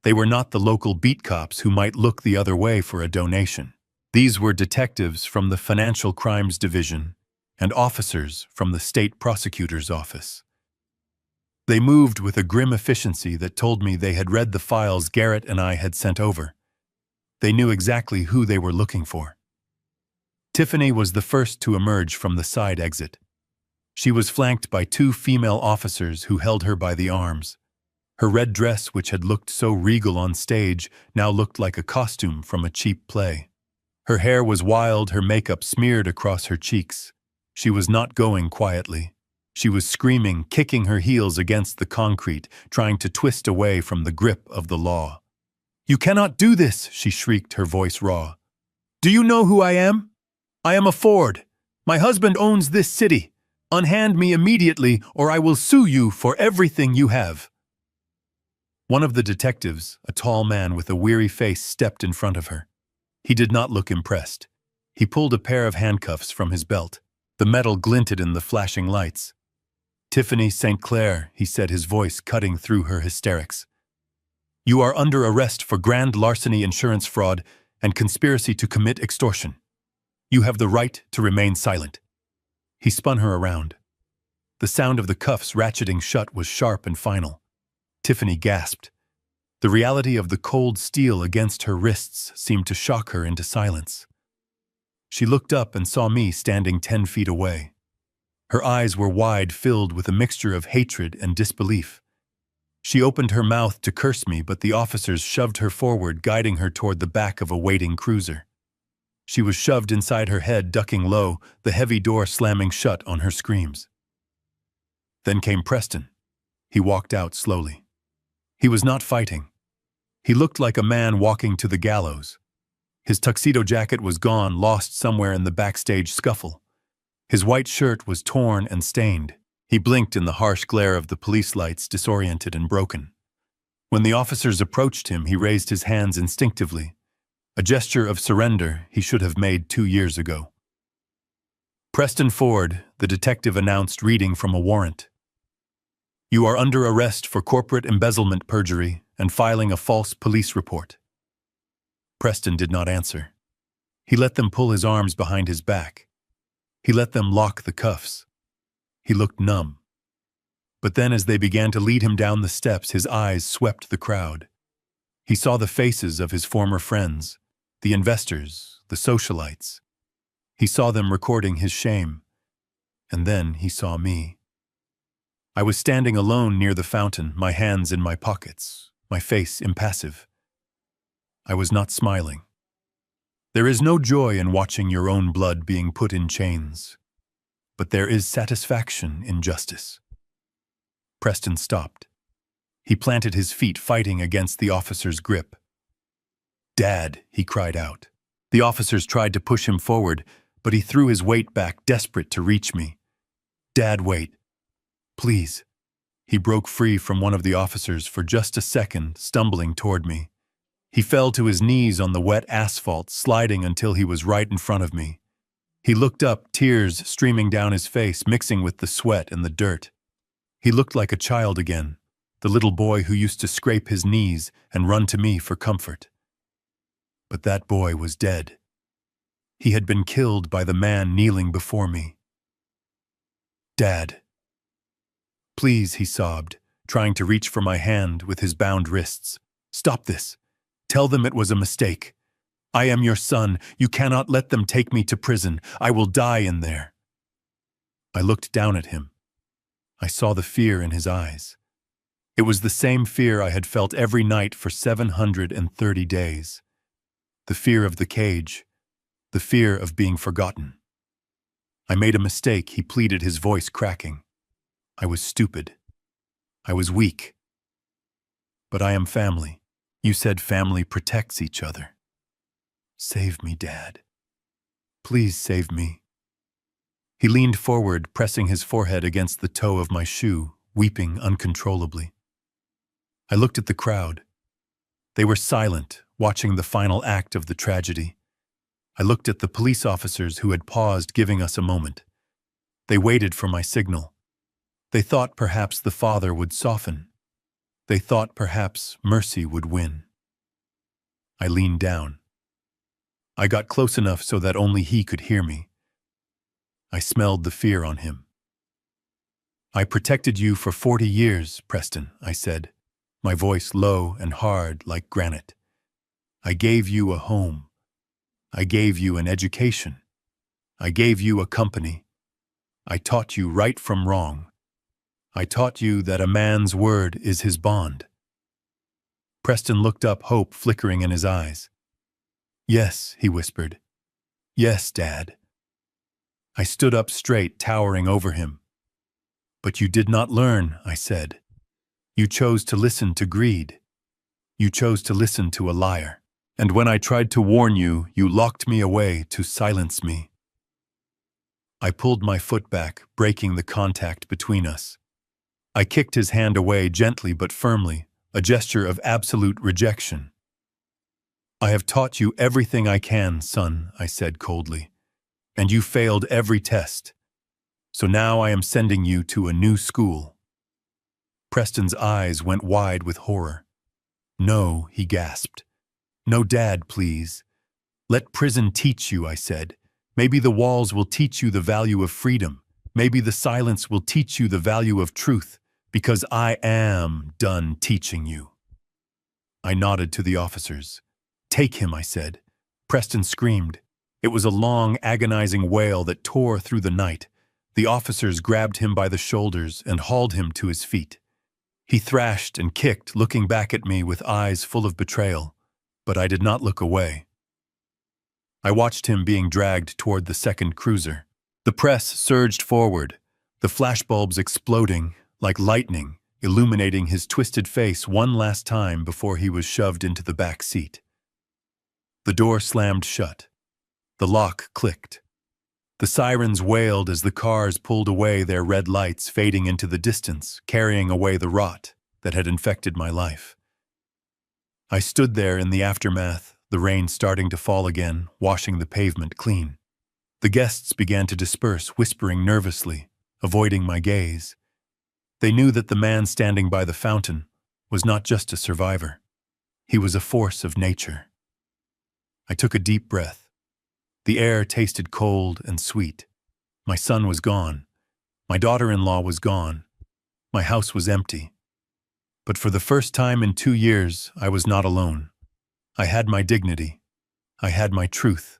They were not the local beat cops who might look the other way for a donation. These were detectives from the Financial Crimes Division and officers from the state prosecutor's office. They moved with a grim efficiency that told me they had read the files Garrett and I had sent over. They knew exactly who they were looking for. Tiffany was the first to emerge from the side exit. She was flanked by two female officers who held her by the arms. Her red dress, which had looked so regal on stage, now looked like a costume from a cheap play. Her hair was wild, her makeup smeared across her cheeks. She was not going quietly. She was screaming, kicking her heels against the concrete, trying to twist away from the grip of the law. "You cannot do this," she shrieked, her voice raw. "Do you know who I am? I am a Ford. My husband owns this city. Unhand me immediately, or I will sue you for everything you have." One of the detectives, a tall man with a weary face, stepped in front of her. He did not look impressed. He pulled a pair of handcuffs from his belt. The metal glinted in the flashing lights. "Tiffany St. Clair," he said, his voice cutting through her hysterics. "You are under arrest for grand larceny, insurance fraud, and conspiracy to commit extortion. You have the right to remain silent." He spun her around. The sound of the cuffs ratcheting shut was sharp and final. Tiffany gasped. The reality of the cold steel against her wrists seemed to shock her into silence. She looked up and saw me standing 10 feet away. Her eyes were wide, filled with a mixture of hatred and disbelief. She opened her mouth to curse me, but the officers shoved her forward, guiding her toward the back of a waiting cruiser. She was shoved inside her head, ducking low, the heavy door slamming shut on her screams. Then came Preston. He walked out slowly. He was not fighting. He looked like a man walking to the gallows. His tuxedo jacket was gone, lost somewhere in the backstage scuffle. His white shirt was torn and stained. He blinked in the harsh glare of the police lights, disoriented and broken. When the officers approached him, he raised his hands instinctively, a gesture of surrender he should have made 2 years ago. "Preston Ford," the detective announced, reading from a warrant. "You are under arrest for corporate embezzlement, perjury, and filing a false police report." Preston did not answer. He let them pull his arms behind his back. He let them lock the cuffs. He looked numb. But then, as they began to lead him down the steps, his eyes swept the crowd. He saw the faces of his former friends, the investors, the socialites. He saw them recording his shame. And then he saw me. I was standing alone near the fountain, my hands in my pockets, my face impassive. I was not smiling. There is no joy in watching your own blood being put in chains, but there is satisfaction in justice. Preston stopped. He planted his feet, fighting against the officer's grip. "Dad," he cried out. The officers tried to push him forward, but he threw his weight back, desperate to reach me. "Dad, wait. Please." He broke free from one of the officers for just a second, stumbling toward me. He fell to his knees on the wet asphalt, sliding until he was right in front of me. He looked up, tears streaming down his face, mixing with the sweat and the dirt. He looked like a child again, the little boy who used to scrape his knees and run to me for comfort. But that boy was dead. He had been killed by the man kneeling before me. "Dad. Please," he sobbed, trying to reach for my hand with his bound wrists. "Stop this. Tell them it was a mistake. I am your son. You cannot let them take me to prison. I will die in there." I looked down at him. I saw the fear in his eyes. It was the same fear I had felt every night for 730 days. The fear of the cage, the fear of being forgotten. "I made a mistake," he pleaded, his voice cracking. "I was stupid. I was weak. But I am family. You said family protects each other. Save me, Dad. Please save me." He leaned forward, pressing his forehead against the toe of my shoe, weeping uncontrollably. I looked at the crowd. They were silent, watching the final act of the tragedy. I looked at the police officers who had paused, giving us a moment. They waited for my signal. They thought perhaps the father would soften. They thought perhaps mercy would win. I leaned down. I got close enough so that only he could hear me. I smelled the fear on him. "I protected you for 40 years, Preston," I said, my voice low and hard like granite. "I gave you a home. I gave you an education. I gave you a company. I taught you right from wrong. I taught you that a man's word is his bond." Preston looked up, hope flickering in his eyes. "Yes," he whispered. "Yes, Dad." I stood up straight, towering over him. "But you did not learn," I said. "You chose to listen to greed. You chose to listen to a liar. And when I tried to warn you, you locked me away to silence me." I pulled my foot back, breaking the contact between us. I kicked his hand away gently but firmly, a gesture of absolute rejection. "I have taught you everything I can, son," I said coldly, "and you failed every test. So now I am sending you to a new school." Preston's eyes went wide with horror. "No," he gasped. "No, Dad, please. Let prison teach you," I said. "Maybe the walls will teach you the value of freedom. Maybe the silence will teach you the value of truth, because I am done teaching you." I nodded to the officers. "Take him," I said. Preston screamed. It was a long, agonizing wail that tore through the night. The officers grabbed him by the shoulders and hauled him to his feet. He thrashed and kicked, looking back at me with eyes full of betrayal, but I did not look away. I watched him being dragged toward the second cruiser. The press surged forward, the flashbulbs exploding like lightning, illuminating his twisted face one last time before he was shoved into the back seat. The door slammed shut. The lock clicked. The sirens wailed as the cars pulled away, their red lights fading into the distance, carrying away the rot that had infected my life. I stood there in the aftermath, the rain starting to fall again, washing the pavement clean. The guests began to disperse, whispering nervously, avoiding my gaze. They knew that the man standing by the fountain was not just a survivor. He was a force of nature. I took a deep breath. The air tasted cold and sweet. My son was gone. My daughter-in-law was gone. My house was empty. But for the first time in 2 years, I was not alone. I had my dignity. I had my truth.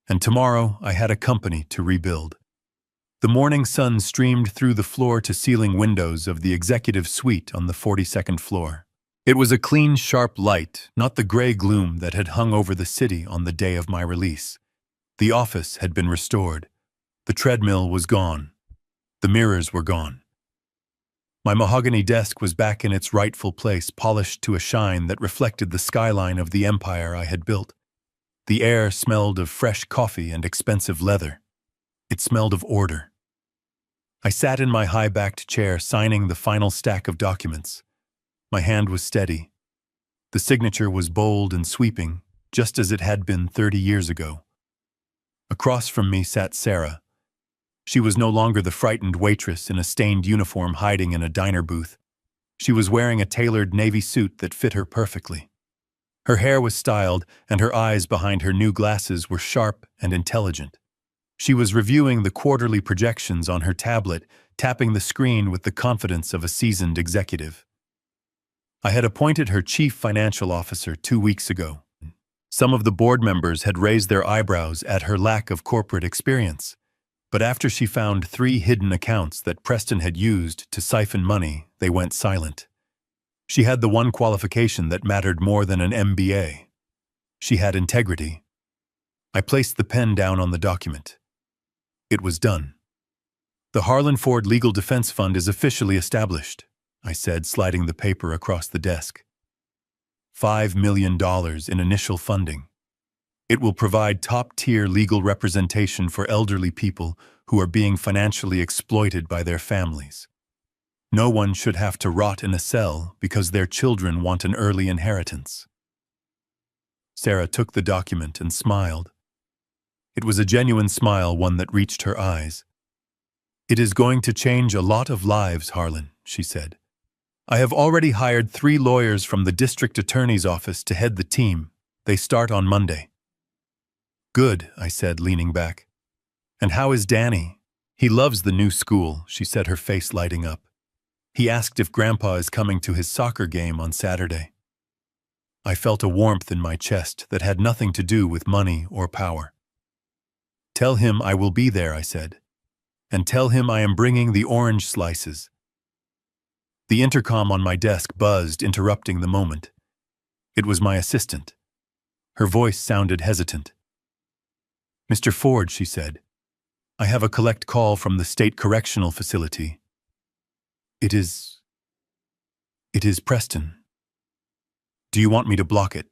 And tomorrow, I had a company to rebuild. The morning sun streamed through the floor-to-ceiling windows of the executive suite on the 42nd floor. It was a clean, sharp light, not the gray gloom that had hung over the city on the day of my release. The office had been restored. The treadmill was gone. The mirrors were gone. My mahogany desk was back in its rightful place, polished to a shine that reflected the skyline of the empire I had built. The air smelled of fresh coffee and expensive leather. It smelled of order. I sat in my high-backed chair, signing the final stack of documents. My hand was steady. The signature was bold and sweeping, just as it had been 30 years ago. Across from me sat Sarah. She was no longer the frightened waitress in a stained uniform hiding in a diner booth. She was wearing a tailored navy suit that fit her perfectly. Her hair was styled, and her eyes behind her new glasses were sharp and intelligent. She was reviewing the quarterly projections on her tablet, tapping the screen with the confidence of a seasoned executive. I had appointed her chief financial officer 2 weeks ago. Some of the board members had raised their eyebrows at her lack of corporate experience, but after she found 3 hidden accounts that Preston had used to siphon money, they went silent. She had the one qualification that mattered more than an MBA. She had integrity. I placed the pen down on the document. It was done. The Harlan Ford Legal Defense Fund is officially established, I said, sliding the paper across the desk. $5 million in initial funding. It will provide top-tier legal representation for elderly people who are being financially exploited by their families. No one should have to rot in a cell because their children want an early inheritance. Sarah took the document and smiled. It was a genuine smile, one that reached her eyes. "It is going to change a lot of lives, Harlan," she said. "I have already hired 3 lawyers from the district attorney's office to head the team. They start on Monday." "Good," I said, leaning back. "And how is Danny?" "He loves the new school," she said, her face lighting up. "He asked if Grandpa is coming to his soccer game on Saturday." I felt a warmth in my chest that had nothing to do with money or power. "Tell him I will be there," I said. "And tell him I am bringing the orange slices." The intercom on my desk buzzed, interrupting the moment. It was my assistant. Her voice sounded hesitant. "Mr. Ford," she said, "I have a collect call from the state correctional facility. It is Preston. Do you want me to block it?"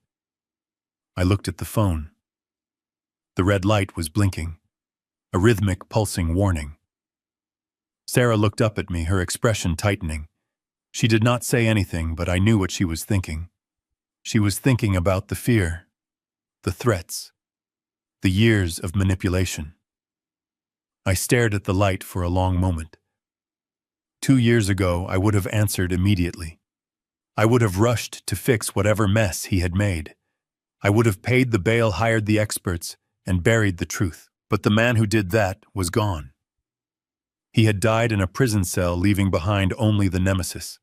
I looked at the phone. The red light was blinking, a rhythmic, pulsing warning. Sarah looked up at me, her expression tightening. She did not say anything, but I knew what she was thinking. She was thinking about the fear, the threats, the years of manipulation. I stared at the light for a long moment. 2 years ago, I would have answered immediately. I would have rushed to fix whatever mess he had made. I would have paid the bail, hired the experts, and buried the truth. But the man who did that was gone. He had died in a prison cell, leaving behind only the nemesis.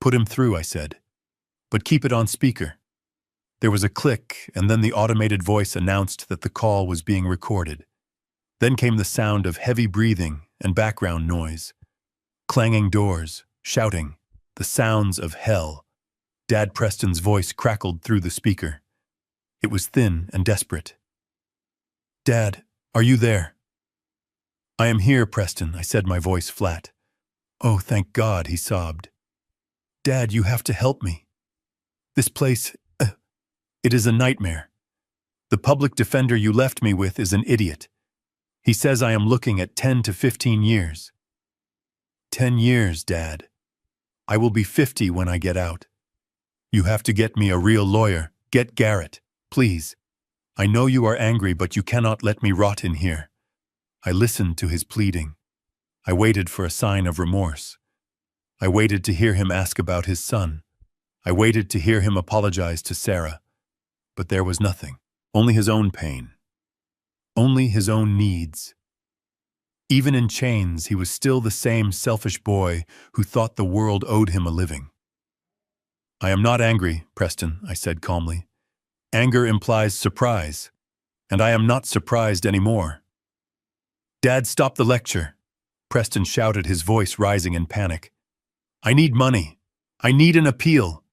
"Put him through," I said, "but keep it on speaker." There was a click, and then the automated voice announced that the call was being recorded. Then came the sound of heavy breathing and background noise. Clanging doors, shouting, the sounds of hell. Dad Preston's voice crackled through the speaker. It was thin and desperate. "Dad, are you there?" "I am here, Preston," I said, my voice flat. "Oh, thank God," he sobbed. "Dad, you have to help me. This place, it is a nightmare. The public defender you left me with is an idiot. He says I am looking at 10 to 15 years. 10 years, Dad. I will be 50 when I get out. You have to get me a real lawyer. Get Garrett, please. I know you are angry, but you cannot let me rot in here." I listened to his pleading. I waited for a sign of remorse. I waited to hear him ask about his son. I waited to hear him apologize to Sarah. But there was nothing. Only his own pain. Only his own needs. Even in chains, he was still the same selfish boy who thought the world owed him a living. "I am not angry, Preston," I said calmly. "Anger implies surprise, and I am not surprised anymore." "Dad, stop the lecture," Preston shouted, his voice rising in panic. "I need money. I need an appeal.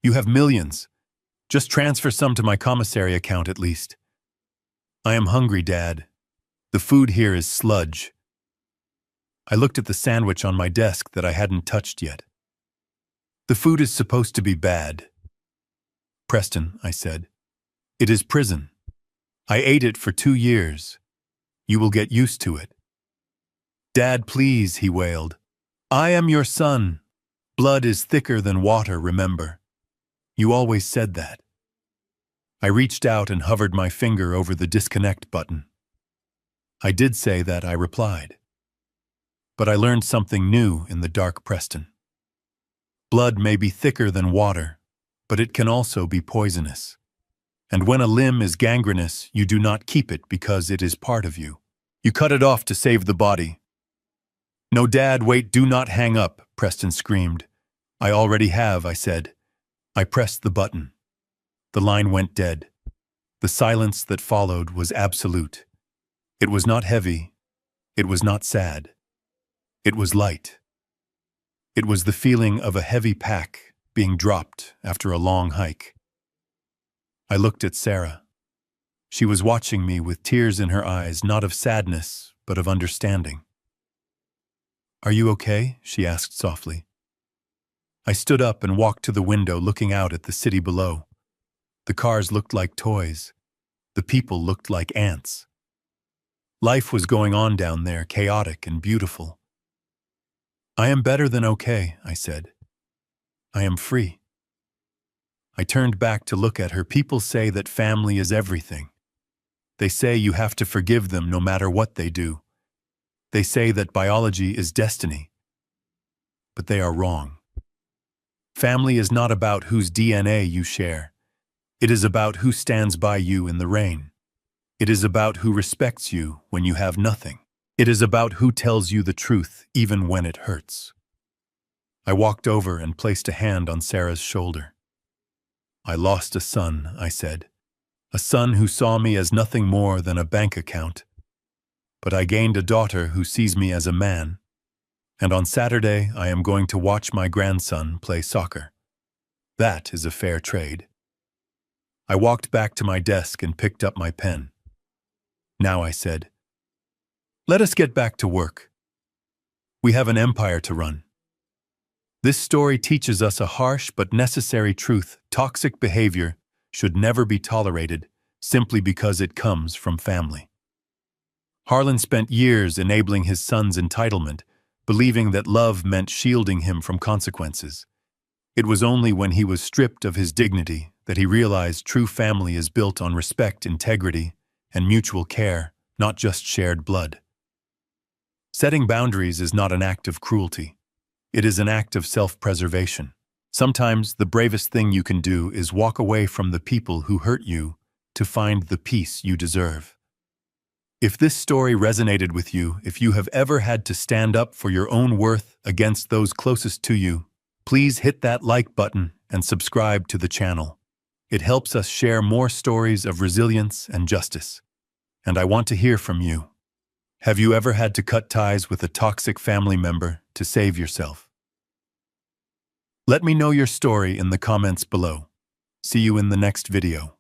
You have millions. Just transfer some to my commissary account at least." "I am hungry, Dad. The food here is sludge." I looked at the sandwich on my desk that I hadn't touched yet. "The food is supposed to be bad." "Preston," I said, "it is prison. I ate it for 2 years. You will get used to it." "Dad, please," he wailed. "I am your son. Blood is thicker than water, remember. You always said that." I reached out and hovered my finger over the disconnect button. I did say that, I replied. But I learned something new in the dark Preston. Blood may be thicker than water, but it can also be poisonous. And when a limb is gangrenous, you do not keep it because it is part of you. You cut it off to save the body. No, Dad, wait, do not hang up, Preston screamed. I already have, I said. I pressed the button. The line went dead. The silence that followed was absolute. It was not heavy. It was not sad. It was light. It was the feeling of a heavy pack being dropped after a long hike. I looked at Sarah. She was watching me with tears in her eyes, not of sadness, but of understanding. Are you okay? She asked softly. I stood up and walked to the window, looking out at the city below. The cars looked like toys. The people looked like ants. Life was going on down there, chaotic and beautiful. I am better than okay, I said. I am free. I turned back to look at her. People say that family is everything. They say you have to forgive them no matter what they do. They say that biology is destiny. But they are wrong. Family is not about whose DNA you share. It is about who stands by you in the rain. It is about who respects you when you have nothing. It is about who tells you the truth even when it hurts. I walked over and placed a hand on Sarah's shoulder. I lost a son, I said. A son who saw me as nothing more than a bank account. But I gained a daughter who sees me as a man. And on Saturday, I am going to watch my grandson play soccer. That is a fair trade. I walked back to my desk and picked up my pen. Now, I said, let us get back to work. We have an empire to run. This story teaches us a harsh but necessary truth. Toxic behavior should never be tolerated simply because it comes from family. Harlan spent years enabling his son's entitlement, believing that love meant shielding him from consequences. It was only when he was stripped of his dignity that he realized true family is built on respect, integrity, and mutual care, not just shared blood. Setting boundaries is not an act of cruelty. It is an act of self-preservation. Sometimes the bravest thing you can do is walk away from the people who hurt you to find the peace you deserve. If this story resonated with you, if you have ever had to stand up for your own worth against those closest to you, please hit that like button and subscribe to the channel. It helps us share more stories of resilience and justice. And I want to hear from you. Have you ever had to cut ties with a toxic family member to save yourself? Let me know your story in the comments below. See you in the next video.